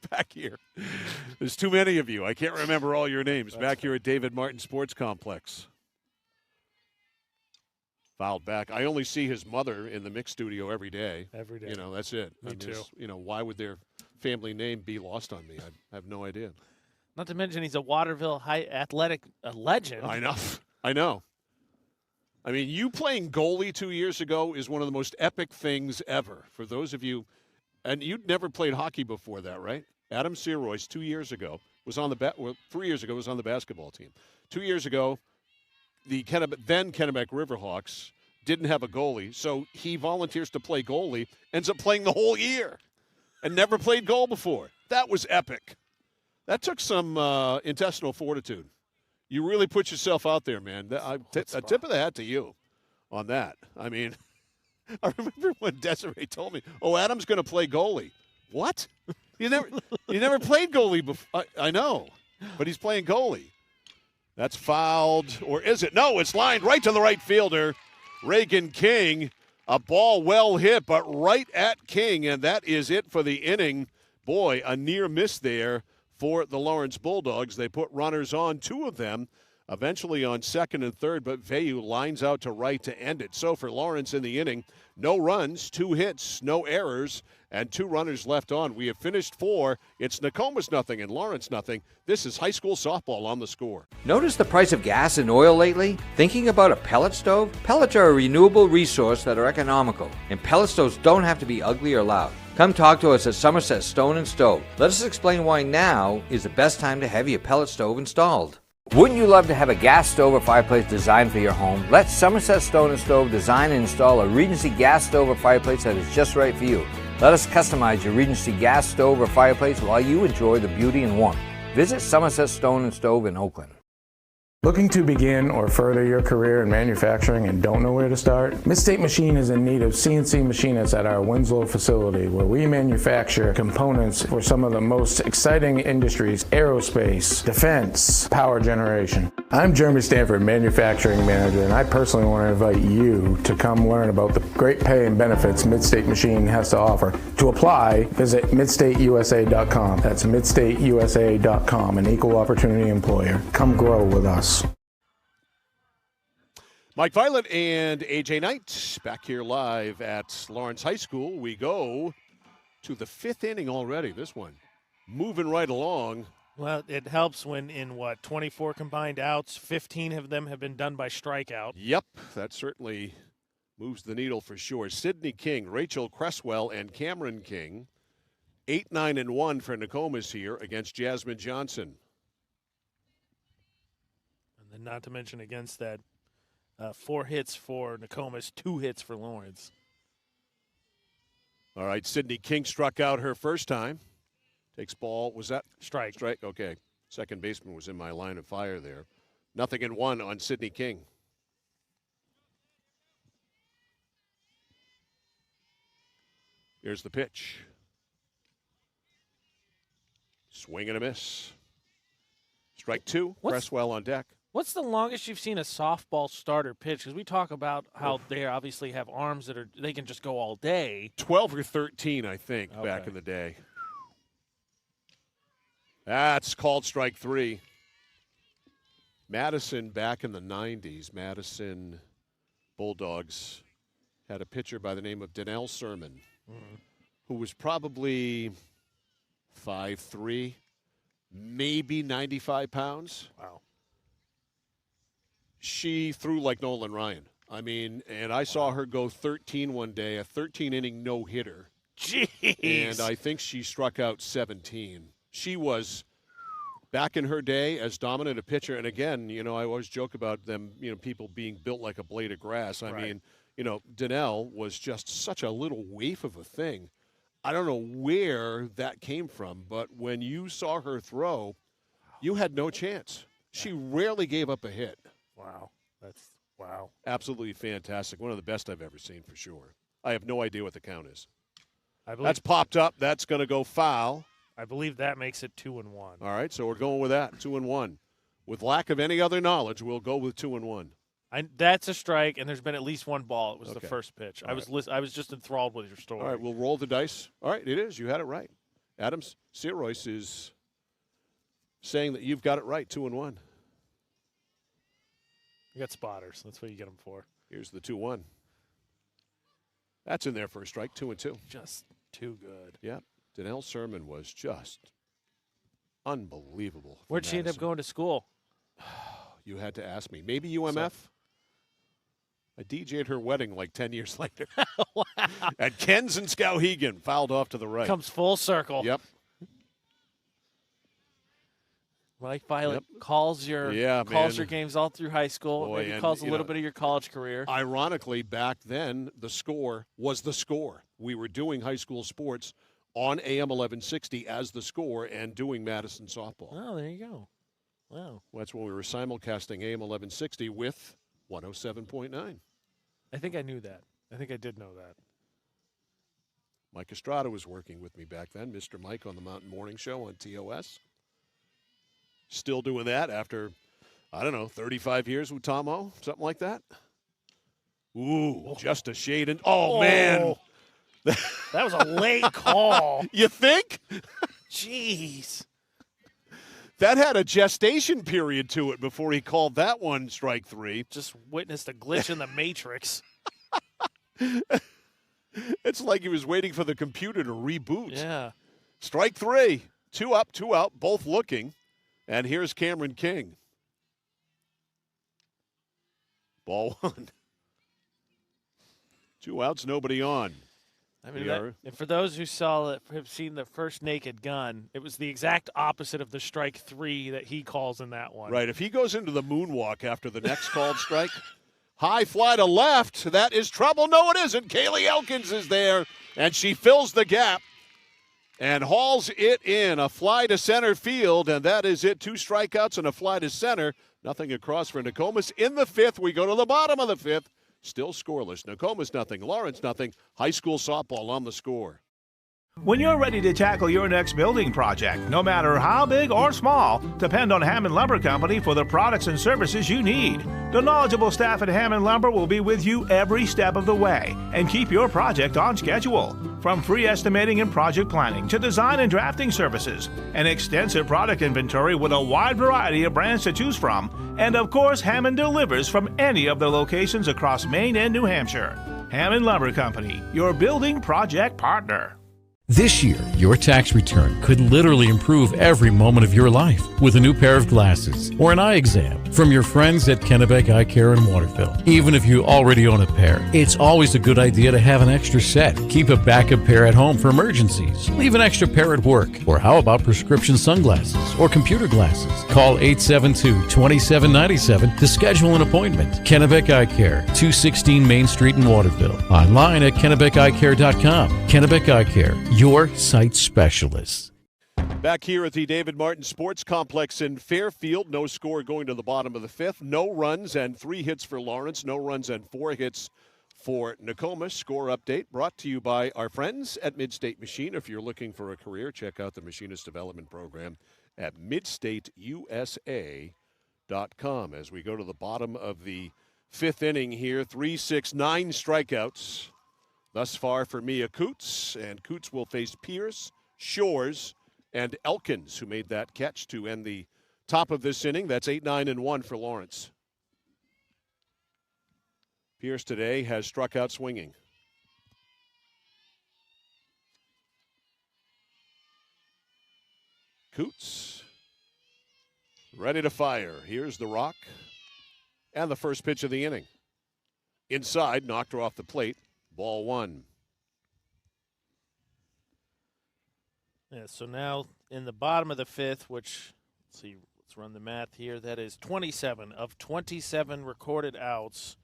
Back here. There's too many of you. I can't remember all your names. Back here at David Martin Sports Complex. Fouled back. I only see his mother in the mix studio every day. Every day. That's it. Me too. Why would their family name be lost on me? I have no idea. Not to mention he's a Waterville high athletic legend. I know. I mean, you playing goalie 2 years ago is one of the most epic things ever. For those of you, and you'd never played hockey before that, right? Adam Searoyce 2 years ago was on the 3 years ago was on the basketball team. 2 years ago, the then Kennebec Riverhawks didn't have a goalie, so he volunteers to play goalie, ends up playing the whole year, and never played goal before. That was epic. That took some intestinal fortitude. You really put yourself out there, man. A tip of the hat to you on that. I mean, I remember when Desiree told me, Adam's going to play goalie. What? You never played goalie before. I know, but he's playing goalie. That's fouled, or is it? No, it's lined right to the right fielder, Reagan King. A ball well hit, but right at King, and that is it for the inning. Boy, a near miss there for the Lawrence Bulldogs. They put runners on, two of them, eventually on second and third, but Veyu lines out to right to end it. So for Lawrence in the inning, no runs, 2 hits, no errors, and 2 runners left on. We have finished 4. It's Nokomis nothing and Lawrence nothing. This is high school softball on the score. Notice the price of gas and oil lately? Thinking about a pellet stove? Pellets are a renewable resource that are economical, and pellet stoves don't have to be ugly or loud. Come talk to us at Somerset Stone & Stove. Let us explain why now is the best time to have your pellet stove installed. Wouldn't you love to have a gas stove or fireplace designed for your home? Let Somerset Stone & Stove design and install a Regency gas stove or fireplace that is just right for you. Let us customize your Regency gas stove or fireplace while you enjoy the beauty and warmth. Visit Somerset Stone & Stove in Oakland. Looking to begin or further your career in manufacturing and don't know where to start? Midstate Machine is in need of CNC machinists at our Winslow facility, where we manufacture components for some of the most exciting industries: aerospace, defense, power generation. I'm Jeremy Stanford, manufacturing manager, and I personally want to invite you to come learn about the great pay and benefits Midstate Machine has to offer. To apply, visit midstateusa.com. That's midstateusa.com, an equal opportunity employer. Come grow with us. Mike Violet and AJ Knight back here live at Lawrence High School. We go to the 5th inning already. This one moving right along. Well, it helps when in 24 combined outs, 15 of them have been done by strikeout. Yep, that certainly moves the needle for sure. Sydney King, Rachel Cresswell, and Cameron King. 8-9-1 for Nokomis here against Jasmine Johnson. And then not to mention against that, 4 hits for Nokomis, 2 hits for Lawrence. All right, Sydney King struck out her first time. Takes ball. Was that? Strike. Strike, okay. Second baseman was in my line of fire there. 0-1 on Sydney King. Here's the pitch. Swing and a miss. Strike 2. Cresswell on deck. What's the longest you've seen a softball starter pitch? Because we talk about how they obviously have arms that they can just go all day. 12 or 13, I think, back in the day. That's called strike 3. Madison back in the 90s. Madison Bulldogs had a pitcher by the name of Danelle Sermon, who was probably 5'3", maybe 95 pounds. Wow. She threw like Nolan Ryan. I mean, and I saw her go 13 one day, a 13-inning no-hitter. Jeez. And I think she struck out 17. She was, back in her day, as dominant a pitcher. And again, I always joke about them, people being built like a blade of grass. I mean, Donnell was just such a little waif of a thing. I don't know where that came from, but when you saw her throw, you had no chance. She rarely gave up a hit. Wow. Wow. Absolutely fantastic. One of the best I've ever seen for sure. I have no idea what the count is. That's popped up. That's going to go foul. I believe that makes it 2-1. All right, so we're going with that, 2-1. With lack of any other knowledge, we'll go with 2-1. That's a strike, and there's been at least one ball. It was the Okay. first pitch. All I was just enthralled with your story. All right, we'll roll the dice. All right, it is. You had it right. Adams Searoyce is saying that you've got it right, 2-1. You got spotters. That's what you get them for. Here's the 2-1. That's in there for a strike, 2-2. Just too good. Yeah. Donnell Sermon was just unbelievable. for Where'd she end up Madison. going to school? You had to ask me. Maybe UMF? I DJ'd her wedding like 10 years later. Wow. At Ken's and Skowhegan, fouled off to the right. Comes full circle. Yep. Mike Violet calls your games all through high school. Boy, Maybe and, calls a little bit of your college career. Ironically, back then, the score was the score. We were doing high school sports on AM 1160 as the score and doing Madison softball. Oh, there you go. Wow. That's when we were simulcasting AM 1160 with 107.9. I think I knew that. I think I did know that. Mike Estrada was working with me back then, Mr. Mike on the Mountain Morning Show on TOS. Still doing that after, 35 years with Tom O, something like that. Ooh, just a shade. Man. That was a late call. You think? Jeez. That had a gestation period to it before he called that one strike three. Just witnessed a glitch in the Matrix. It's like he was waiting for the computer to reboot. Yeah. Strike three. 2 up, 2 out, both looking. And here's Cameron King. Ball 1. 2 outs, nobody on. I mean, and for those who have seen the first Naked Gun, it was the exact opposite of the strike three that he calls in that one. Right. If he goes into the moonwalk after the next called strike, high fly to left. That is trouble. No, it isn't. Kaylee Elkins is there, and she fills the gap and hauls it in. A fly to center field, and that is it. 2 strikeouts and a fly to center. Nothing across for Nokomis. In the 5th, we go to the bottom of the 5th. Still scoreless. Nokomis nothing. Lawrence nothing. High school softball on the score. When you're ready to tackle your next building project, no matter how big or small, depend on Hammond Lumber Company for the products and services you need. The knowledgeable staff at Hammond Lumber will be with you every step of the way and keep your project on schedule. From free estimating and project planning to design and drafting services, an extensive product inventory with a wide variety of brands to choose from, and of course, Hammond delivers from any of their locations across Maine and New Hampshire. Hammond Lumber Company, your building project partner. This year, your tax return could literally improve every moment of your life with a new pair of glasses or an eye exam from your friends at Kennebec Eye Care in Waterville. Even if you already own a pair, it's always a good idea to have an extra set. Keep a backup pair at home for emergencies. Leave an extra pair at work. Or how about prescription sunglasses or computer glasses? Call 872-2797 to schedule an appointment. Kennebec Eye Care, 216 Main Street in Waterville. Online at KennebecEyeCare.com. Kennebec Eye Care, your sight specialist. Back here at the David Martin Sports Complex in Fairfield. No score going to the bottom of the 5th. No runs and 3 hits for Lawrence. No runs and 4 hits for Nokomis. Score update brought to you by our friends at Midstate Machine. If you're looking for a career, check out the Machinist Development Program at midstateusa.com. As we go to the bottom of the 5th inning here, 3-6, 9 strikeouts thus far for Mia Coots. And Coots will face Pierce, Shores, and Elkins, who made that catch to end the top of this inning. That's 8-9-1 for Lawrence. Pierce today has struck out swinging. Coots ready to fire. Here's the rock and the first pitch of the inning. Inside, knocked her off the plate. Ball 1. Yeah, so now in the bottom of the 5th, which, let's run the math here. That is 27 of 27 recorded outs.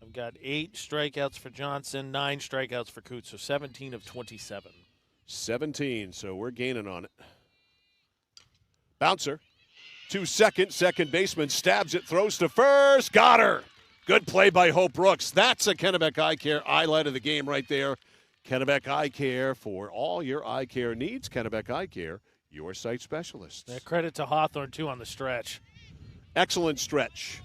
I've got 8 strikeouts for Johnson, 9 strikeouts for Coots, so 17 of 27. 17, so we're gaining on it. Bouncer to second baseman stabs it, throws to first, got her. Good play by Hope Brooks. That's a Kennebec Eye Care highlight of the game right there. Kennebec Eye Care for all your eye care needs. Kennebec Eye Care, your site specialists. Yeah, credit to Hawthorne, too, on the stretch. Excellent stretch.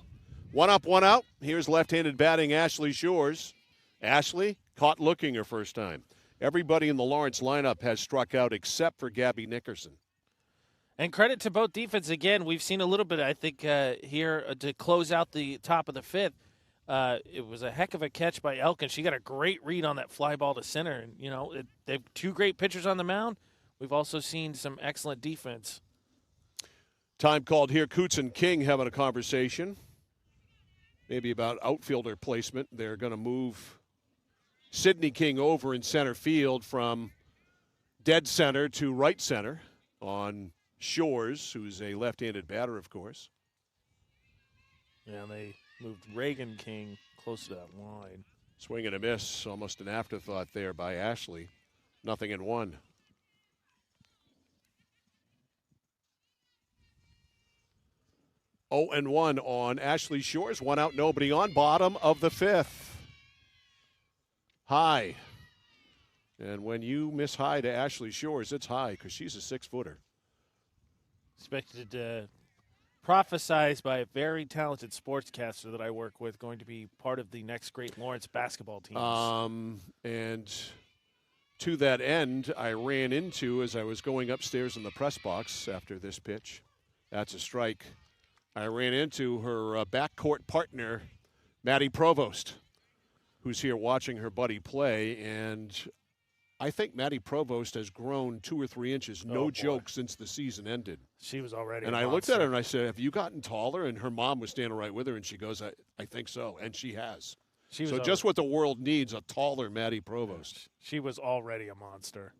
1 up, 1 out. Here's left-handed batting Ashley Shores. Ashley caught looking her first time. Everybody in the Lawrence lineup has struck out except for Gabby Nickerson. And credit to both defense again. We've seen a little bit, I think, here to close out the top of the 5th. It was a heck of a catch by Elkin. She got a great read on that fly ball to center. And, you know, they have 2 great pitchers on the mound. We've also seen some excellent defense. Time called here. Coots and King having a conversation. Maybe about outfielder placement. They're going to move Sydney King over in center field from dead center to right center on Shores, who's a left-handed batter, of course. Yeah, they moved Reagan King close to that line. Swing and a miss, almost an afterthought there by Ashley. 0-1. Oh, and 1 on Ashley Shores. 1 out, nobody on. Bottom of the 5th. High. And when you miss high to Ashley Shores, it's high because she's a 6-footer. Expected prophesized by a very talented sportscaster that I work with, going to be part of the next great Lawrence basketball team. And to that end, I ran into, as I was going upstairs in the press box after this pitch, that's a strike, I ran into her backcourt partner, Maddie Provost, who's here watching her buddy play, and I think Maddie Provost has grown 2 or 3 inches, no joke, since the season ended. She was already And a I looked monster. at her and I said, have you gotten taller? And her mom was standing right with her, and she goes, I think so. And she has. So just what the world needs, a taller Maddie Provost. She was already a monster.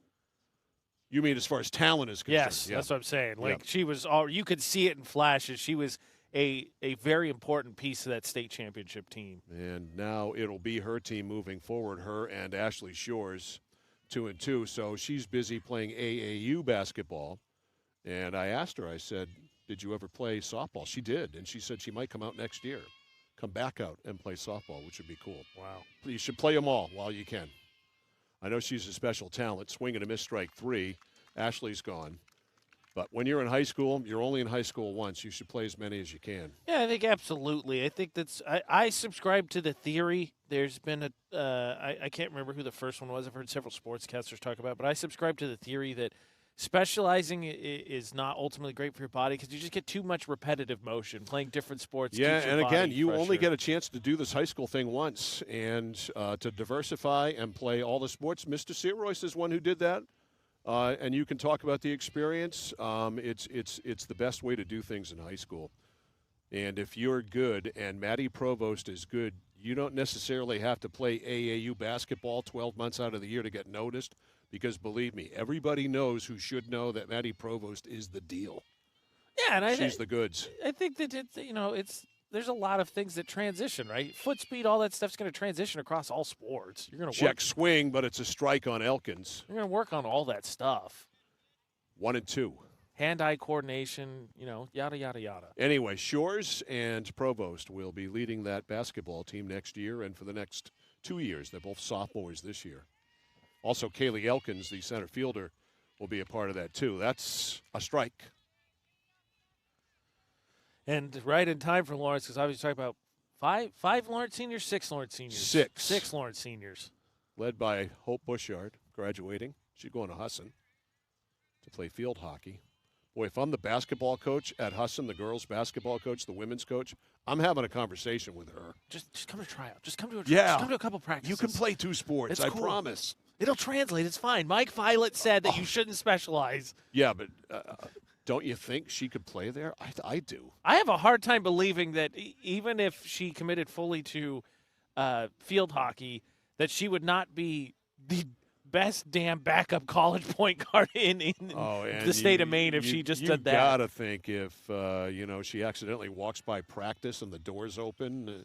You mean as far as talent is concerned? Yes, Yeah. that's what I'm saying. Like, Yeah. she was you could see it in flashes. She was a very important piece of that state championship team. And now it'll be her team moving forward, her and Ashley Shores, 2-2. So she's busy playing AAU basketball. And I asked her, I said, did you ever play softball? She did. And she said she might come out next year, come back out and play softball, which would be cool. Wow. You should play them all while you can. I know she's a special talent. Swing and a miss, strike 3. Ashley's gone. But when you're in high school, you're only in high school once. You should play as many as you can. Yeah, I think absolutely. I think I subscribe to the theory. There's been I can't remember who the first one was. I've heard several sportscasters talk about it, but I subscribe to the theory that specializing is not ultimately great for your body because you just get too much repetitive motion playing different sports. Yeah, and again, you fresher. only get a chance to do this high school thing once, and to diversify and play all the sports. Mr. Searoyce is one who did that, and you can talk about the experience. It's the best way to do things in high school. And if you're good, and Maddie Provost is good, you don't necessarily have to play AAU basketball 12 months out of the year to get noticed. Because believe me, everybody knows who should know that Maddie Provost is the deal. Yeah, and she's the goods. I think that there's a lot of things that transition, right? Foot speed, all that stuff's going to transition across all sports. You're going to Check swing, but it's a strike on Elkins. You're going to work on all that stuff. 1-2. Hand-eye coordination, yada yada yada. Anyway, Shores and Provost will be leading that basketball team next year, and for the next 2 years. They're both sophomores this year. Also, Kaylee Elkins, the center fielder, will be a part of that, too. That's a strike. And right in time for Lawrence, because I was talking about five Lawrence seniors, 6 Lawrence seniors. Six Lawrence seniors. Led by Hope Bushard, graduating. She's going to Husson to play field hockey. Boy, if I'm the basketball coach at Husson, the girls' basketball coach, the women's coach, I'm having a conversation with her. Just come to try out. Just come to a Just come to a couple practices. You can play 2 sports, It's I cool. promise. It'll translate. It's fine. Mike Violet said that you shouldn't specialize. Yeah, but don't you think she could play there? I do. I have a hard time believing that even if she committed fully to field hockey, that she would not be the best damn backup college point guard in the state of Maine if she just did that. You got to think if, she accidentally walks by practice and the door's open,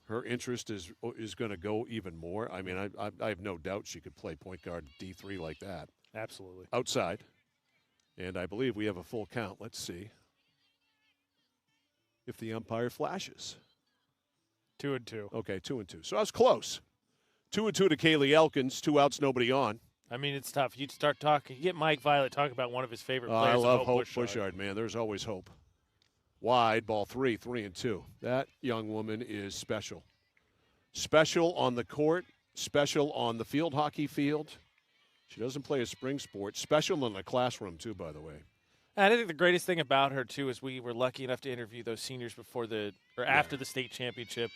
her interest is going to go even more. I mean, I have no doubt she could play point guard D3 like that. Absolutely. Outside. And I believe we have a full count. Let's see if the umpire flashes. 2-2. Okay, 2-2. So I was close. 2-2 to Kaylee Elkins. 2 outs, nobody on. I mean, it's tough. You'd start talking. You get Mike Violet talking about one of his favorite players. I love Hope Bushard. Bushard, man. There's always hope. Wide, ball 3-2. That young woman is special. Special on the court, special on the field hockey field. She doesn't play a spring sport. Special in the classroom, too, by the way. And I think the greatest thing about her, too, is we were lucky enough to interview those seniors after the state championship.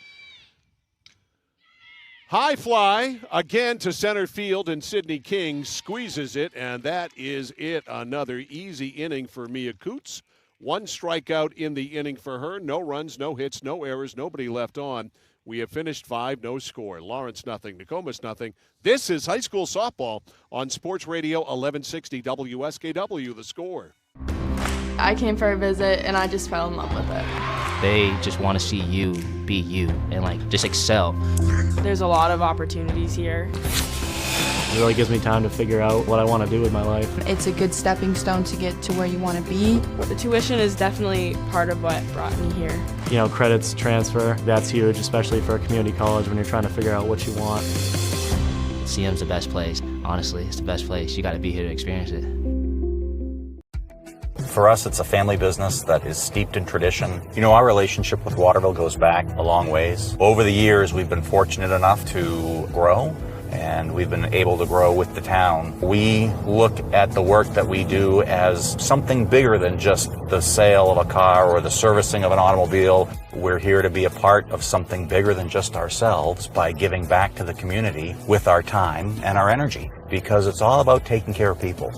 High fly again to center field, and Sydney King squeezes it, and that is it. Another easy inning for Mia Coots. 1 strikeout in the inning for her. No runs, no hits, no errors, nobody left on. We have finished 5, no score. Lawrence nothing, Nokomis nothing. This is high school softball on Sports Radio 1160 WSKW, The Score. I came for a visit, and I just fell in love with it. They just want to see you be you and just excel. There's a lot of opportunities here. It really gives me time to figure out what I want to do with my life. It's a good stepping stone to get to where you want to be. The tuition is definitely part of what brought me here. Credits transfer, that's huge, especially for a community college when you're trying to figure out what you want. CM's the best place. Honestly, it's the best place. You got to be here to experience it. For us, it's a family business that is steeped in tradition. Our relationship with Waterville goes back a long ways. Over the years, we've been fortunate enough to grow, and we've been able to grow with the town. We look at the work that we do as something bigger than just the sale of a car or the servicing of an automobile. We're here to be a part of something bigger than just ourselves by giving back to the community with our time and our energy, because it's all about taking care of people.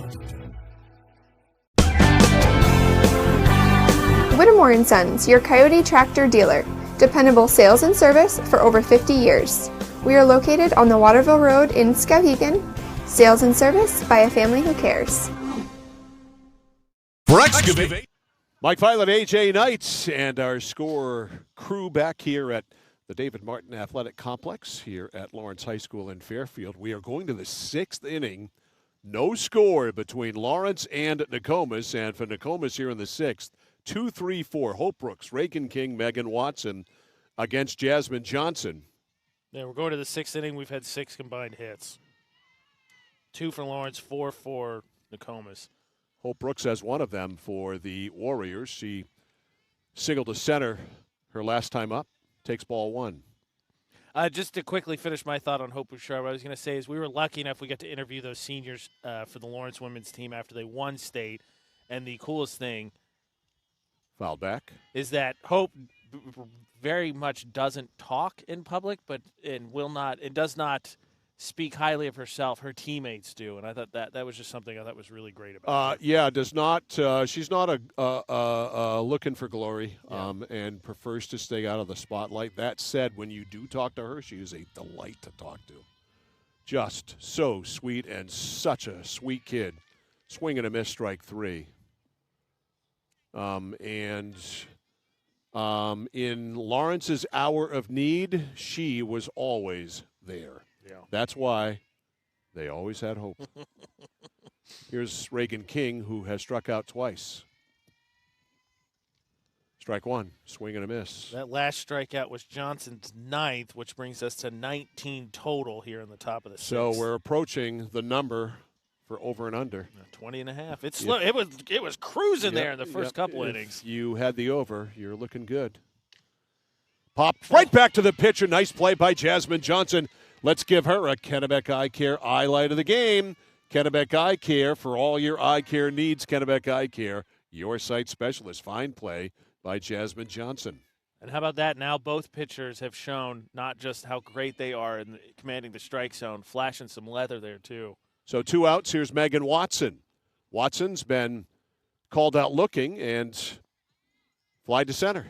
Whittemore & Sons, your Coyote tractor dealer. Dependable sales and service for over 50 years. We are located on the Waterville Road in Skowhegan. Sales and service by a family who cares. For Excavate. Mike Violet, AJ Knight, and our score crew back here at the David Martin Athletic Complex here at Lawrence High School in Fairfield. We are going to the 6th inning. No score between Lawrence and Nokomis, and for Nokomis here in the 6th, 2-3-4, Hope Brooks, Reagan King, Megan Watson against Jasmine Johnson. Yeah, we're going to the 6th inning. We've had 6 combined hits. 2 for Lawrence, 4 for Nokomis. Hope Brooks has one of them for the Warriors. She singled to center her last time up. Takes ball 1. Just to quickly finish my thought on Hope Bouchard, what I was going to say is we were lucky enough we got to interview those seniors for the Lawrence women's team after they won state. And the coolest thing foul back is that Hope very much doesn't talk in public, it does not speak highly of herself. Her teammates do, and I thought that was just something I thought was really great about her. Yeah, does not. She's not looking for glory, and prefers to stay out of the spotlight. That said, when you do talk to her, she is a delight to talk to. Just so sweet and such a sweet kid. Swing and a miss, strike 3. In Lawrence's hour of need, she was always there. Yeah. That's why they always had hope. Here's Reagan King, who has struck out twice. Strike 1, swing and a miss. That last strikeout was Johnson's 9th, which brings us to 19 total here in the top of the 6th. So we're approaching the number for over and under. 20.5. It's slow. It was cruising there in the first couple innings. If you had the over, you're looking good. Popped right back to the pitcher. Nice play by Jasmine Johnson. Let's give her a Kennebec Eye Care Eye Light of the game. Kennebec Eye Care for all your eye care needs. Kennebec Eye Care, your site specialist. Fine play by Jasmine Johnson. And how about that? Now both pitchers have shown not just how great they are in commanding the strike zone, flashing some leather there too. So 2 outs. Here's Megan Watson. Watson's been called out looking and fly to center.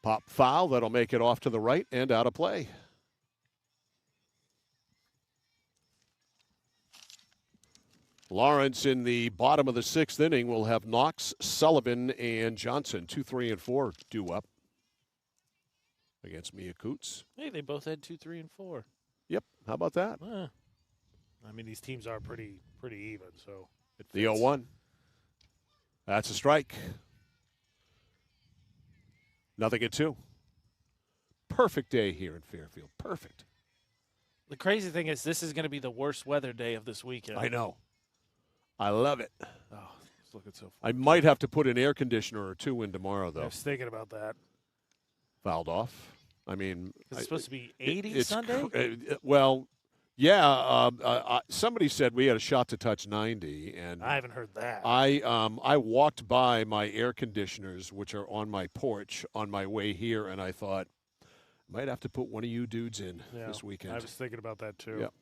Pop foul. That'll make it off to the right and out of play. Lawrence in the bottom of the 6th inning will have Knox, Sullivan, and Johnson. 2, 3, and 4 due up against Mia Coots. Hey, they both had 2, 3, and 4. Yep. How about that? I mean, these teams are pretty even, so it fits. The 0-1. That's a strike. Nothing at 2. Perfect day here in Fairfield. Perfect. The crazy thing is this is going to be the worst weather day of this weekend. I know. I love it. Oh, it's looking so fun. I might have to put an air conditioner or 2 in tomorrow, though. I was thinking about that. Fouled off. I mean, It's supposed to be 80 Sunday? Well, yeah. Somebody said we had a shot to touch 90, and I haven't heard that. I walked by my air conditioners, which are on my porch, on my way here, and I thought, might have to put one of you dudes in this weekend. I was thinking about that, too. Yep.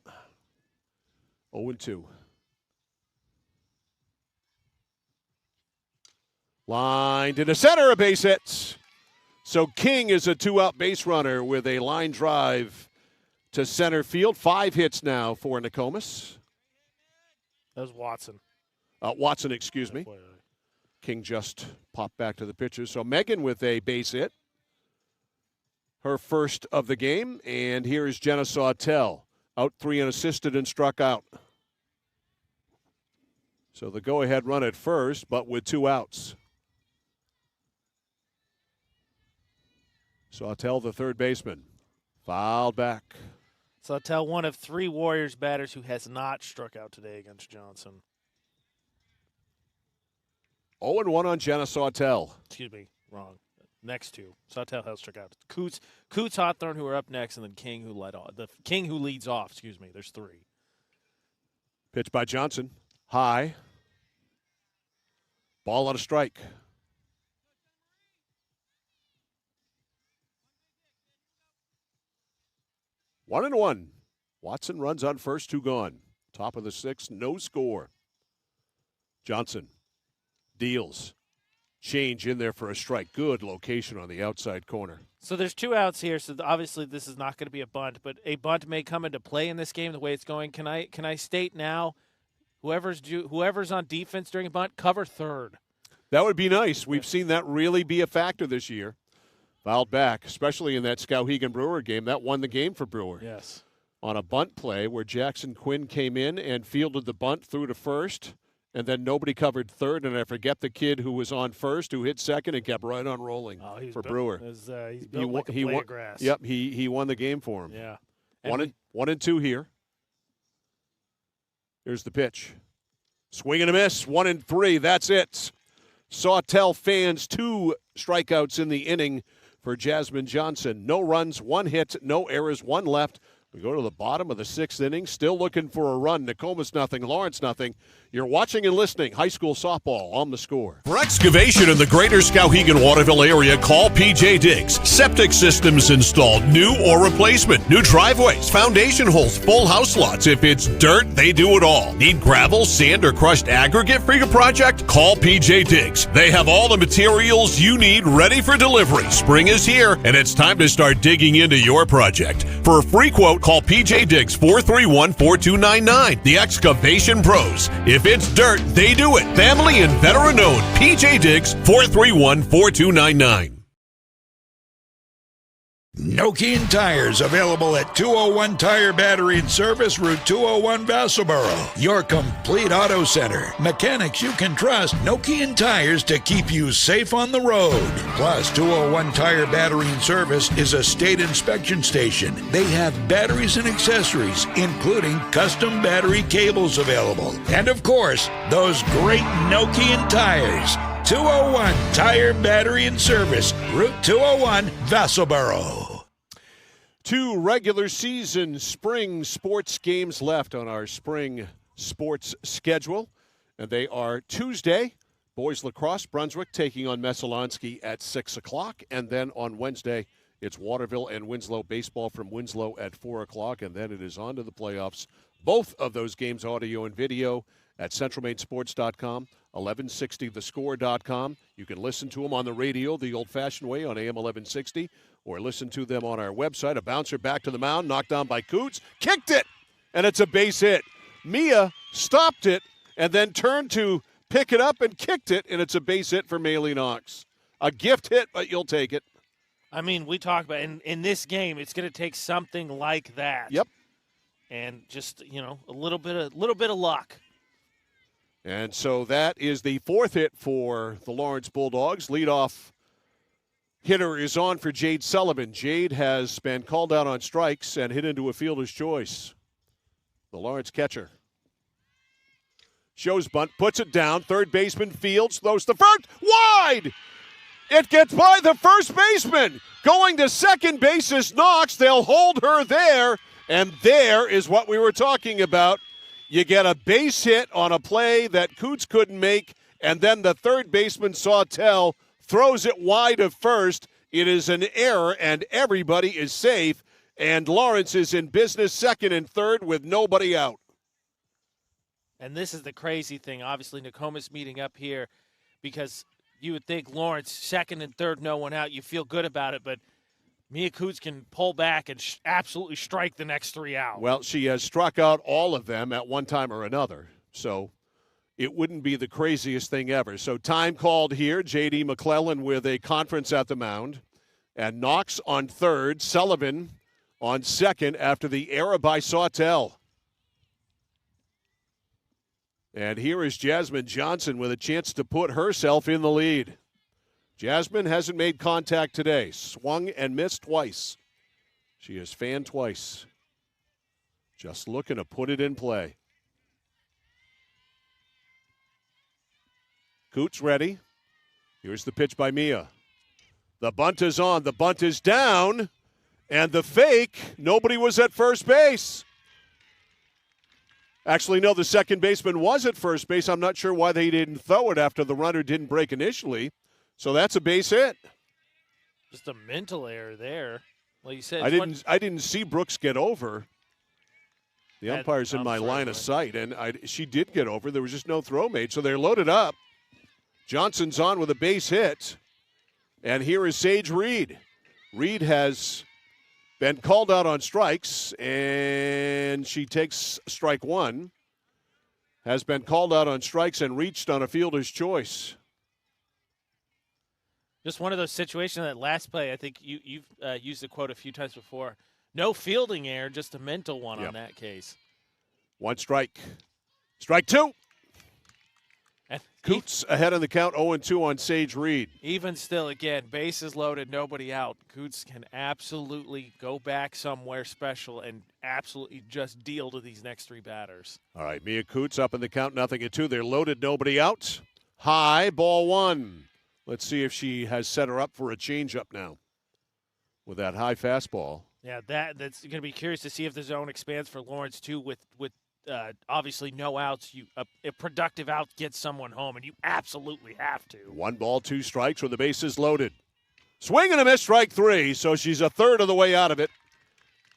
0-2. Line to the center, a base hit. So King is a 2-out base runner with a line drive to center field. 5 hits now for Nokomis. That was Watson. Watson, excuse me. King just popped back to the pitcher. So Megan with a base hit. Her first of the game. And here is Jenna Sawtell. Out 3 unassisted and struck out. So the go-ahead run at first, but with 2 outs. Sawtell, the third baseman, fouled back. Sawtell, one of 3 Warriors batters who has not struck out today against Johnson. 0-1 on Jenna Sawtell. Excuse me, wrong. Next 2. Sawtell has struck out. Coots, Hawthorne, who are up next, and then King, who led off. The King who leads off. Excuse me. There's 3. Pitch by Johnson, high. Ball on a strike. 1-1. Watson runs on first, 2 gone. Top of the 6th, no score. Johnson deals. Change in there for a strike. Good location on the outside corner. So there's 2 outs here, so obviously this is not going to be a bunt, but a bunt may come into play in this game the way it's going. Can I state now, whoever's on defense during a bunt, cover third. That would be nice. We've seen that really be a factor this year. Fouled back, especially in that Skowhegan Brewer game. That won the game for Brewer. Yes. On a bunt play where Jackson Quinn came in and fielded the bunt through to first, and then nobody covered third, and I forget the kid who was on first who hit second and kept right on rolling for Brewer. He's built like a blade of grass. Yep, he won the game for him. Yeah. 1-2 here. Here's the pitch. Swing and a miss, 1-3. That's it. Sawtell fans 2 strikeouts in the inning for Jasmine Johnson. No runs, 1 hit, no errors, 1 left. We go to the bottom of the 6th inning, still looking for a run. Nokomis nothing, Lawrence nothing. You're watching and listening high school softball on the Score. For excavation in the greater Skowhegan Waterville area, call PJ Diggs. Septic systems installed, new or replacement. New driveways, foundation holes, full house lots. If it's dirt, they do it all. Need gravel, sand, or crushed aggregate for your project? Call PJ Diggs. They have all the materials you need ready for delivery. Spring is here, and it's time to start digging into your project. For a free quote, call PJ Diggs 431-4299. The Excavation Pros. If it's dirt, they do it. Family and veteran owned. PJ Diggs 431-4299. Nokian Tires, available at 201 Tire Battery and Service, Route 201, Vassalboro. Your complete auto center. Mechanics you can trust. Nokian Tires to keep you safe on the road. Plus, 201 Tire Battery and Service is a state inspection station. They have batteries and accessories, including custom battery cables available. And of course, those great Nokian tires. 201 Tire Battery and Service, Route 201, Vassalboro. 2 regular season spring sports games left on our spring sports schedule. And they are Tuesday, boys lacrosse, Brunswick taking on Messalonski at 6 o'clock. And then on Wednesday, it's Waterville and Winslow baseball from Winslow at 4 o'clock. And then it is on to the playoffs. Both of those games, audio and video, at centralmainsports.com, 1160thescore.com. You can listen to them on the radio the old-fashioned way on AM 1160, or listen to them on our website. A bouncer back to the mound, knocked down by Coots, kicked it, and it's a base hit. Mia stopped it, and then turned to pick it up and kicked it, and it's a base hit for Maylee Knox. A gift hit, but you'll take it. I mean, we talk about in this game, it's going to take something like that. Yep. And just, a little bit of luck. And so that is the fourth hit for the Lawrence Bulldogs. Leadoff hitter is on for Jade Sullivan. Jade has been called out on strikes and hit into a fielder's choice. The Lawrence catcher shows bunt, puts it down. Third baseman Fields throws the first, wide! It gets by the first baseman. Going to second base is Knox. They'll hold her there, and there is what we were talking about. You get a base hit on a play that Coots couldn't make, and then the third baseman, Sawtell, throws it wide of first. It is an error, and everybody is safe, and Lawrence is in business second and third with nobody out. And this is the crazy thing. Obviously, Nokomis meeting up here because you would think Lawrence, second and third, no one out. You feel good about it, but Mia Coots can pull back and absolutely strike the next three out. Well, she has struck out all of them at one time or another, so it wouldn't be the craziest thing ever. So time called here. J.D. McClellan with a conference at the mound, and Knox on third, Sullivan on second after the error by Sawtell. And here is Jasmine Johnson with a chance to put herself in the lead. Jasmine hasn't made contact today. Swung and missed twice. She has fanned twice. Just looking to put it in play. Coots ready. Here's the pitch by Mia. The bunt is on. The bunt is down. And the fake, nobody was at first base. Actually, no, the second baseman was at first base. I'm not sure why they didn't throw it after the runner didn't break initially. So that's a base hit. Just a mental error there. Like you said, I didn't see Brooks get over. The umpire's in my line of sight, and she did get over. There was just no throw made, so they're loaded up. Johnson's on with a base hit, and here is Sage Reed. Reed has been called out on strikes, and she takes strike one. Has been called out on strikes and reached on a fielder's choice. Just one of those situations, that last play, I think you've used the quote a few times before. No fielding error, just a mental one on that case. One strike. Strike two. Coots ahead on the count, 0-2 on Sage Reed. Even still, again, bases loaded, nobody out. Coots can absolutely go back somewhere special and absolutely just deal to these next three batters. All right, Mia Coots up in the count, 0-2. They're loaded, nobody out. High, ball one. Let's see if she has set her up for a changeup now with that high fastball. Yeah, that's going to be curious to see if the zone expands for Lawrence, too, with obviously no outs. A productive out gets someone home, and you absolutely have to. 1 ball, 2 strikes with the bases loaded. Swing and a miss, strike three, so she's a third of the way out of it.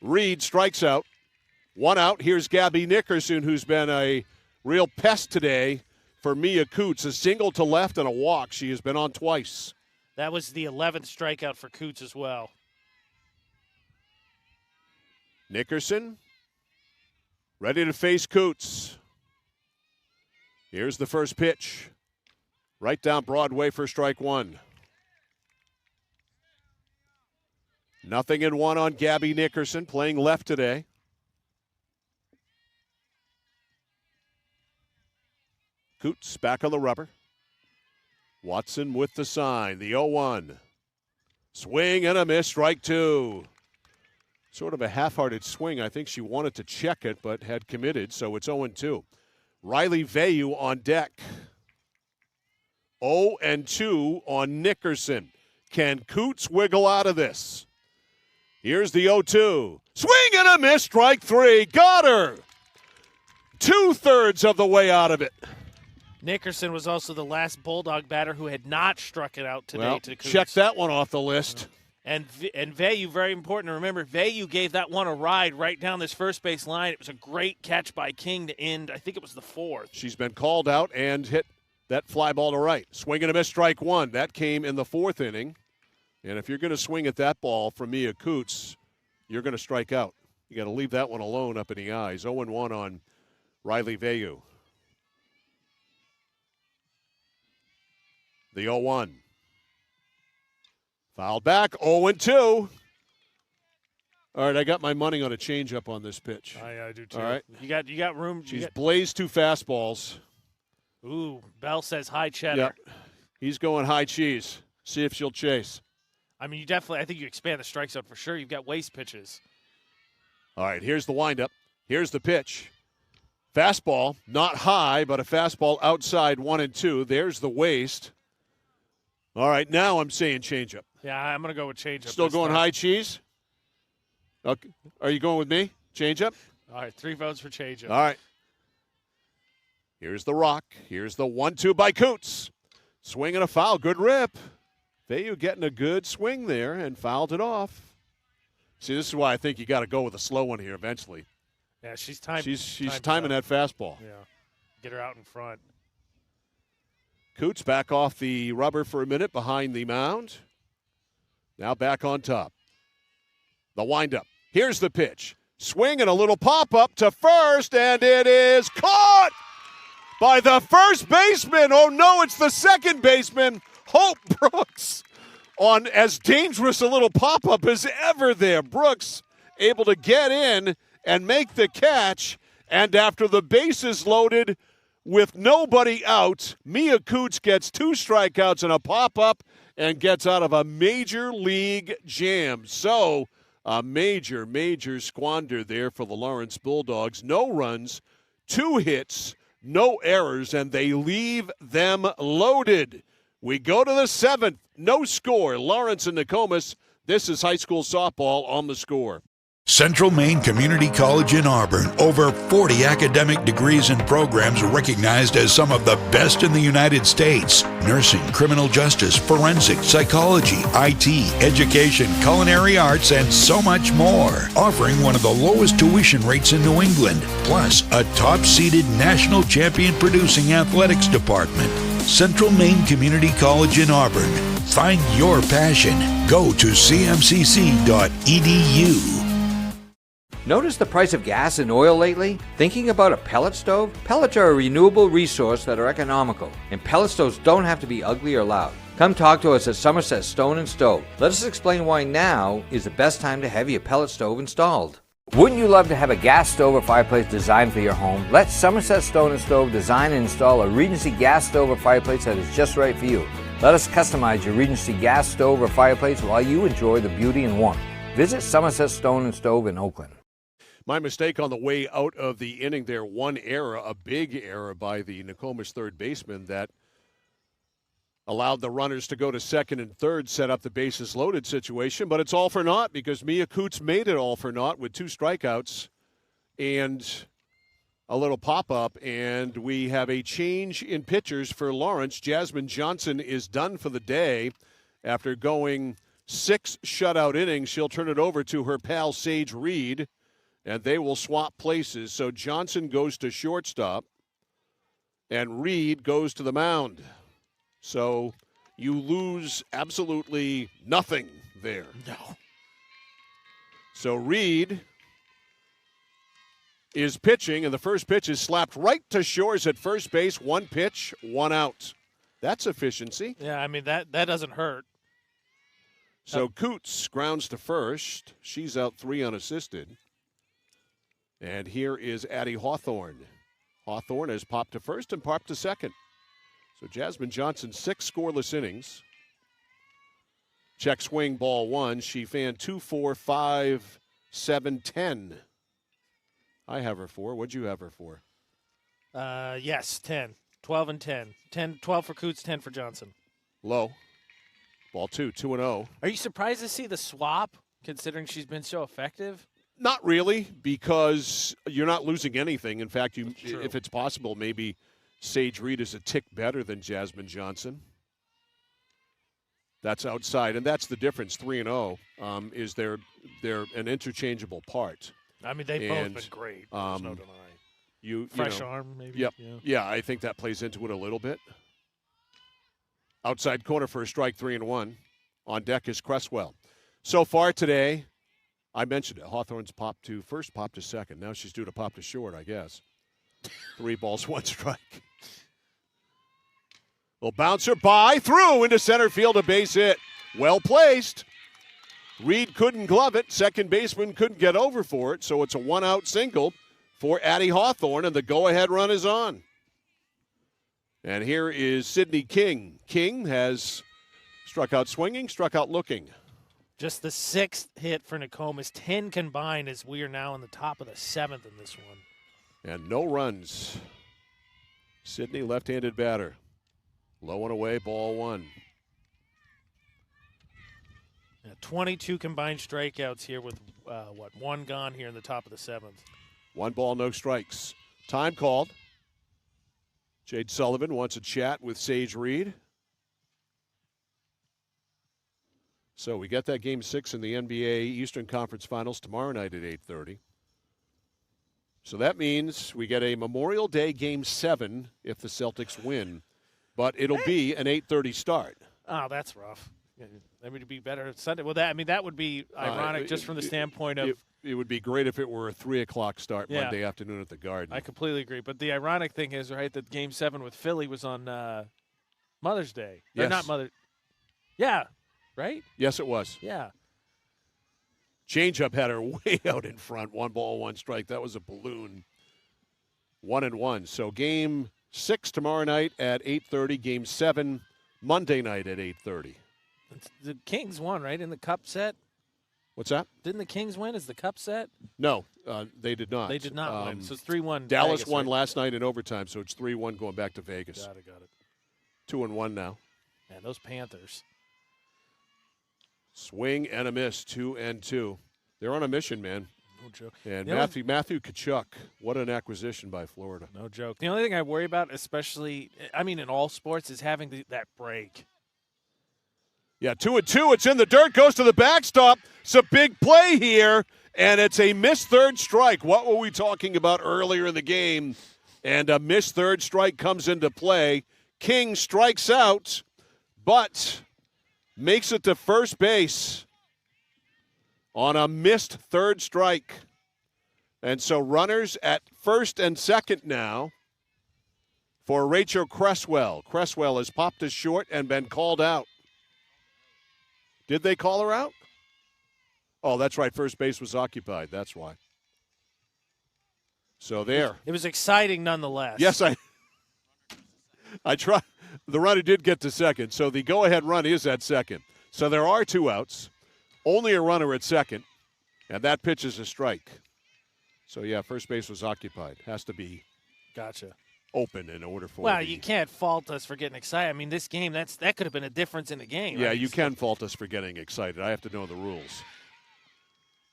Reed strikes out. 1 out. Here's Gabby Nickerson, who's been a real pest today for Mia Coots. A single to left and a walk. She has been on twice. That was the 11th strikeout for Coots as well. Nickerson ready to face Coots. Here's the first pitch. Right down Broadway for strike one. 0-1 on Gabby Nickerson, playing left today. Coots back on the rubber. Watson with the sign, the 0-1. Swing and a miss, strike two. Sort of a half-hearted swing. I think she wanted to check it, but had committed, so it's 0-2. Riley Vayu on deck. 0-2 on Nickerson. Can Coots wiggle out of this? Here's the 0-2. Swing and a miss, strike three. Got her. 2/3 of the way out of it. Nickerson was also the last Bulldog batter who had not struck it out today to Coots. Check that one off the list. And Vayu, very important to remember, Vayu gave that one a ride right down this first base line. It was a great catch by King to end, I think it was the 4th. She's been called out and hit that fly ball to right. Swing and a miss, strike one. That came in the 4th inning. And if you're going to swing at that ball from Mia Coots, you're going to strike out. You got to leave that one alone up in the eyes. 0-1 on Riley Vayu. The 0-1. Fouled back, 0-2. All right, I got my money on a changeup on this pitch. I do too. All right. You got room. She's blazed 2 fastballs. Ooh, Bell says high cheddar. Yep. He's going high cheese. See if she'll chase. I mean, I think you expand the strike zone for sure. You've got waste pitches. All right, here's the windup. Here's the pitch. Fastball, not high, but a fastball outside 1-2. There's the waste. All right, now I'm saying changeup. Yeah, I'm going to go with changeup. Still going high cheese? Okay. Are you going with me? Changeup? All right, 3 votes for changeup. All right. Here's the rock. Here's the 1-2 by Coots. Swing and a foul. Good rip. Fayu getting a good swing there and fouled it off. See, this is why I think you got to go with a slow one here eventually. Yeah, she's timing. She's timing that fastball. Yeah, get her out in front. Coots back off the rubber for a minute behind the mound. Now back on top. The windup. Here's the pitch. Swing and a little pop-up to first, and it is caught by the first baseman. Oh, no, it's the second baseman, Hope Brooks, on as dangerous a little pop-up as ever there. Brooks able to get in and make the catch, and after the bases loaded with nobody out, Mia Coots gets 2 strikeouts and a pop-up and gets out of a major league jam. So a major, major squander there for the Lawrence Bulldogs. No runs, 2 hits, no errors, and they leave them loaded. We go to the 7th. No score. Lawrence and Nokomis. This is high school softball on the score. Central Maine Community College in Auburn. Over 40 academic degrees and programs recognized as some of the best in the United States. Nursing, criminal justice, forensics, psychology, IT, education, culinary arts, and so much more. Offering one of the lowest tuition rates in New England. Plus, a top-seeded national champion producing athletics department. Central Maine Community College in Auburn. Find your passion. Go to cmcc.edu. Notice the price of gas and oil lately? Thinking about a pellet stove? Pellets are a renewable resource that are economical, and pellet stoves don't have to be ugly or loud. Come talk to us at Somerset Stone & Stove. Let us explain why now is the best time to have your pellet stove installed. Wouldn't you love to have a gas stove or fireplace designed for your home? Let Somerset Stone & Stove design and install a Regency gas stove or fireplace that is just right for you. Let us customize your Regency gas stove or fireplace while you enjoy the beauty and warmth. Visit Somerset Stone & Stove in Oakland. My mistake on the way out of the inning there, one error, a big error by the Nokomis third baseman that allowed the runners to go to second and third, set up the bases loaded situation, but it's all for naught because Mia Coots made it all for naught with 2 strikeouts and a little pop-up, and we have a change in pitchers for Lawrence. Jasmine Johnson is done for the day after going 6 shutout innings. She'll turn it over to her pal Sage Reed, and they will swap places. So Johnson goes to shortstop, and Reed goes to the mound. So you lose absolutely nothing there. No. So Reed is pitching, and the first pitch is slapped right to Shores at first base. 1 pitch, 1 out. That's efficiency. Yeah, I mean, that doesn't hurt. So Coots grounds to first. She's out 3 unassisted. And here is Addie Hawthorne. Hawthorne has popped to first and popped to second. So Jasmine Johnson, 6 scoreless innings. Check swing, ball 1. She fanned 2, 4, 5, 7, 10. I have her 4. What'd you have her for? Yes, 10. 12 and 10. 12 for Coots, 10 for Johnson. Low. Ball 2, 2-0. Are you surprised to see the swap, considering she's been so effective? Not really, because you're not losing anything. In fact, if it's possible, maybe Sage Reed is a tick better than Jasmine Johnson. That's outside, and that's the difference. 3-0 is they're an interchangeable part. I mean, they've both been great. There's no denying. Fresh arm, maybe. Yep. Yeah, I think that plays into it a little bit. Outside corner for a strike, 3-1. On deck is Cresswell. So far today, I mentioned it. Hawthorne's popped to first, popped to second. Now she's due to pop to short, I guess. 3 balls, 1 strike. Will bouncer by, through into center field, a base hit. Well placed. Reed couldn't glove it. Second baseman couldn't get over for it, so it's a one-out single for Addie Hawthorne, and the go-ahead run is on. And here is Sydney King. King has struck out swinging, struck out looking. Just the 6th hit for Nokomis, 10 combined as we are now in the top of the 7th in this one. And no runs. Sydney, left-handed batter. Low and away, ball one. 22 combined strikeouts here with, one gone here in the top of the 7th. 1 ball, no strikes. Time called. Jade Sullivan wants a chat with Sage Reed. So we get that Game 6 in the NBA Eastern Conference Finals tomorrow night at 8:30. So that means we get a Memorial Day Game 7 if the Celtics win. But it'll be an 8:30 start. Oh, that's rough. That would be better Sunday. Well, that would be ironic just from the standpoint of. It would be great if it were a 3 o'clock start Yeah. Monday afternoon at the Garden. I completely agree. But the ironic thing is, right, that Game 7 with Philly was on Mother's Day. Yes. Or not Mother. Yeah, right? Yes, it was. Yeah. Changeup had her way out in front. 1 ball, 1 strike. That was a balloon. 1-1. So Game 6 tomorrow night at 8:30. Game 7 Monday night at 8:30. The Kings won, right, in the Cup set? What's that? Didn't the Kings win? Is the Cup set? No, they did not. They did not win. So it's 3-1. Dallas Vegas, won right? last night in overtime, so it's 3-1 going back to Vegas. Got it. 2-1 now. Man, those Panthers. Swing and a miss, 2-2. They're on a mission, man. No joke. And You know, Matthew Tkachuk, what an acquisition by Florida. No joke. The only thing I worry about, especially, in all sports, is having that break. Yeah, 2-2. It's in the dirt, goes to the backstop. It's a big play here, and it's a missed third strike. What were we talking about earlier in the game? And a missed third strike comes into play. King strikes out, but makes it to first base on a missed third strike. And so runners at first and second now for Rachel Cresswell. Cresswell has popped us short and been called out. Did they call her out? Oh, that's right. First base was occupied. That's why. So there. It was exciting nonetheless. Yes, I try. The runner did get to second, so the go-ahead run is at second. So there are 2 outs, only a runner at second, and that pitch is a strike. So, yeah, first base was occupied. Has to be open in order for Well, you can't fault us for getting excited. This game, that could have been a difference in the game. Yeah, you can fault us for getting excited. I have to know the rules.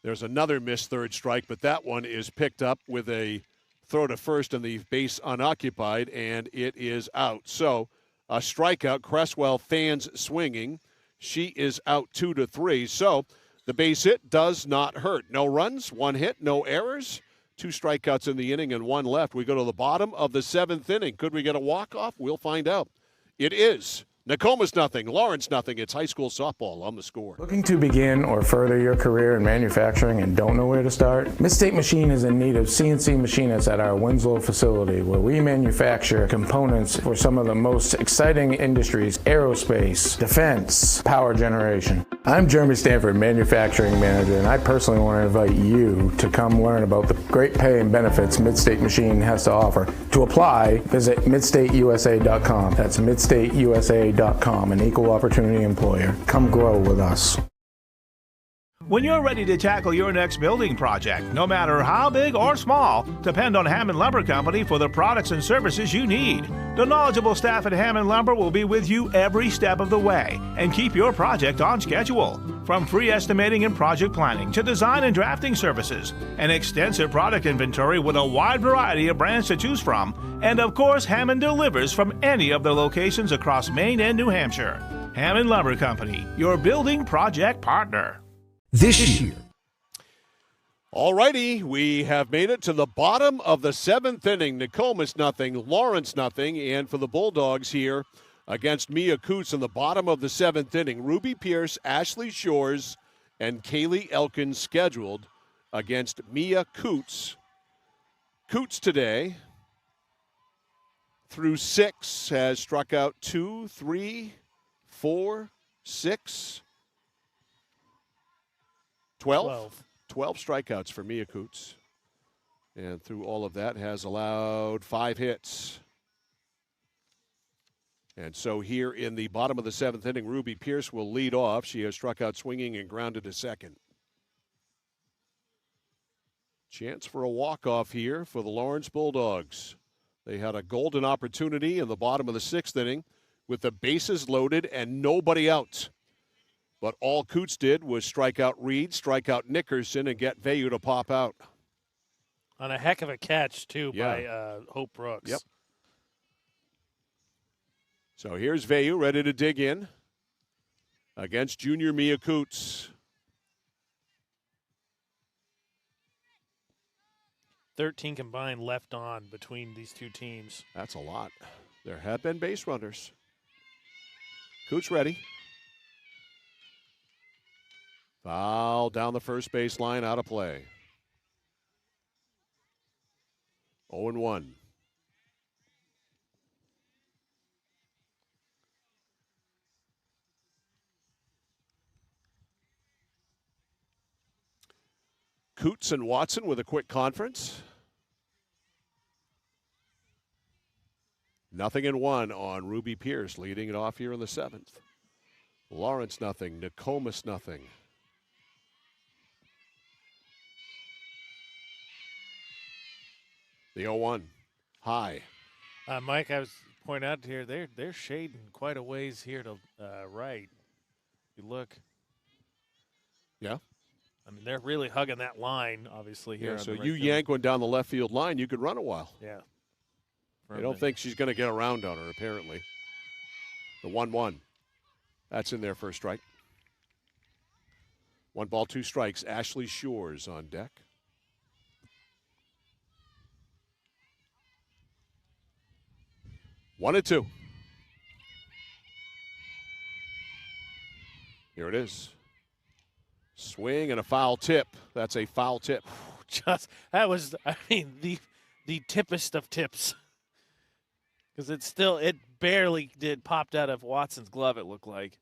There's another missed third strike, but that one is picked up with a throw to first and the base unoccupied, and it is out. So a strikeout. Cresswell fans swinging. She is out 2-3. So the base hit does not hurt. No runs, 1 hit, no errors. 2 strikeouts in the inning and 1 left. We go to the bottom of the 7th inning. Could we get a walk-off? We'll find out. It is Nokomis nothing, Lawrence nothing. It's high school softball on the score. Looking to begin or further your career in manufacturing and don't know where to start? Midstate Machine is in need of CNC machinists at our Winslow facility, where we manufacture components for some of the most exciting industries: aerospace, defense, power generation. I'm Jeremy Stanford, manufacturing manager, and I personally want to invite you to come learn about the great pay and benefits Midstate Machine has to offer. To apply, visit midstateusa.com. That's midstateusa.com, an equal opportunity employer. Come grow with us. When you're ready to tackle your next building project, no matter how big or small, depend on Hammond Lumber Company for the products and services you need. The knowledgeable staff at Hammond Lumber will be with you every step of the way and keep your project on schedule. From free estimating and project planning to design and drafting services, an extensive product inventory with a wide variety of brands to choose from, and of course, Hammond delivers from any of the locations across Maine and New Hampshire. Hammond Lumber Company, your building project partner. This year. All righty, we have made it to the bottom of the 7th inning. Nokomis nothing, Lawrence nothing, and for the Bulldogs here against Mia Coots in the bottom of the 7th inning, Ruby Pierce, Ashley Shores, and Kaylee Elkins scheduled against Mia Coots. Coots today, through 6, has struck out 2, 3, 4, 6, 12. 12 strikeouts for Mia Coots. And through all of that has allowed 5 hits. And so here in the bottom of the 7th inning, Ruby Pierce will lead off. She has struck out swinging and grounded to second. Chance for a walk-off here for the Lawrence Bulldogs. They had a golden opportunity in the bottom of the 6th inning with the bases loaded and nobody out. But all Coots did was strike out Reed, strike out Nickerson, and get Veyu to pop out. On a heck of a catch, too, by Hope Brooks. Yep. So here's Veyu ready to dig in against junior Mia Coots. 13 combined left on between these two teams. That's a lot. There have been base runners. Coots ready. Foul down the first base line, out of play. 0-1. Coots and Watson with a quick conference. 0-1 on Ruby Pierce, leading it off here in the 7th. Lawrence 0, Nokomis 0. The 0-1, high. Mike, I was pointing out here, they're shading quite a ways here to right. You look. Yeah. I mean, they're really hugging that line, obviously, here. Yeah, on so the right you field. yank one down the left field line, you could run a while. Yeah. I don't think she's going to get around on her, apparently. The 1-1. That's in there for a strike. 1 ball, 2 strikes. Ashley Shores on deck. One and 2. Here it is. Swing and a foul tip. That's a foul tip. That was, I mean, the tippest of tips. Because it barely popped out of Watson's glove, it looked like.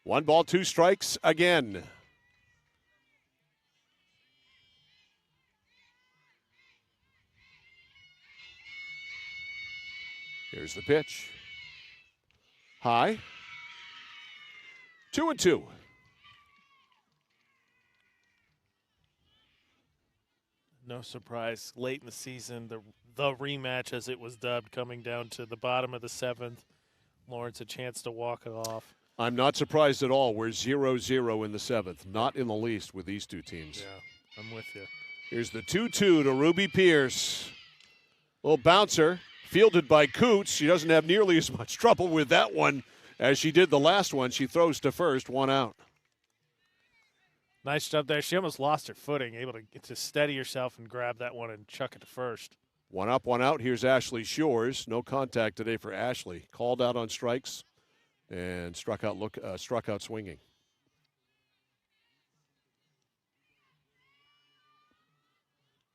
1 ball, 2 strikes again. Here's the pitch. High. 2-2. No surprise. Late in the season, the rematch, as it was dubbed, coming down to the bottom of the 7th. Lawrence a chance to walk it off. I'm not surprised at all. We're 0-0 in the 7th. Not in the least with these two teams. Yeah, I'm with you. Here's the 2-2 to Ruby Pierce. Little bouncer, fielded by Coots. She doesn't have nearly as much trouble with that one as she did the last one. She throws to first, 1 out. Nice job there. She almost lost her footing, able to steady herself and grab that one and chuck it to first. 1 up, 1 out. Here's Ashley Shores. No contact today for Ashley. Called out on strikes and struck out swinging.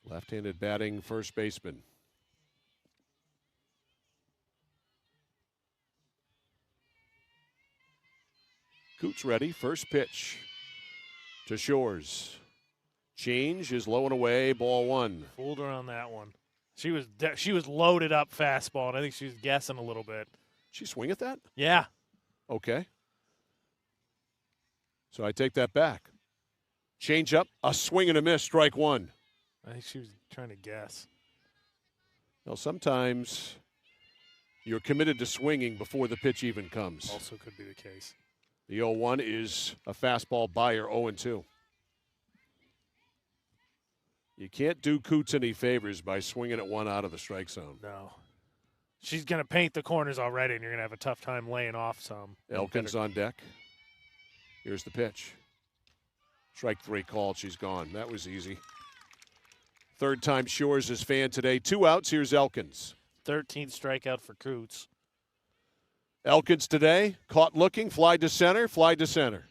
Left-handed batting first baseman. Coots ready. First pitch to Shores. Change is low and away. Ball 1. Fooled her on that one. She was loaded up fastball, and I think she was guessing a little bit. She swing at that? Yeah. Okay. So I take that back. Change up, a swing and a miss, strike 1. I think she was trying to guess. Well, sometimes you're committed to swinging before the pitch even comes. Also could be the case. The 0-1 is a fastball by her, 0-2. You can't do Coots any favors by swinging at one out of the strike zone. No. She's going to paint the corners already, and you're going to have a tough time laying off some. Elkins on deck. Here's the pitch. Strike 3 called. She's gone. That was easy. Third time Shores is fan today. 2 outs. Here's Elkins. 13th strikeout for Coots. Elkins today, caught looking, fly to center, fly to center.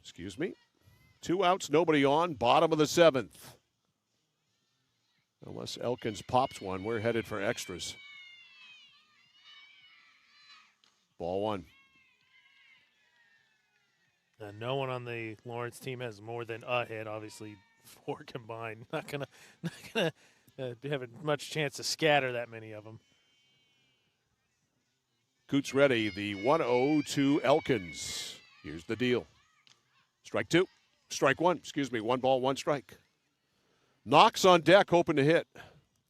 Excuse me. 2 outs, nobody on. Bottom of the 7th. Unless Elkins pops one, we're headed for extras. Ball 1. No one on the Lawrence team has more than a hit. Obviously, 4 combined. Not gonna have much chance to scatter that many of them. Coots ready. The 1-0 to Elkins. Here's the deal. Strike 2. Strike 1. Excuse me. 1 ball, 1 strike. Knox on deck, hoping to hit.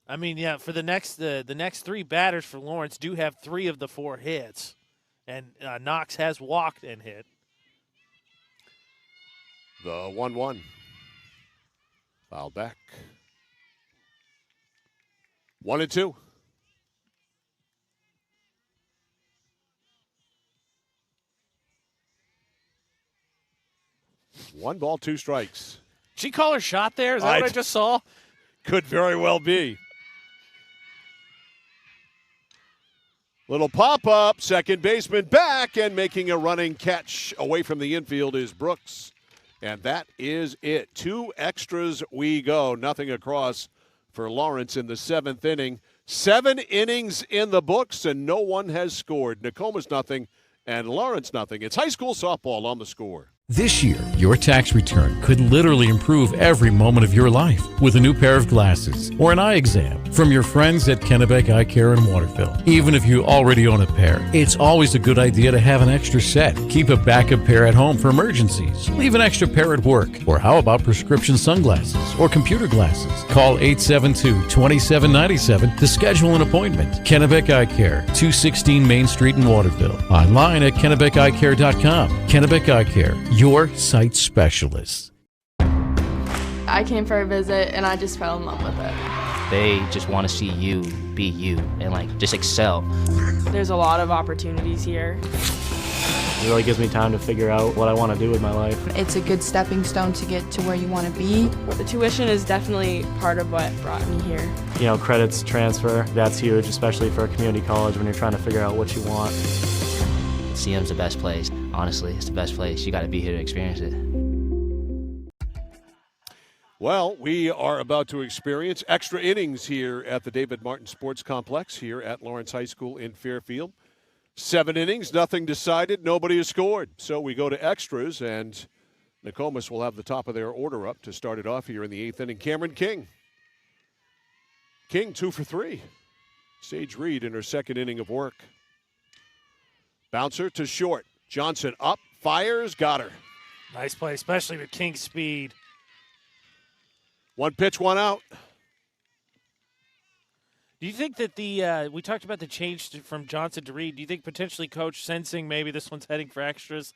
I mean, yeah. For the next 3 batters for Lawrence do have 3 of the 4 hits, and Knox has walked and hit. The 1-1. Foul back. 1-2. One ball, 2 strikes. Did she call her shot there? Is that what I just saw? Could very well be. Little pop-up, second baseman back, and making a running catch away from the infield is Brooks. And that is it. 2 extras we go. Nothing across for Lawrence in the 7th inning. 7 innings in the books, and no one has scored. Nokomis nothing, and Lawrence nothing. It's high school softball on the Score. This year, your tax return could literally improve every moment of your life with a new pair of glasses or an eye exam from your friends at Kennebec Eye Care in Waterville. Even if you already own a pair, it's always a good idea to have an extra set. Keep a backup pair at home for emergencies. Leave an extra pair at work. Or how about prescription sunglasses or computer glasses? Call 872-2797 to schedule an appointment. Kennebec Eye Care, 216 Main Street in Waterville. Online at KennebecEyeCare.com. Kennebec Eye Care, your sight specialist. I came for a visit and I just fell in love with it. They just want to see you be you and just excel. There's a lot of opportunities here. It really gives me time to figure out what I want to do with my life. It's a good stepping stone to get to where you want to be. The tuition is definitely part of what brought me here. Credits transfer, that's huge, especially for a community college when you're trying to figure out what you want. CM's the best place. Honestly, it's the best place. You got to be here to experience it. Well, we are about to experience extra innings here at the David Martin Sports Complex here at Lawrence High School in Fairfield. 7 innings, nothing decided, nobody has scored. So we go to extras, and Nokomis will have the top of their order up to start it off here in the 8th inning. Cameron King. King 2 for 3. Sage Reed in her 2nd inning of work. Bouncer to short. Johnson up, fires, got her. Nice play, especially with King's speed. 1 pitch, 1 out. Do you think that we talked about the change from Johnson to Reed? Do you think potentially Coach sensing maybe this one's heading for extras,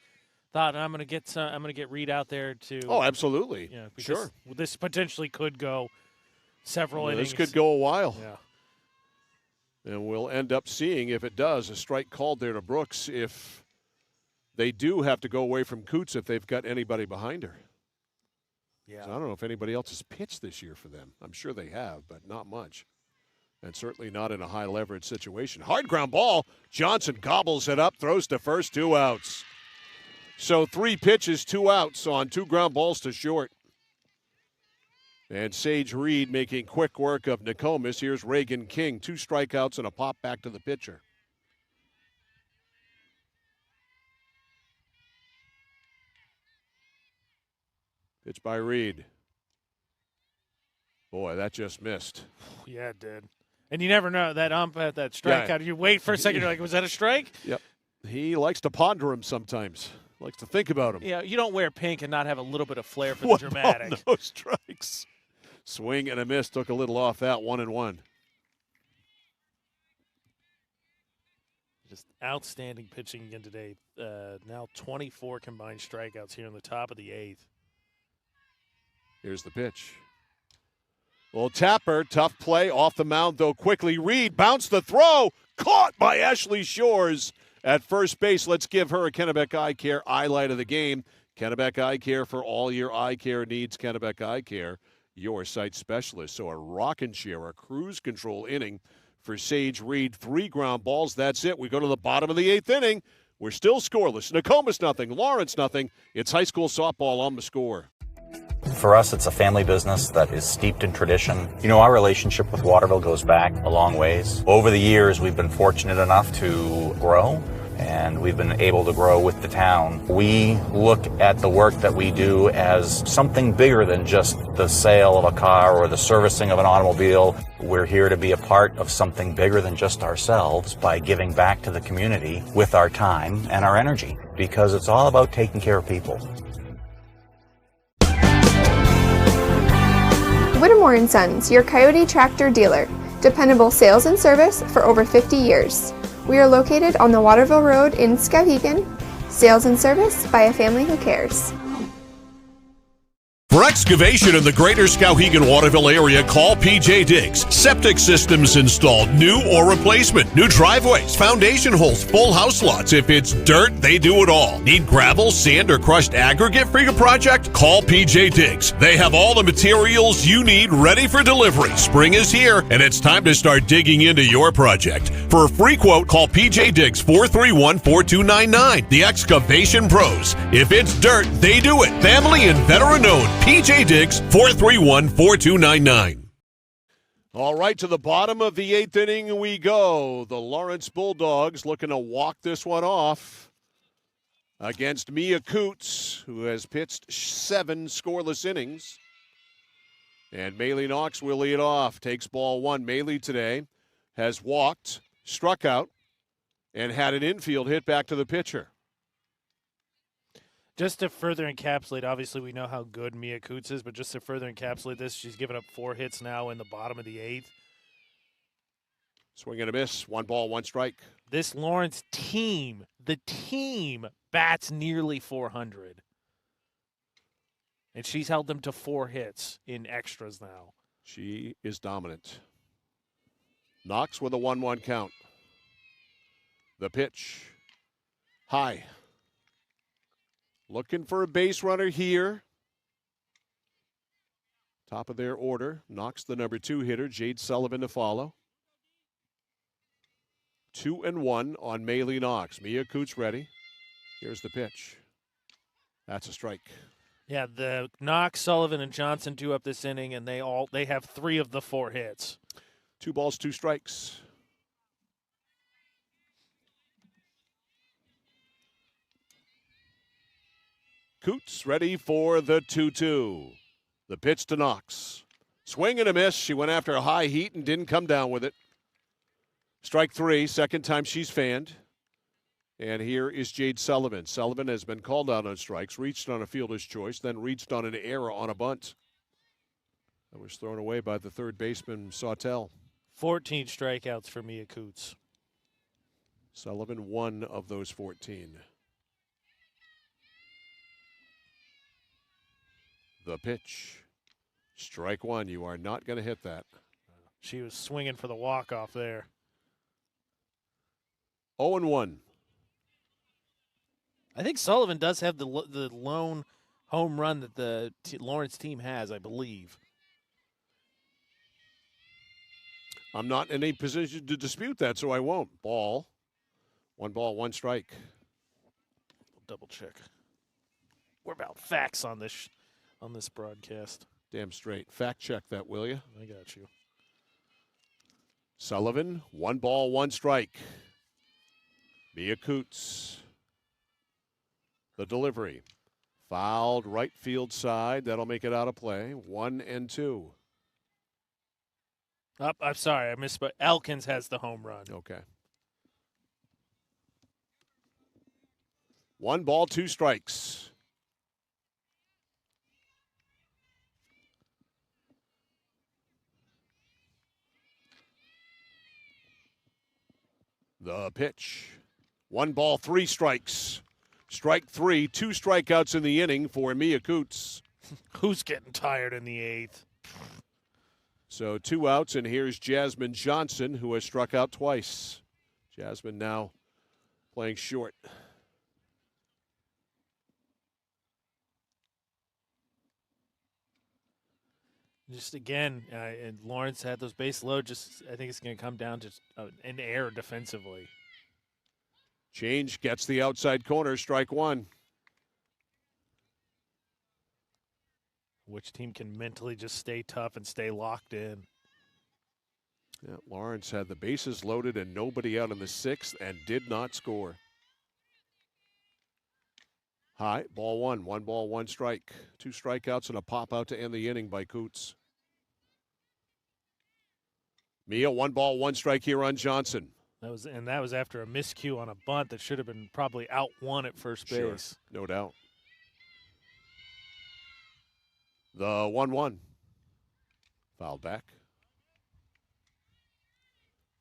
thought I'm going to get Reed out there to? Oh, absolutely. Sure. This potentially could go several innings. This could go a while. Yeah. And we'll end up seeing, if it does, a strike called there to Brooks if they do have to go away from Coots if they've got anybody behind her. Yeah. So I don't know if anybody else has pitched this year for them. I'm sure they have, but not much. And certainly not in a high leverage situation. Hard ground ball. Johnson gobbles it up, throws to first, 2 outs. So 3 pitches, 2 outs on 2 ground balls to short. And Sage Reed making quick work of Nokomis. Here's Reagan King. 2 strikeouts and a pop back to the pitcher. Pitch by Reed. Boy, that just missed. Yeah, it did. And you never know that that strikeout. Yeah. You wait for a second. You're like, was that a strike? Yep. He likes to ponder him sometimes. Likes to think about him. Yeah, you don't wear pink and not have a little bit of flair for the dramatic. No strikes. Swing and a miss. Took a little off that. 1-1. Just outstanding pitching again today. Now 24 combined strikeouts here in the top of the 8th. Here's the pitch. Well, Tapper, tough play off the mound, though, quickly. Reed bounced the throw. Caught by Ashley Shores at first base. Let's give her a Kennebec Eye Care highlight of the game. Kennebec Eye Care for all your eye care needs. Kennebec Eye Care, your sight specialist. So a rockin' chair, a cruise control inning for Sage Reed. 3 ground balls. That's it. We go to the bottom of the 8th inning We're still scoreless. Nokomis nothing, Lawrence nothing. It's high school softball on the score. For us, it's a family business that is steeped in tradition. You know, our relationship with Waterville goes back a long ways. Over the years, we've been fortunate enough to grow, and we've been able to grow with the town. We look at the work that we do as something bigger than just the sale of a car or the servicing of an automobile. We're here to be a part of something bigger than just ourselves by giving back to the community with our time and our energy, because it's all about taking care of people. Whittemore & Sons, your Coyote tractor dealer. Dependable sales and service for over 50 years. We are located on the Waterville Road in Skowhegan. Sales and service by a family who cares. For excavation in the greater Skowhegan Waterville area, call PJ Diggs. Septic systems installed, new or replacement. New driveways, foundation holes, full house lots. If it's dirt, they do it all. Need gravel, sand, or crushed aggregate for your project? Call PJ Diggs. They have all the materials you need ready for delivery. Spring is here, and it's time to start digging into your project. For a free quote, call PJ Diggs 431-4299. The Excavation Pros. If it's dirt, they do it. Family and veteran-owned. PJ Diggs, 431-4299. All right, to the bottom of the 8th inning we go. The Lawrence Bulldogs looking to walk this one off against Mia Coots, who has pitched 7 scoreless innings. And Maylee Knox will lead off. Takes ball 1. Maylee today has walked, struck out, and had an infield hit back to the pitcher. Just to further encapsulate, obviously we know how good Mia Coots is, but just to further encapsulate this, she's given up 4 hits now in the bottom of the 8th. Swing and a miss. 1 ball, 1 strike. This Lawrence team, the team, bats nearly 400. And she's held them to 4 hits in extras now. She is dominant. Knox with a 1-1 count. The pitch. High. Looking for a base runner here. Top of their order. Knox, the number 2 hitter. Jade Sullivan to follow. 2-1 on Maylee Knox. Mia Coots ready. Here's the pitch. That's a strike. Yeah, the Knox, Sullivan, and Johnson do up this inning, and they have 3 of the 4 hits. 2 balls, 2 strikes. Coots ready for the 2-2. The pitch to Knox. Swing and a miss. She went after a high heat and didn't come down with it. Strike 3, second time she's fanned. And here is Jade Sullivan. Sullivan has been called out on strikes, reached on a fielder's choice, then reached on an error on a bunt. That was thrown away by the third baseman, Sawtell. 14 strikeouts for Mia Coots. Sullivan, 1 of those 14. The pitch. Strike 1. You are not going to hit that. She was swinging for the walk-off there. 0-1. I think Sullivan does have the lone home run that the Lawrence team has, I believe. I'm not in a position to dispute that, so I won't. Ball. 1 ball, 1 strike. Double check. We're about facts on this broadcast. Damn straight. Fact check that, will you? I got you. Sullivan, 1 ball, 1 strike. Mia Coots. The delivery. Fouled right field side. That'll make it out of play. 1-2. I'm sorry, I misspoke. Elkins has the home run. Okay. 1 ball, 2 strikes. The pitch. 1 ball, 3 strikes. Strike 3, 2 strikeouts in the inning for Mia Coots. Who's getting tired in the 8th? So 2 outs, and here's Jasmine Johnson, who has struck out twice. Jasmine now playing short. Just again, and Lawrence had those base load. I think it's going to come down to an error defensively. Change gets the outside corner, strike one. Which team can mentally just stay tough and stay locked in? Yeah, Lawrence had the bases loaded and nobody out in the 6th and did not score. High, ball one. 1 ball, 1 strike. 2 strikeouts and a pop out to end the inning by Coots. Mia, 1 ball, 1 strike here on Johnson. That was after a miscue on a bunt that should have been probably out one at first base. Sure, no doubt. The 1-1. Fouled back.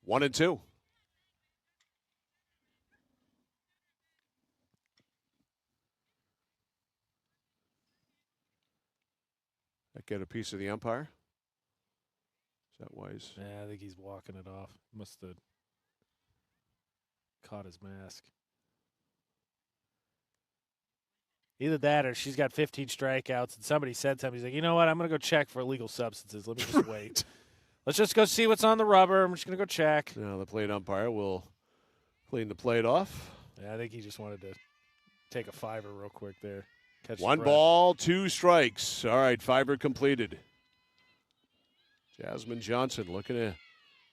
1-2. That get a piece of the umpire? Is that wise? Yeah, I think he's walking it off. Must have caught his mask. Either that or she's got 15 strikeouts and somebody said something. He's like, you know what? I'm going to go check for illegal substances. Let me just wait. Let's just go see what's on the rubber. I'm just going to go check. Now the plate umpire will clean the plate off. Yeah, I think he just wanted to take a fiver real quick there. Catch 1 ball, 2 strikes. All right, fiver completed. Jasmine Johnson looking to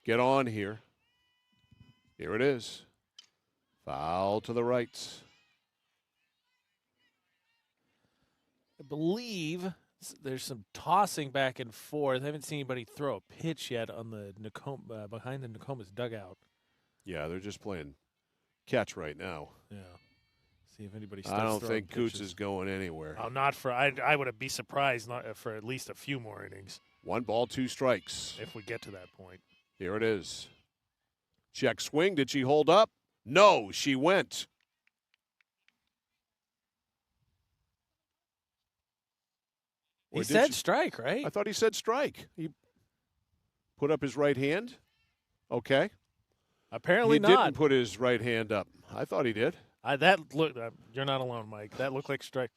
get on here. Here it is. Foul to the right. I believe there's some tossing back and forth. I haven't seen anybody throw a pitch yet on the behind the Nokomis dugout. Yeah, they're just playing catch right now. Yeah. See if anybody. I don't think Coots is going anywhere. Oh, not for. I would be surprised not for at least a few more innings. 1 ball, 2 strikes. If we get to that point. Here it is. Check swing. Did she hold up? No, she went. He said strike, right? I thought he said strike. He put up his right hand. Okay. Apparently he not. He didn't put his right hand up. I thought he did. You're not alone, Mike. That looked like strike.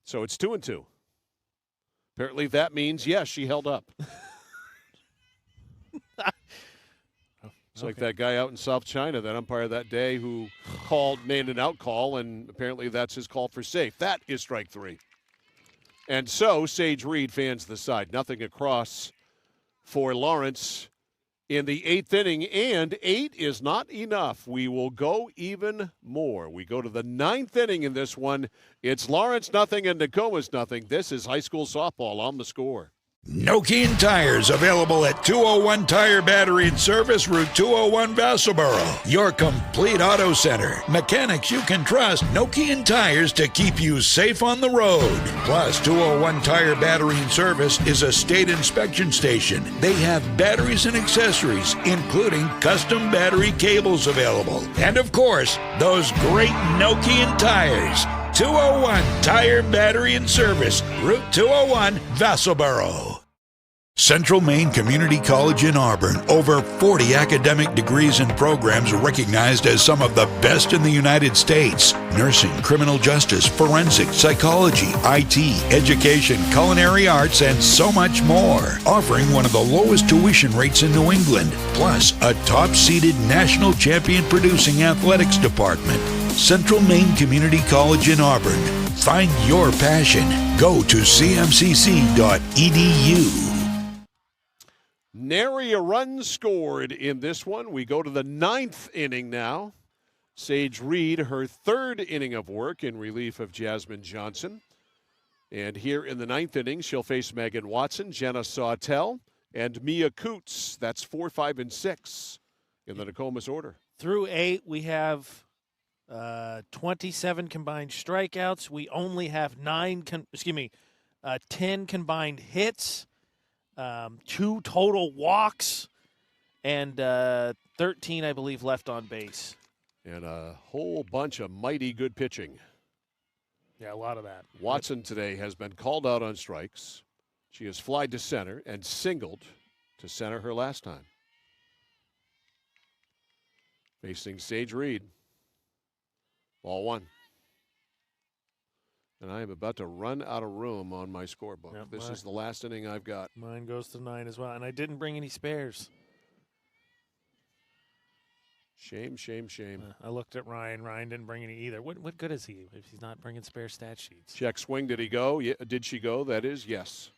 So it's 2-2. Apparently that means, yes, she held up. It's like that guy out in South China, that umpire that day who made an out call, and apparently that's his call for safe. That is strike 3. And so Sage Reed fans the side. Nothing across for Lawrence in the 8th inning, and 8 is not enough. We will go even more. We go to the 9th inning in this one. It's Lawrence nothing and Nokomis nothing. This is high school softball on the Score. Nokian Tires, available at 201 Tire Battery and Service, Route 201 Vassalboro. Your complete auto center. Mechanics you can trust. Nokian Tires to keep you safe on the road. Plus, 201 Tire Battery and Service is a state inspection station. They have batteries and accessories, including custom battery cables available. And of course, those great Nokian tires. 201 Tire Battery and Service, Route 201, Vassalboro. Central Maine Community College in Auburn. Over 40 academic degrees and programs recognized as some of the best in the United States. Nursing, criminal justice, forensic, psychology, IT, education, culinary arts, and so much more. Offering one of the lowest tuition rates in New England. Plus, a top-seeded national champion producing athletics department. Central Maine Community College in Auburn. Find your passion. Go to cmcc.edu. Nary a run scored in this one. We go to the 9th inning now. Sage Reed, her 3rd inning of work in relief of Jasmine Johnson. And here in the 9th inning, she'll face Megan Watson, Jenna Sawtell, and Mia Coots. That's 4, 5, and 6 in the Nokomis order. Through 8, we have 27 combined strikeouts. We only have 10 combined hits. 2 total walks, and 13, I believe, left on base. And a whole bunch of mighty good pitching. Yeah, a lot of that. Watson today has been called out on strikes. She has flied to center and singled to center her last time. Facing Sage Reed. Ball 1. And I am about to run out of room on my scorebook. Yep, this is the last inning I've got. Mine goes to 9 as well, and I didn't bring any spares. Shame, shame, shame. I looked at Ryan. Ryan didn't bring any either. What good is he if he's not bringing spare stat sheets? Check swing. Did he go? Yeah, did she go? That is yes.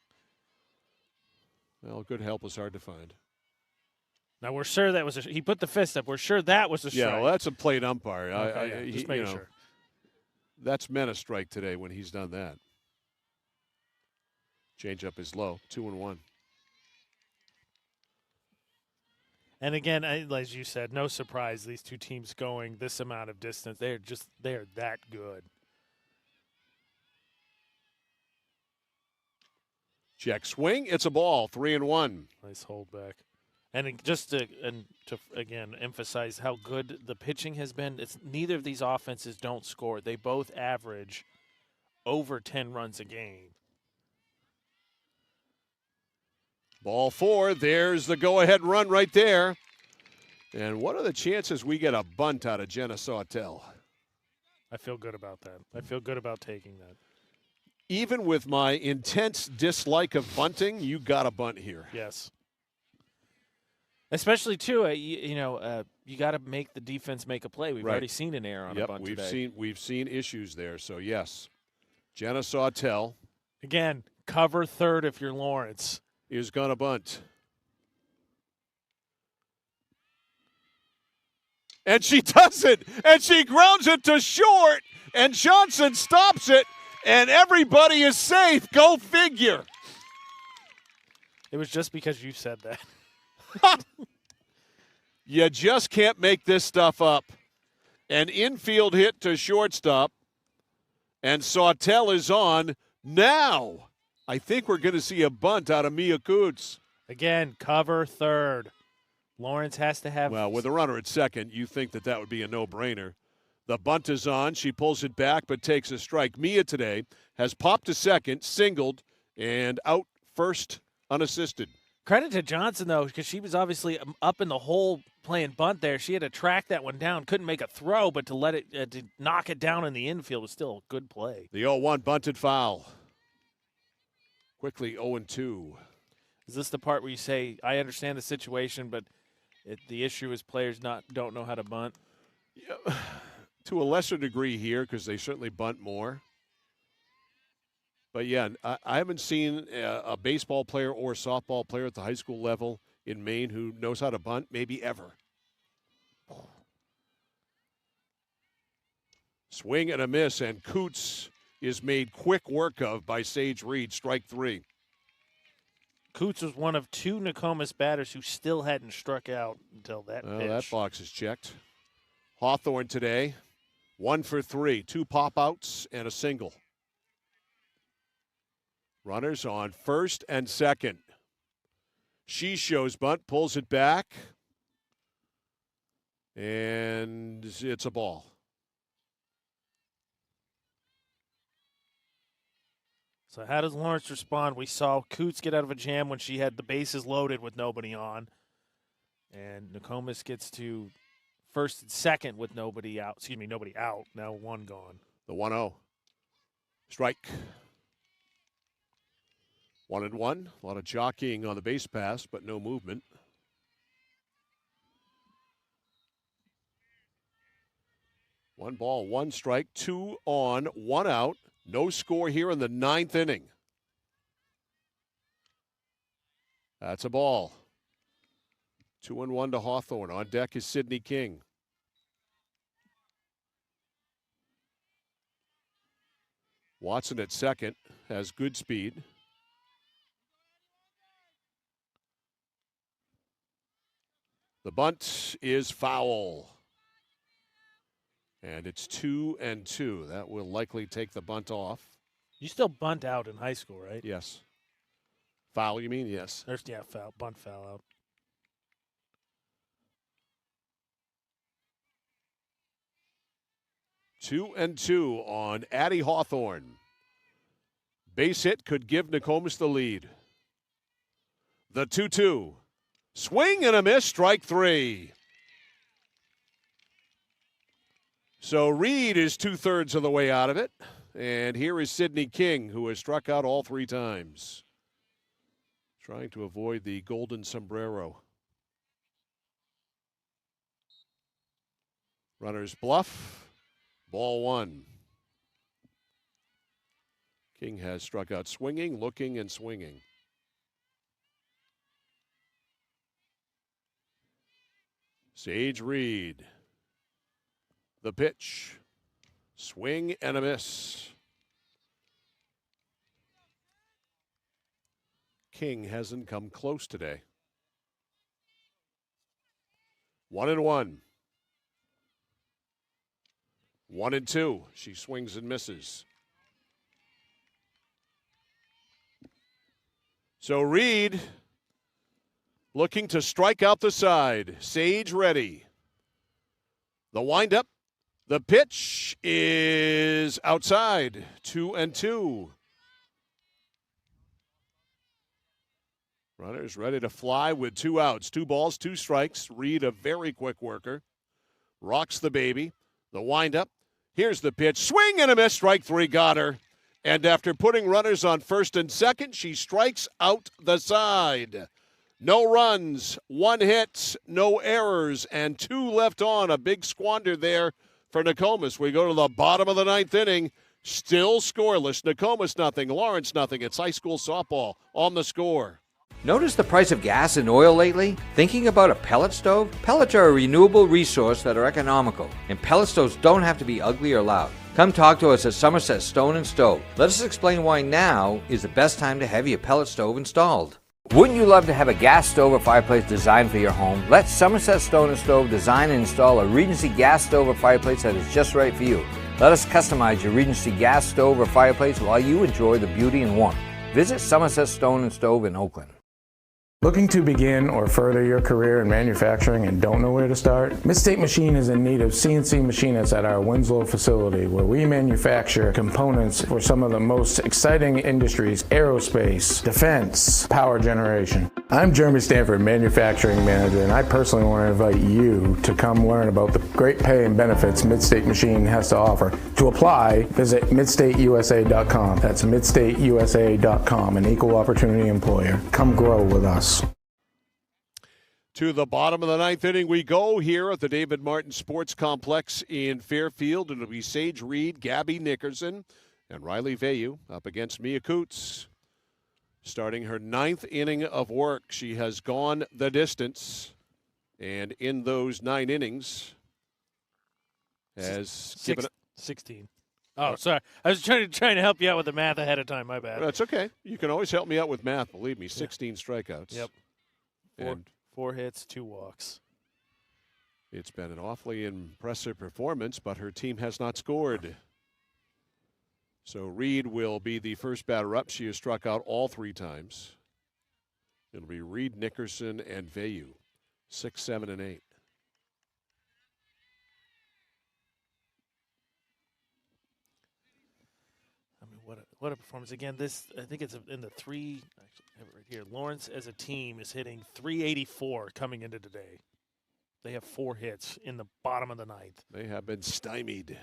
Well, good help was hard to find. Now, we're sure that was he put the fist up. We're sure that was a strike. Yeah, well, that's a plate umpire. Okay, just making sure. That's meant a strike today when he's done that. Change up is low. 2-1. And again, as you said, no surprise these two teams going this amount of distance. They're that good. Check swing. It's a ball. 3-1. Nice hold back. And just to again emphasize how good the pitching has been, it's neither of these offenses don't score. They both average over 10 runs a game. Ball 4. There's the go-ahead run right there. And what are the chances we get a bunt out of Jenna Sawtell? I feel good about that. I feel good about taking that. Even with my intense dislike of bunting, you got a bunt here. Yes. Especially, too, you got to make the defense make a play. We've already seen an error on a bunt today. We've seen issues there, so yes. Jenna Sawtell. Again, cover third if you're Lawrence. Is going to bunt. And she does it, and she grounds it to short, and Johnson stops it, and everybody is safe. Go figure. It was just because you said that. You just can't make this stuff up. An infield hit to shortstop, and Sawtell is on now. I think we're going to see a bunt out of Mia Coots. Again, cover third. Lawrence has to have. Well, with a runner at second, you think that would be a no-brainer. The bunt is on. She pulls it back but takes a strike. Mia today has popped to second, singled, and out first unassisted. Credit to Johnson, though, because she was obviously up in the hole playing bunt there. She had to track that one down. Couldn't make a throw, but to let it to knock it down in the infield was still a good play. The 0-1 bunted foul. Quickly 0-2. Is this the part where you say, I understand the situation, but the issue is players don't know how to bunt? Yeah, to a lesser degree here, because they certainly bunt more. But, yeah, I haven't seen a baseball player or a softball player at the high school level in Maine who knows how to bunt, maybe ever. Swing and a miss, and Coots is made quick work of by Sage Reed, strike 3. Coots was one of 2 Nokomis batters who still hadn't struck out until that pitch. That box is checked. Hawthorne today, 1 for 3, 2 pop-outs and a single. Runners on first and second. She shows bunt, pulls it back, and it's a ball. So how does Lawrence respond? We saw Coots get out of a jam when she had the bases loaded with nobody on. And Nokomis gets to first and second with nobody out. Nobody out. Now 1 gone. The 1-0. Strike. 1-1. A lot of jockeying on the base pass, but no movement. One ball, 1 strike, 2 on, 1 out. No score here in the 9th inning. That's a ball. 2-1 to Hawthorne. On deck is Sydney King. Watson at second has good speed. The bunt is foul. And it's 2-2. That will likely take the bunt off. You still bunt out in high school, right? Yes. Foul, you mean? Yes. Foul. Bunt foul out. Two and 2 on Addie Hawthorne. Base hit could give Nokomis the lead. The 2-2. Swing and a miss, strike 3. So Reed is 2/3 of the way out of it. And here is Sydney King, who has struck out all 3 times. Trying to avoid the golden sombrero. Runners bluff. Ball one. King has struck out swinging, looking, and swinging. Sage Reed. The pitch. Swing and a miss. King hasn't come close today. 1-1. 1-2. She swings and misses. So Reed looking to strike out the side. Sage ready. The windup. The pitch is outside. 2-2. Runners ready to fly with 2 outs. 2 balls, 2 strikes. Reed, a very quick worker. Rocks the baby. The windup. Here's the pitch. Swing and a miss. Strike 3 got her. And after putting runners on first and second, she strikes out the side. No runs, 1 hit, no errors, and 2 left on. A big squander there for Nokomis. We go to the bottom of the 9th inning. Still scoreless. Nokomis nothing. Lawrence nothing. It's high school softball on the score. Notice the price of gas and oil lately? Thinking about a pellet stove? Pellets are a renewable resource that are economical, and pellet stoves don't have to be ugly or loud. Come talk to us at Somerset Stone & Stove. Let us explain why now is the best time to have your pellet stove installed. Wouldn't you love to have a gas stove or fireplace designed for your home? Let Somerset Stone & Stove design and install a Regency gas stove or fireplace that is just right for you. Let us customize your Regency gas stove or fireplace while you enjoy the beauty and warmth. Visit Somerset Stone & Stove in Oakland. Looking to begin or further your career in manufacturing and don't know where to start? Midstate Machine is in need of CNC machinists at our Winslow facility, where we manufacture components for some of the most exciting industries: aerospace, defense, power generation. I'm Jeremy Stanford, manufacturing manager, and I personally want to invite you to come learn about the great pay and benefits Midstate Machine has to offer. To apply, visit midstateusa.com. That's midstateusa.com, an equal opportunity employer. Come grow with us. To the bottom of the 9th inning we go here at the David Martin Sports Complex in Fairfield. It'll be Sage Reed, Gabby Nickerson, and Riley Vayu up against Mia Coots. Starting her 9th inning of work. She has gone the distance, and in those 9 innings has given 16. Oh, sorry. I was trying to help you out with the math ahead of time. My bad. That's okay. You can always help me out with math. Believe me, 16 strikeouts. Yep. And 4 hits, 2 walks. It's been an awfully impressive performance, but her team has not scored. So Reed will be the first batter up. She has struck out all 3 times. It'll be Reed, Nickerson, and Vayu, 6, 7, and 8. What a performance. Again, I think it's in the 3, actually I have it right here. Lawrence as a team is hitting .384 coming into today. They have 4 hits in the bottom of the 9th. They have been stymied.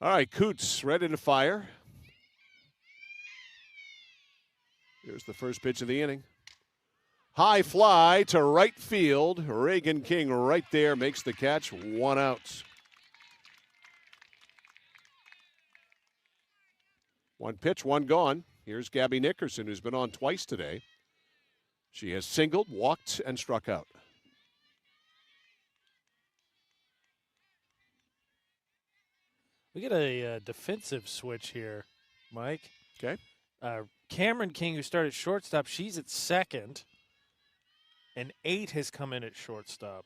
All right, Coots ready to fire. Here's the first pitch of the inning. High fly to right field. Reagan King right there makes the catch. 1 out. 1 pitch, 1 gone. Here's Gabby Nickerson, who's been on twice today. She has singled, walked, and struck out. We get a defensive switch here, Mike. Okay. Cameron King, who started shortstop, she's at second. And 8 has come in at shortstop.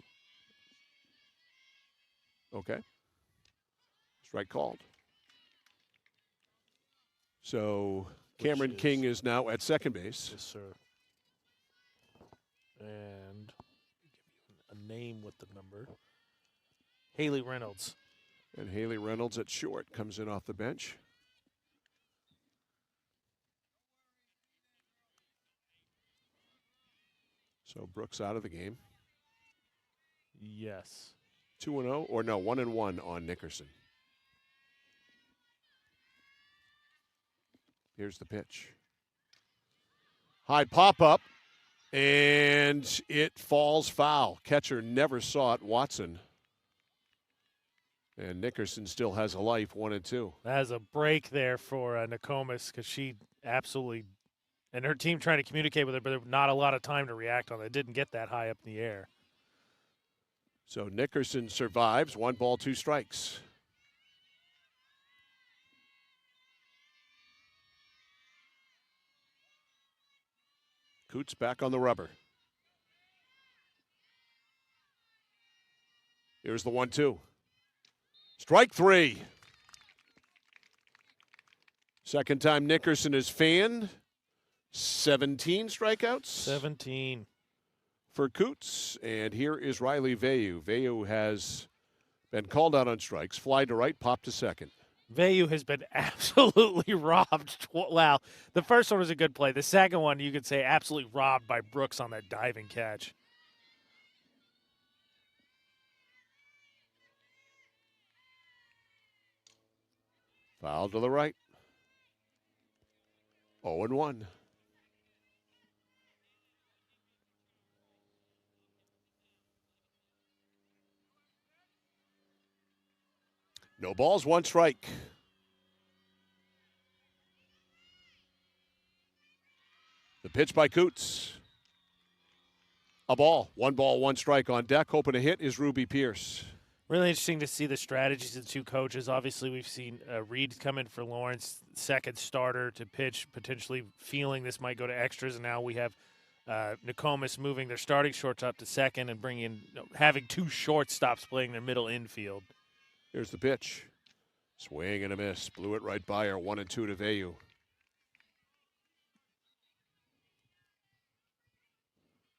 Okay. Strike called. So Cameron King is now at second base. Yes, sir. And give you a name with the number. Haley Reynolds. And Haley Reynolds at short comes in off the bench. So Brooks out of the game. Yes. 2-0, or no, 1-1 on Nickerson. Here's the pitch. High pop up. And it falls foul. Catcher never saw it, Watson. And Nickerson still has a life, 1-2. That is a break there for Nokomis because she absolutely, and her team trying to communicate with her, but there was not a lot of time to react on it. It didn't get that high up in the air. So Nickerson survives. 1 ball, 2 strikes. Coots back on the rubber. Here's the 1-2. Strike 3. Second time Nickerson is fanned. 17 strikeouts. 17. For Coots. And here is Riley Veyu. Veyu has been called out on strikes. Fly to right, pop to second. Veyu has been absolutely robbed. Wow. The first one was a good play. The second one, you could say, absolutely robbed by Brooks on that diving catch. Foul to the right. 0-1. No balls, 1 strike. The pitch by Coots. A ball. 1 ball, 1 strike on deck. Hoping to hit is Ruby Pierce. Really interesting to see the strategies of the two coaches. Obviously, we've seen Reed come in for Lawrence, second starter to pitch, potentially feeling this might go to extras. And now we have Nokomis moving their starting shortstop to second and having 2 shortstops playing their middle infield. Here's the pitch. Swing and a miss. Blew it right by her. 1-2 to Veyu.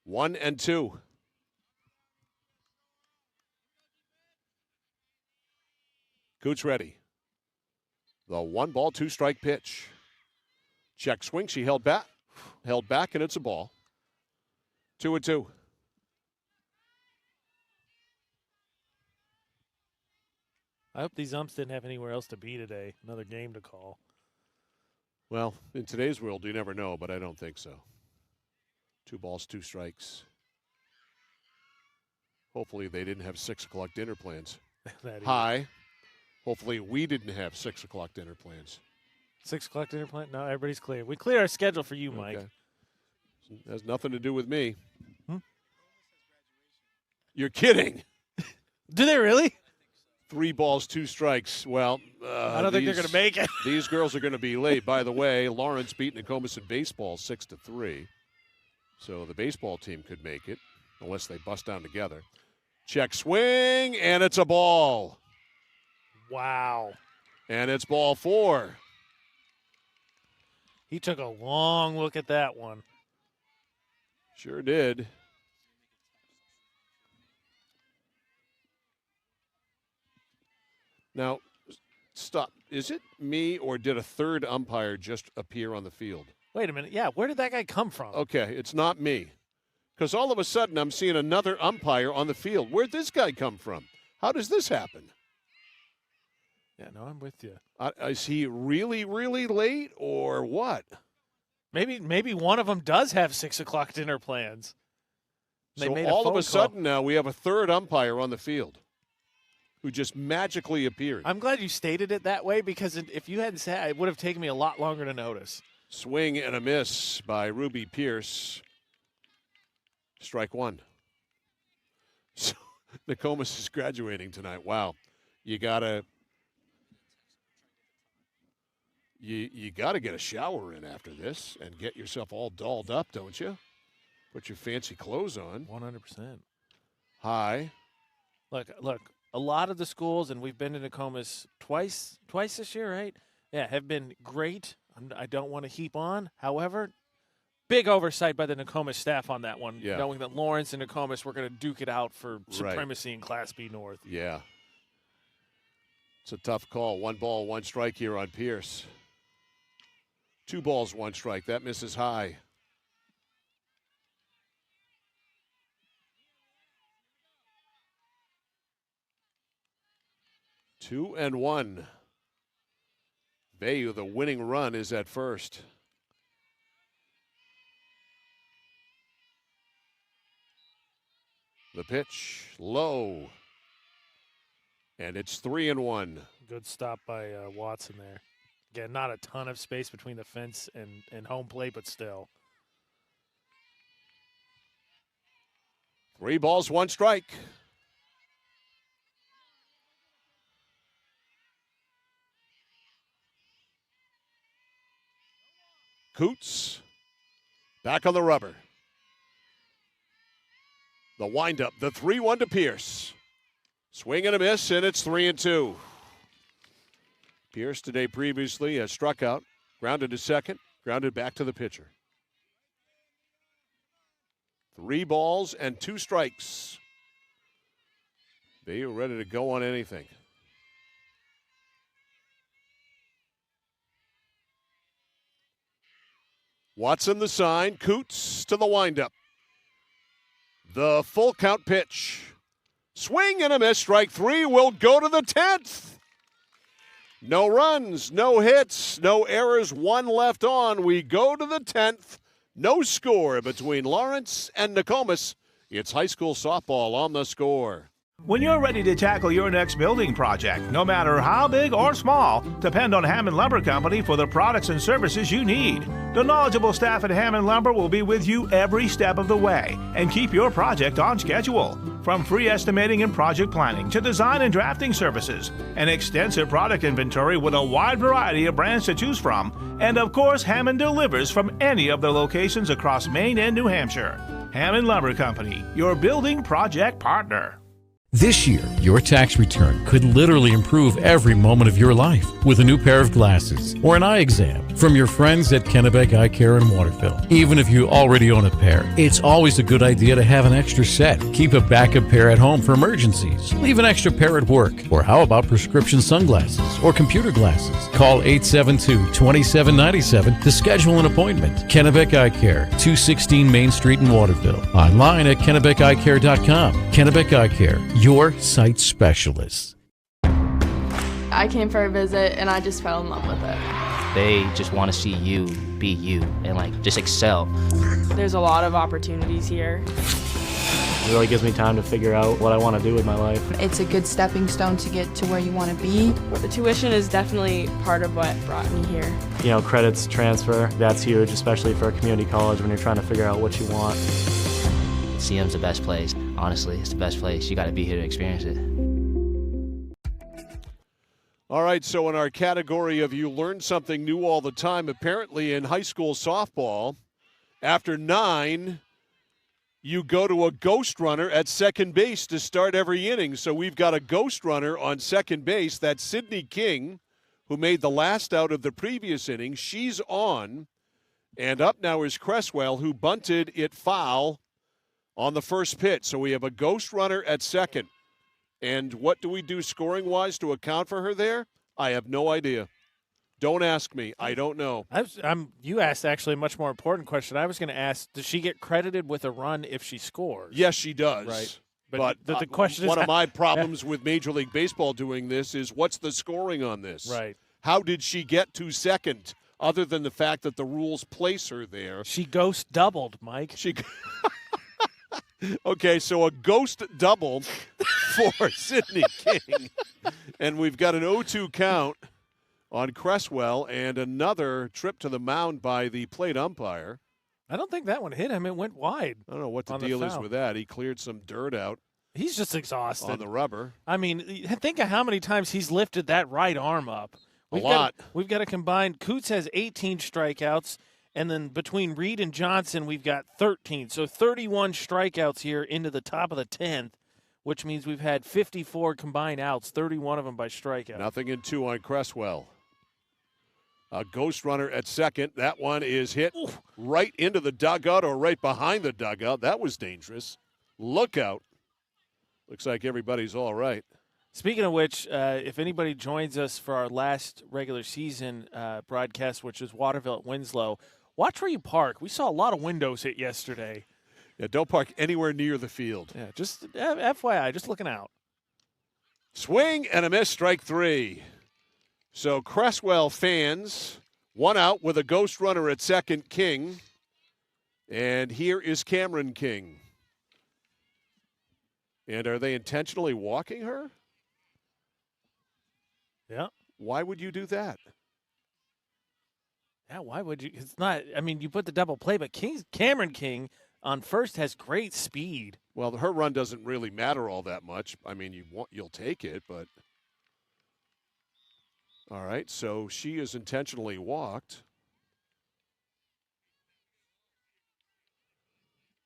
One and two. Coots ready. The 1 ball, 2 strike pitch. Check swing. She held back, and it's a ball. 2-2. I hope these umps didn't have anywhere else to be today. Another game to call. Well, in today's world, you never know, but I don't think so. 2 balls, 2 strikes. Hopefully they didn't have 6 o'clock dinner plans. Hi. Hopefully we didn't have 6 o'clock dinner plans. 6 o'clock dinner plan? No, everybody's clear. We clear our schedule for you, Mike. Okay. It has nothing to do with me. You're kidding. Do they really? 3 balls, 2 strikes. Well, I don't think they're going to make it. These girls are going to be late. By the way, Lawrence beat Nokomis in baseball 6-3. So the baseball team could make it unless they bust down together. Check swing, and it's a ball. Wow. And it's ball 4. He took a long look at that one. Sure did. Now, stop. Is it me or did a third umpire just appear on the field? Wait a minute. Yeah, where did that guy come from? Okay, it's not me. Because all of a sudden I'm seeing another umpire on the field. Where'd this guy come from? How does this happen? Yeah, no, I'm with you. Is he really, really late or what? Maybe one of them does have 6 o'clock dinner plans. So all of a sudden now we have a third umpire on the field who just magically appeared. I'm glad you stated it that way because if you hadn't said it, would have taken me a lot longer to notice. Swing and a miss by Ruby Pierce. Strike 1. So Nokomis is graduating tonight. Wow. You gotta get a shower in after this and get yourself all dolled up, don't you? Put your fancy clothes on. 100%. Hi. Look, a lot of the schools, and we've been to Nokomis twice this year, right? Yeah, have been great. I don't want to heap on. However, big oversight by the Nokomis staff on that one, knowing that Lawrence and Nokomis were going to duke it out for supremacy in Class B North. Yeah. It's a tough call. 1 ball, 1 strike here on Pierce. 2 balls, 1 strike. That misses high. Two and 1. Veyu, the winning run is at first. The pitch low. And it's 3-1. Good stop by Watson there. Again, not a ton of space between the fence and home plate, but still. 3 balls, 1 strike. Coots back on the rubber. The windup, the 3-1 to Pierce. Swing and a miss, and it's 3-2. Pierce today previously has struck out, grounded to second, grounded back to the pitcher. 3 balls and 2 strikes. They are ready to go on anything. Watson the sign, Coots to the windup. The full count pitch. Swing and a miss, strike 3 will go to the 10th. No runs, no hits, no errors, 1 left on. We go to the 10th. No score between Lawrence and Nokomis. It's high school softball on the score. When you're ready to tackle your next building project, no matter how big or small, depend on Hammond Lumber Company for the products and services you need. The knowledgeable staff at Hammond Lumber will be with you every step of the way and keep your project on schedule. From free estimating and project planning to design and drafting services, an extensive product inventory with a wide variety of brands to choose from, and of course, Hammond delivers from any of their locations across Maine and New Hampshire. Hammond Lumber Company, your building project partner. This year, your tax return could literally improve every moment of your life with a new pair of glasses or an eye exam from your friends at Kennebec Eye Care in Waterville. Even if you already own a pair, it's always a good idea to have an extra set. Keep a backup pair at home for emergencies. Leave an extra pair at work. Or how about prescription sunglasses or computer glasses? Call 872-2797 to schedule an appointment. Kennebec Eye Care, 216 Main Street in Waterville. Online at KennebecEyeCare.com. Kennebec Eye Care, your sight specialist. I came for a visit and I just fell in love with it. They just want to see you be you and just excel. There's a lot of opportunities here. It really gives me time to figure out what I want to do with my life. It's a good stepping stone to get to where you want to be. The tuition is definitely part of what brought me here. You know, credits transfer, that's huge, especially for a community college when you're trying to figure out what you want. CM's the best place. Honestly, it's the best place. You got to be here to experience it. All right, so in our category of you learn something new all the time, apparently in high school softball, after 9, you go to a ghost runner at second base to start every inning. So we've got a ghost runner on second base. That's Sydney King, who made the last out of the previous inning. She's on. And up now is Cresswell, who bunted it foul on the first pitch. So we have a ghost runner at second. And what do we do scoring-wise to account for her there? I have no idea. Don't ask me. I don't know. You asked actually a much more important question. I was going to ask, does she get credited with a run if she scores? Yes, she does. Right. But the question one is, of my problems with Major League Baseball doing this is what's the scoring on this? Right. How did she get to second other than the fact that the rules place her there? She ghost doubled, Mike. Okay, so a ghost double for Sydney King. And we've got an 0-2 count on Cresswell and another trip to the mound by the plate umpire. I don't think that one hit him. It went wide. I don't know what the deal is with that. He cleared some dirt out. He's just exhausted. On the rubber. I mean, think of how many times he's lifted that right arm up. We've lot. We've got a combined. Coots has 18 strikeouts. And then between Reed and Johnson, we've got 13. So 31 strikeouts here into the top of the 10th, which means we've had 54 combined outs, 31 of them by strikeout. Nothing in 2 on Cresswell. A ghost runner at second. That one is hit right into the dugout or right behind the dugout. That was dangerous. Look out. Looks like everybody's all right. Speaking of which, if anybody joins us for our last regular season broadcast, which is Waterville at Winslow, watch where you park. We saw a lot of windows hit yesterday. Yeah, don't park anywhere near the field. Yeah, just FYI, just looking out. Swing and a miss, strike 3. So Cresswell fans, 1 out with a ghost runner at second, King. And here is Cameron King. And are they intentionally walking her? Yeah. Why would you do that? Yeah, why would you? It's not. I mean, you put the double play, but Cameron King on first has great speed. Well, her run doesn't really matter all that much. I mean, you'll take it, but all right. So she is intentionally walked,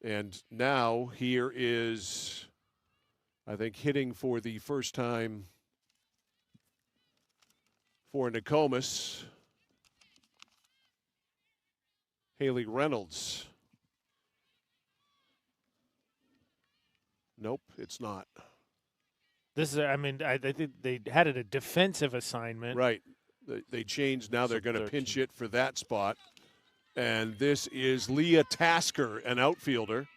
and now here is, I think, hitting for the first time for Nokomis, Haley Reynolds. Nope, it's not. This is. I mean, I think they had it a defensive assignment. Right. They changed. Now they're going to pinch it for that spot. And this is Leah Tasker, an outfielder,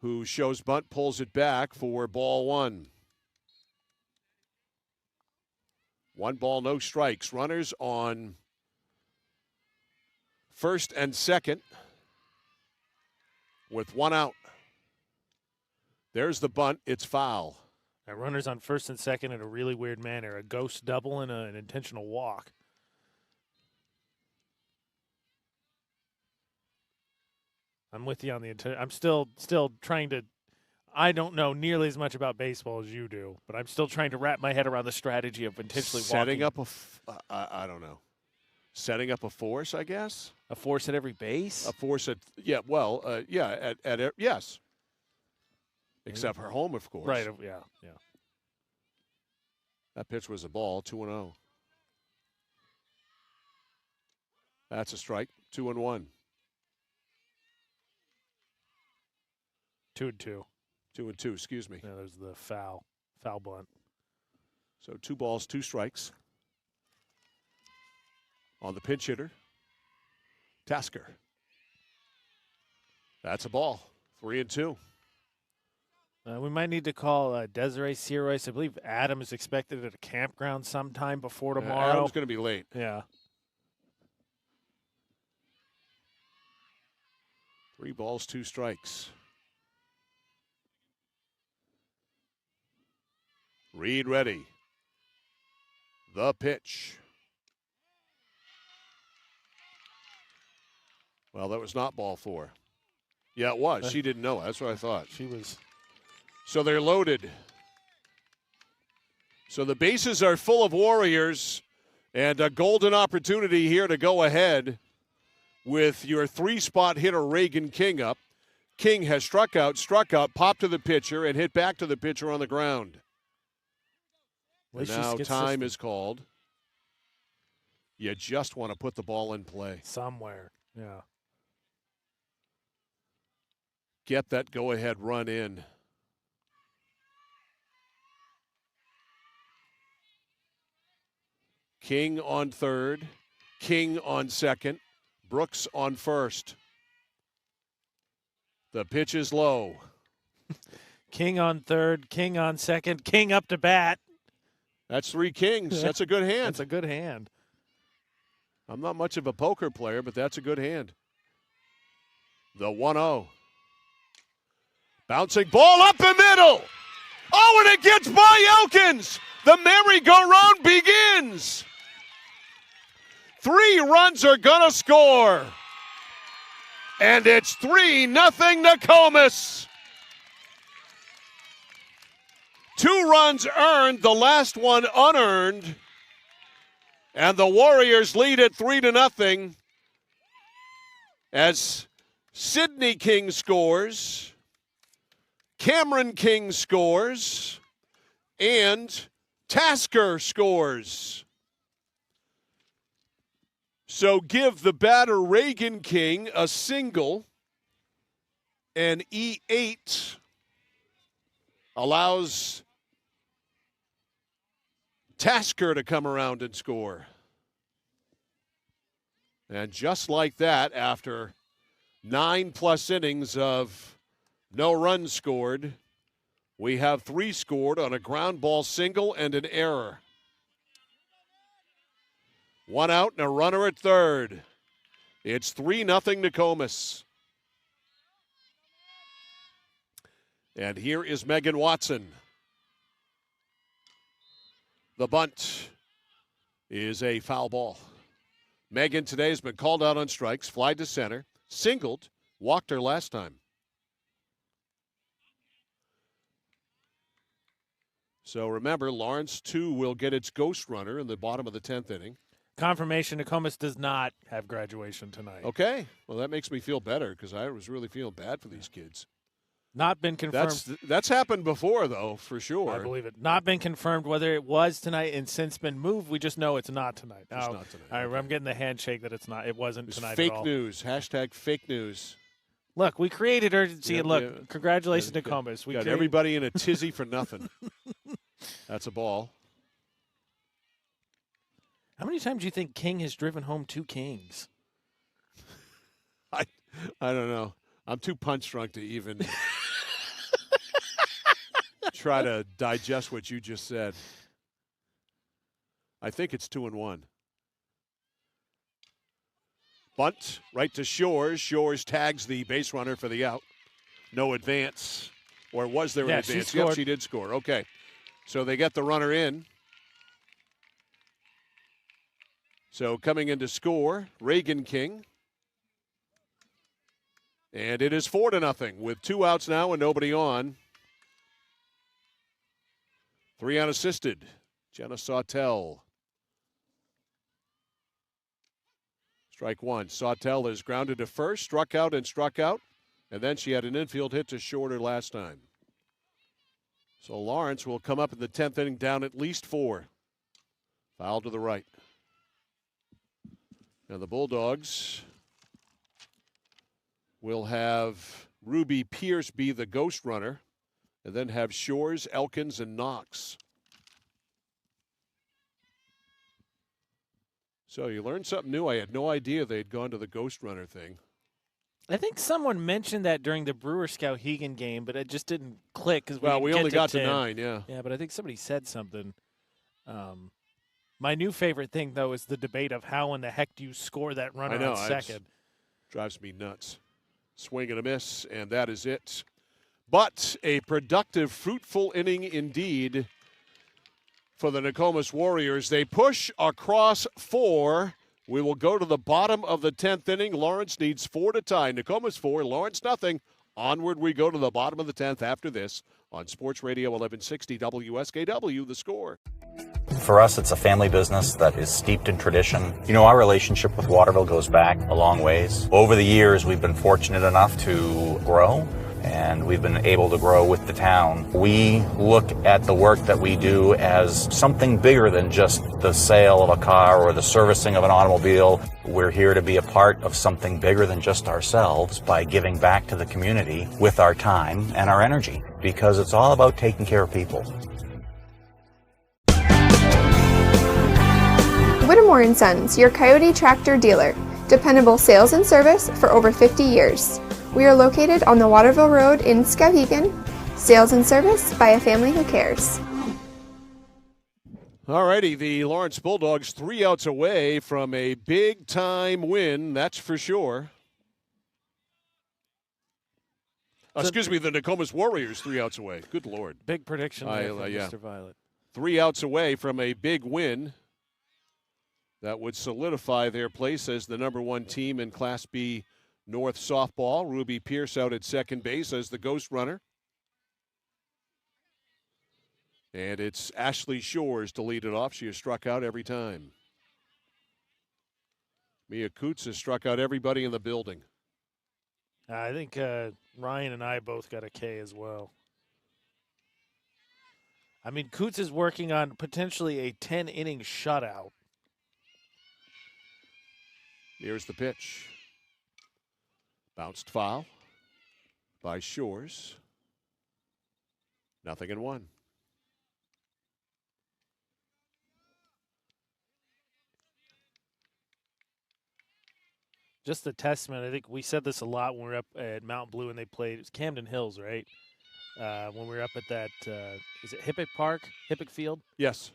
who shows bunt, pulls it back for ball one. 1 ball, no strikes. Runners on first and second with 1 out. There's the bunt. It's foul. Runners on first and second in a really weird manner. A ghost double and an intentional walk. I'm with you on the I'm still trying to. I don't know nearly as much about baseball as you do, but I'm still trying to wrap my head around the strategy of intentionally setting walking. up I don't know. Setting up a force, I guess. A force at every base. A force at yes. Except her home, of course. Right. Yeah. That pitch was a ball. 2-0. That's a strike. 2-1. 2-2. 2-2. Excuse me. Yeah, there's the foul bunt. So 2 balls, 2 strikes. On the pinch hitter, Tasker. That's a ball. 3-2. We might need to call Desiree Searoyce. I believe Adam is expected at a campground sometime before tomorrow. Adam's going to be late. Yeah. 3 balls, 2 strikes. Reed ready. The pitch. Well, that was not ball 4. Yeah, it was. She didn't know. That's what I thought. She was. So they're loaded. So the bases are full of Warriors, and a golden opportunity here to go ahead with your 3-spot hitter Reagan King up. King has struck out, popped to the pitcher, and hit back to the pitcher on the ground. And now time is called. You just want to put the ball in play. Somewhere, yeah. Get that go-ahead run in. King on third, King on second, Brooks on first. The pitch is low. King on third, King on second, King up to bat. That's 3 kings. That's a good hand. That's a good hand. I'm not much of a poker player, but that's a good hand. The 1-0. Bouncing ball up the middle. Oh, and it gets by Elkins. The merry-go-round begins. 3 runs are going to score. And it's 3-0 Nokomis. 2 runs earned, the last one unearned. And the Warriors lead it 3-0 as Sydney King scores, Cameron King scores, and Tasker scores. So give the batter Reagan King a single, and E8 allows Tasker to come around and score. And just like that, after 9+ innings of no runs scored, we have 3 scored on a ground ball single and an error. 1 out and a runner at third. It's 3-0 Nokomis. And here is Megan Watson. The bunt is a foul ball. Megan today has been called out on strikes, flied to center, singled, walked her last time. So remember, Lawrence, too, will get its ghost runner in the bottom of the 10th inning. Confirmation, Nokomis does not have graduation tonight. Okay. Well, that makes me feel better because I was really feeling bad for these kids. Not been confirmed. That's happened before, though, for sure. I believe it. Not been confirmed whether it was tonight and since been moved. We just know it's not tonight. It's not tonight. Okay. I'm getting the handshake that it's not. It wasn't tonight fake at all. News. Hashtag fake news. Look, we created urgency, and look, congratulations to Nokomis. We got everybody in a tizzy for nothing. That's a ball. How many times do you think King has driven home 2 Kings? I don't know. I'm too punch drunk to even try to digest what you just said. I think it's 2-1. Bunt right to Shores. Shores tags the base runner for the out. No advance. Or was there an advance? Yep, she did score. Okay. So they get the runner in. So coming in to score, Reagan King. And it is 4-0 with 2 outs now and nobody on. 3 unassisted. Jenna Sawtell. Strike 1. Sawtell is grounded to first, struck out, and then she had an infield hit to shorter last time. So Lawrence will come up in the 10th inning down at least 4. Foul to the right. And the Bulldogs will have Ruby Pierce be the ghost runner, and then have Shores, Elkins, and Knox. So you learned something new. I had no idea they'd gone to the ghost runner thing. I think someone mentioned that during the Brewer-Skowhegan game, but it just didn't click because we only got to 9. Yeah. Yeah, but I think somebody said something. My new favorite thing, though, is the debate of how in the heck do you score that runner on second. Drives me nuts. Swing and a miss, and that is it. But a productive, fruitful inning indeed for the Nokomis Warriors. They push across 4. We will go to the bottom of the 10th inning. Lawrence needs 4 to tie. Nokomis 4, Lawrence nothing. Onward we go to the bottom of the 10th after this on Sports Radio 1160 WSKW, The Score. For us, it's a family business that is steeped in tradition. You know, our relationship with Waterville goes back a long ways. Over the years, we've been fortunate enough to grow, and we've been able to grow with the town. We look at the work that we do as something bigger than just the sale of a car or the servicing of an automobile. We're here to be a part of something bigger than just ourselves by giving back to the community with our time and our energy, because it's all about taking care of people. Whittemore & Sons, your Coyote tractor dealer. Dependable sales and service for over 50 years. We are located on the Waterville Road in Skowhegan. Sales and service by a family who cares. All righty, the Lawrence Bulldogs 3 outs away from a big-time win, that's for sure. Excuse me, the Nokomis Warriors 3 outs away. Good Lord. Big prediction there from Mr. Violet. 3 outs away from a big win. That would solidify their place as the number 1 team in Class B North softball. Ruby Pierce out at second base as the ghost runner. And it's Ashley Shores to lead it off. She has struck out every time. Mia Coots has struck out everybody in the building. I think Ryan and I both got a K as well. I mean, Coots is working on potentially a 10-inning shutout. Here's the pitch. Bounced foul by Shores. 0-1. Just a testament. I think we said this a lot when we were up at Mount Blue and they played. It was Camden Hills, right? When we were up at that, is it Hippick Park? Hippick Field? Yes.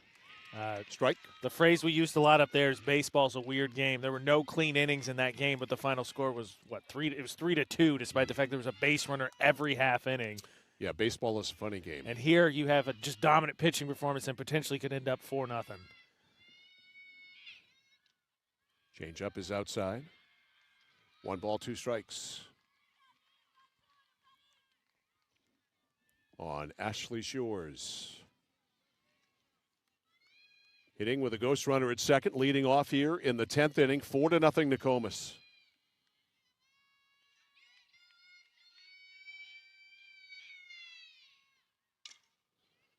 Strike. The phrase we used a lot up there is baseball's a weird game. There were no clean innings in that game, but the final score was, what, 3? It was 3-2, despite the fact there was a base runner every half inning. Yeah, baseball is a funny game. And here you have a just dominant pitching performance and potentially could end up 4-0. Change up is outside. 1 ball, 2 strikes. On Ashley Shores. Hitting with a ghost runner at second, leading off here in the 10th inning, 4-0 Nokomis.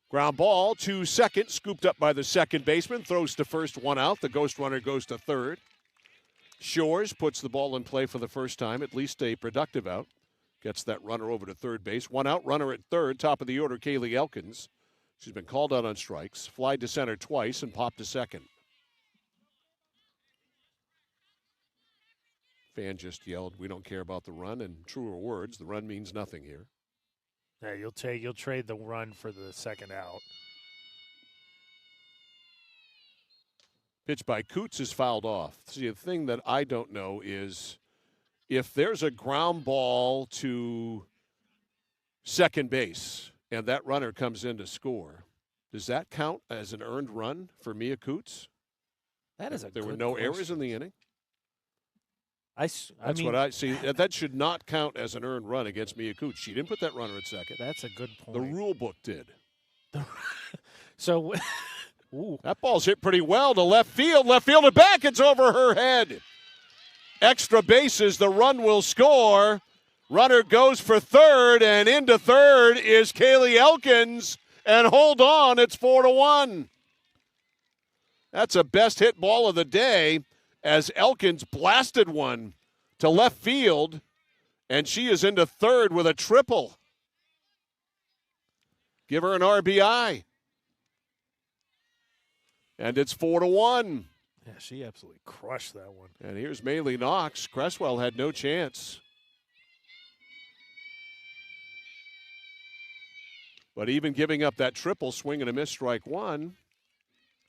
Ground ball to second, scooped up by the second baseman, throws to first, 1 out. The ghost runner goes to third. Shores puts the ball in play for the first time, at least a productive out. Gets that runner over to third base. 1 out, runner at third, top of the order, Kaylee Elkins. She's been called out on strikes, flied to center twice, and popped to second. Fan just yelled, "We don't care about the run," and truer words, the run means nothing here. Yeah, you'll trade the run for the second out. Pitch by Coots is fouled off. See, the thing that I don't know is if there's a ground ball to second base and that runner comes in to score, does that count as an earned run for Mia Coots? That is a There good were no question. errors in the inning. That's what I see. That should not count as an earned run against Mia Coots. She didn't put that runner at second. That's a good point. The rule book did. So, that ball's hit pretty well to left field. Left field and back. It's over her head. Extra bases. The run will score. Runner goes for third, and into third is Kaylee Elkins. And hold on, it's 4-1. That's a best hit ball of the day, as Elkins blasted one to left field, and she is into third with a triple. Give her an RBI. And it's 4-1. Yeah, she absolutely crushed that one. And here's Maylee Knox. Cresswell had no chance. But even giving up that triple, swing and a miss, strike one,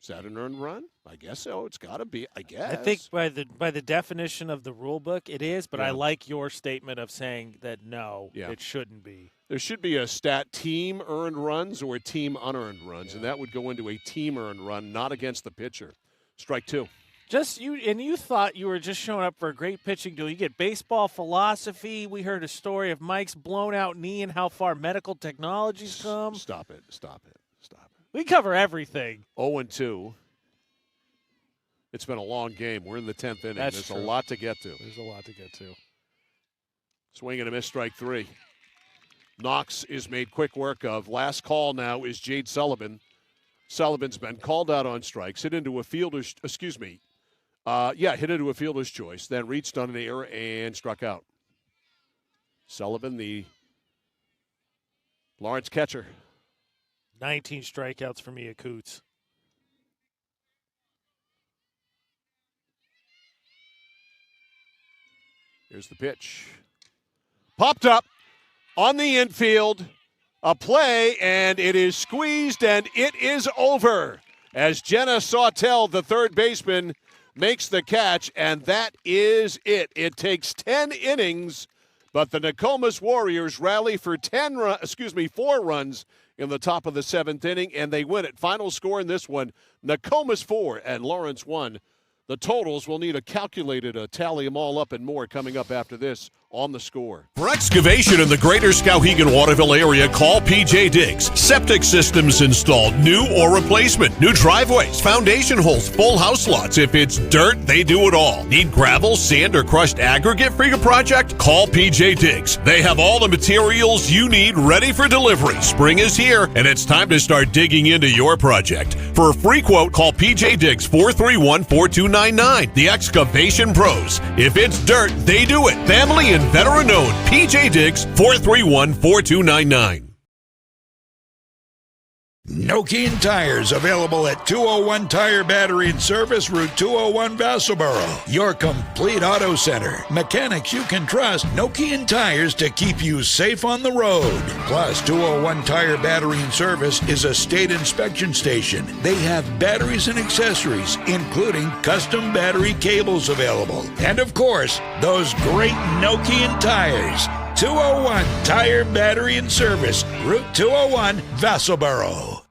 is that an earned run? I guess so. It's got to be, I guess. I think by the definition of the rule book, it is, but Yeah. I like your statement of saying that no, it shouldn't be. There should be a stat team earned runs or team unearned runs, and that would go into a team earned run, not against the pitcher. Strike two. You thought you were just showing up for a great pitching duel. You get baseball philosophy. We heard a story of Mike's blown out knee and how far medical technology's come. Stop it. We cover everything. 0-2. It's been a long game. We're in the 10th inning. That's There's true. a lot to get to. There's a lot to get to. Swing and a miss, strike three. Knox is made quick work of. Last call now is Jade Sullivan. Sullivan's been called out on strikes, hit into a fielder's, hit into a fielder's choice, then reached on an error and struck out. Sullivan, the Lawrence catcher. 19 strikeouts for Mia Coots. Here's the pitch. Popped up on the infield. A play, and it is squeezed, and it is over. As Jenna Sawtell, the third baseman, makes the catch, and that is it. It takes 10 innings, but the Nokomis Warriors rally for 4 runs in the top of the 7th inning, and they win it. Final score in this one, Nokomis 4 and Lawrence 1. The totals, we'll need a calculator to tally them all up and more coming up after this on The Score. For excavation in the greater Skowhegan-Waterville area, call PJ Diggs. Septic systems installed, new or replacement. New driveways, foundation holes, full house lots. If it's dirt, they do it all. Need gravel, sand, or crushed aggregate for your project? Call PJ Diggs. They have all the materials you need ready for delivery. Spring is here, and it's time to start digging into your project. For a free quote, call PJ Diggs 431-4299. The Excavation Pros. If it's dirt, they do it. Family and veteran-owned. PJ Diggs 431-4299. Nokian Tires, available at 201 Tire Battery and Service, Route 201, Vassalboro. Your complete auto center. Mechanics you can trust. Nokian Tires to keep you safe on the road. Plus, 201 Tire Battery and Service is a state inspection station. They have batteries and accessories, including custom battery cables available. And of course, those great Nokian tires. 201 Tire, Battery, and Service, Route 201, Vassalboro.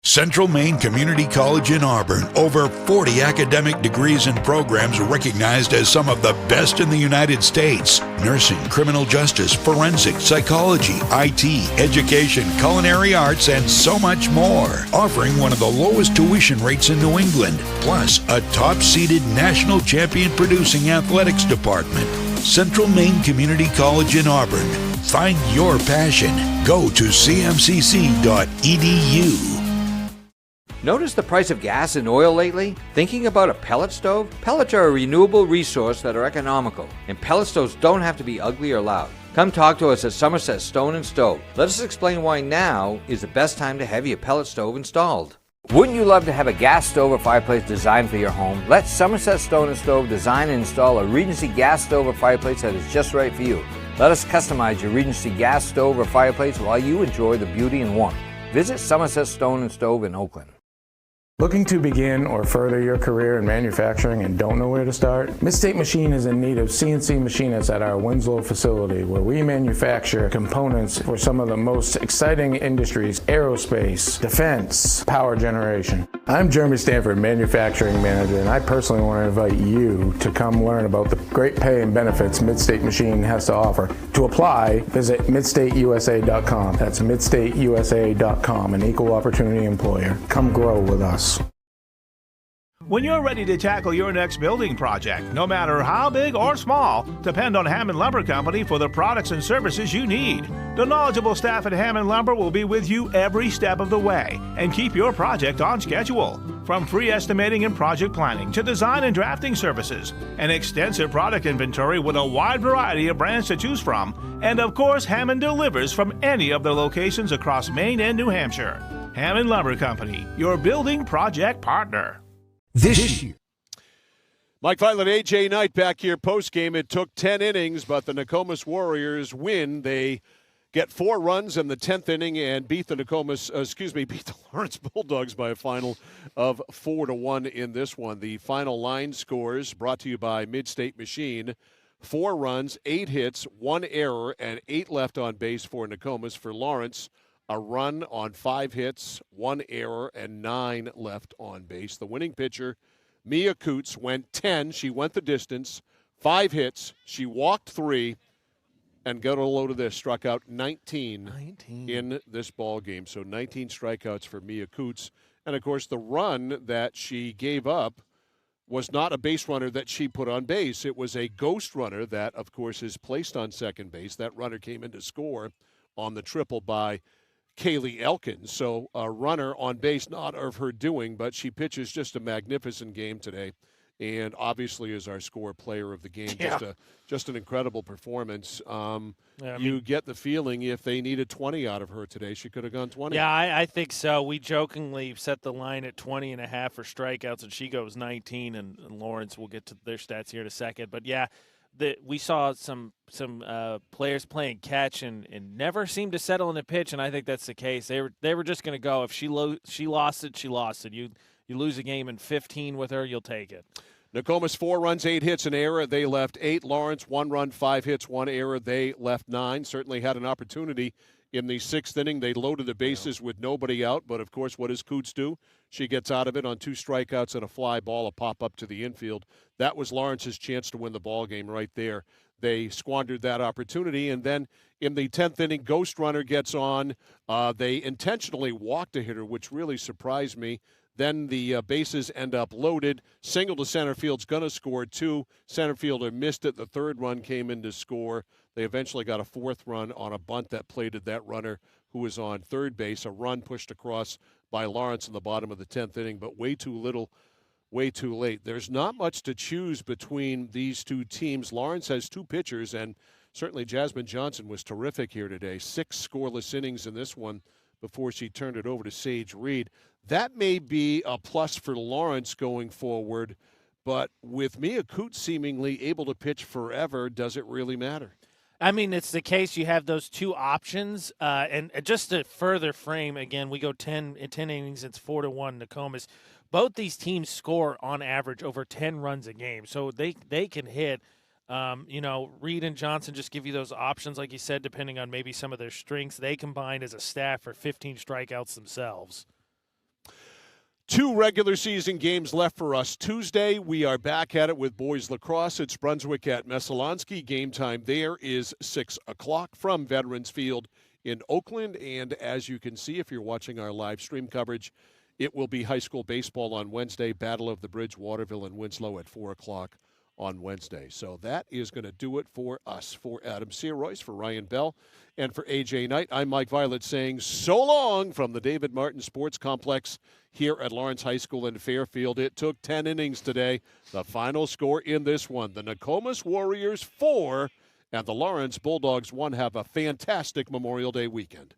Central Maine Community College in Auburn. Over 40 academic degrees and programs recognized as some of the best in the United States. Nursing, criminal justice, forensic, psychology, IT, education, culinary arts, and so much more. Offering one of the lowest tuition rates in New England. Plus, a top-seeded national champion producing athletics department. Central Maine Community College in Auburn. Find your passion. Go to cmcc.edu. Notice the price of gas and oil lately? Thinking about a pellet stove? Pellets are a renewable resource that are economical, and pellet stoves don't have to be ugly or loud. Come talk to us at Somerset Stone & Stove. Let us explain why now is the best time to have your pellet stove installed. Wouldn't you love to have a gas stove or fireplace designed for your home? Let Somerset Stone & Stove design and install a Regency gas stove or fireplace that is just right for you. Let us customize your Regency gas stove or fireplace while you enjoy the beauty and warmth. Visit Somerset Stone & Stove in Oakland. Looking to begin or further your career in manufacturing and don't know where to start? Midstate Machine is in need of CNC machinists at our Winslow facility, where we manufacture components for some of the most exciting industries: aerospace, defense, power generation. I'm Jeremy Stanford, manufacturing manager, and I personally want to invite you to come learn about the great pay and benefits Midstate Machine has to offer. To apply, visit midstateusa.com. That's midstateusa.com, an equal opportunity employer. Come grow with us. When you're ready to tackle your next building project, no matter how big or small, depend on Hammond Lumber Company for the products and services you need. The knowledgeable staff at Hammond Lumber will be with you every step of the way and keep your project on schedule. From free estimating and project planning to design and drafting services, an extensive product inventory with a wide variety of brands to choose from, and of course, Hammond delivers from any of their locations across Maine and New Hampshire. Hammond Lumber Company, your building project partner. This year. Mike Violet, AJ Knight back here post-game. It took 10 innings, but the Nokomis Warriors win. They get 4 runs in the 10th inning and beat the Lawrence Bulldogs by a final of 4-1 in this one. The final line scores brought to you by Midstate Machine. 4 runs, 8 hits, 1 error, and 8 left on base for Nokomis. For Lawrence, a run on 5 hits, 1 error, and 9 left on base. The winning pitcher, Mia Coots, went 10. She went the distance, 5 hits. She walked 3, and got a load of this, struck out 19 in this ball game. So 19 strikeouts for Mia Coots. And, of course, the run that she gave up was not a base runner that she put on base. It was a ghost runner that, of course, is placed on second base. That runner came in to score on the triple by Kaylee Elkins. So a runner on base, not of her doing, but she pitches just a magnificent game today, and obviously is our score player of the game. Yeah. Just an incredible performance. You get the feeling if they needed 20 out of her today, she could have gone 20. Yeah, I think so. We jokingly set the line at 20.5 for strikeouts, and she goes 19, and Lawrence, will get to their stats here in a second. But, yeah, we saw some players playing catch and never seemed to settle in a pitch, and I think that's the case. They were just going to go. If she lost it, she lost it. You lose a game in 15 with her, you'll take it. Nokomis 4 runs, 8 hits, an error. They left 8. Lawrence 1 run, 5 hits, 1 error. They left 9. Certainly had an opportunity in the 6th inning. They loaded the bases with nobody out, but of course, what does Coots do? She gets out of it on 2 strikeouts and a fly ball, a pop up to the infield. That was Lawrence's chance to win the ball game right there. They squandered that opportunity, and then in the 10th inning, Ghost Runner gets on. They intentionally walked a hitter, which really surprised me. Then the bases end up loaded. Single to center field's going to score 2. Center fielder missed it. The 3rd run came in to score. They eventually got a 4th run on a bunt that plated that runner who was on third base. A run pushed across by Lawrence in the bottom of the 10th inning, but way too little, way too late. There's not much to choose between these two teams. Lawrence has 2 pitchers, and certainly Jasmine Johnson was terrific here today. 6 scoreless innings in this one before she turned it over to Sage Reed. That may be a plus for Lawrence going forward, but with Mia Coots seemingly able to pitch forever, does it really matter? I mean, it's the case. You have those 2 options. And just to further frame, again, we go 10 innings. It's 4-1 Nokomis. Both these teams score on average over 10 runs a game. So they can hit Reed and Johnson just give you those options, like you said, depending on maybe some of their strengths. They combined as a staff for 15 strikeouts themselves. 2 regular season games left for us. Tuesday, we are back at it with boys lacrosse. It's Brunswick at Messalonsky. Game time there is 6 o'clock from Veterans Field in Oakland. And as you can see, if you're watching our live stream coverage, it will be high school baseball on Wednesday, Battle of the Bridge, Waterville and Winslow at 4 o'clock on Wednesday. So that is going to do it for us. For Adam Searoyce, for Ryan Bell, and for AJ Knight, I'm Mike Violet saying so long from the David Martin Sports Complex here at Lawrence High School in Fairfield. It took 10 innings today. The final score in this one, the Nokomis Warriors 4 and the Lawrence Bulldogs 1. Have a fantastic Memorial Day weekend.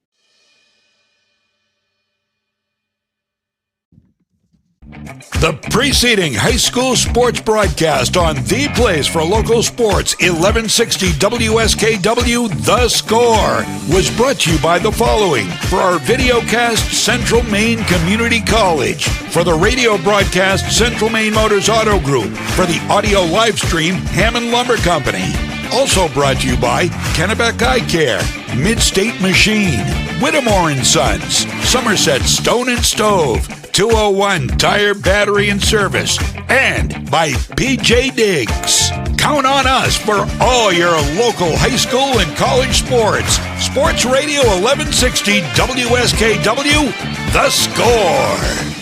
The preceding high school sports broadcast on the place for local sports, 1160 WSKW The Score, was brought to you by the following. For our videocast, Central Maine Community College. For the radio broadcast, Central Maine Motors Auto Group. For the audio live stream, Hammond Lumber Company. Also brought to you by Kennebec Eye Care, Mid-State Machine, Whittemore & Sons, Somerset Stone and Stove, 201 Tire, Battery, and Service, and by PJ Diggs. Count on us for all your local high school and college sports. Sports Radio 1160 WSKW, The Score.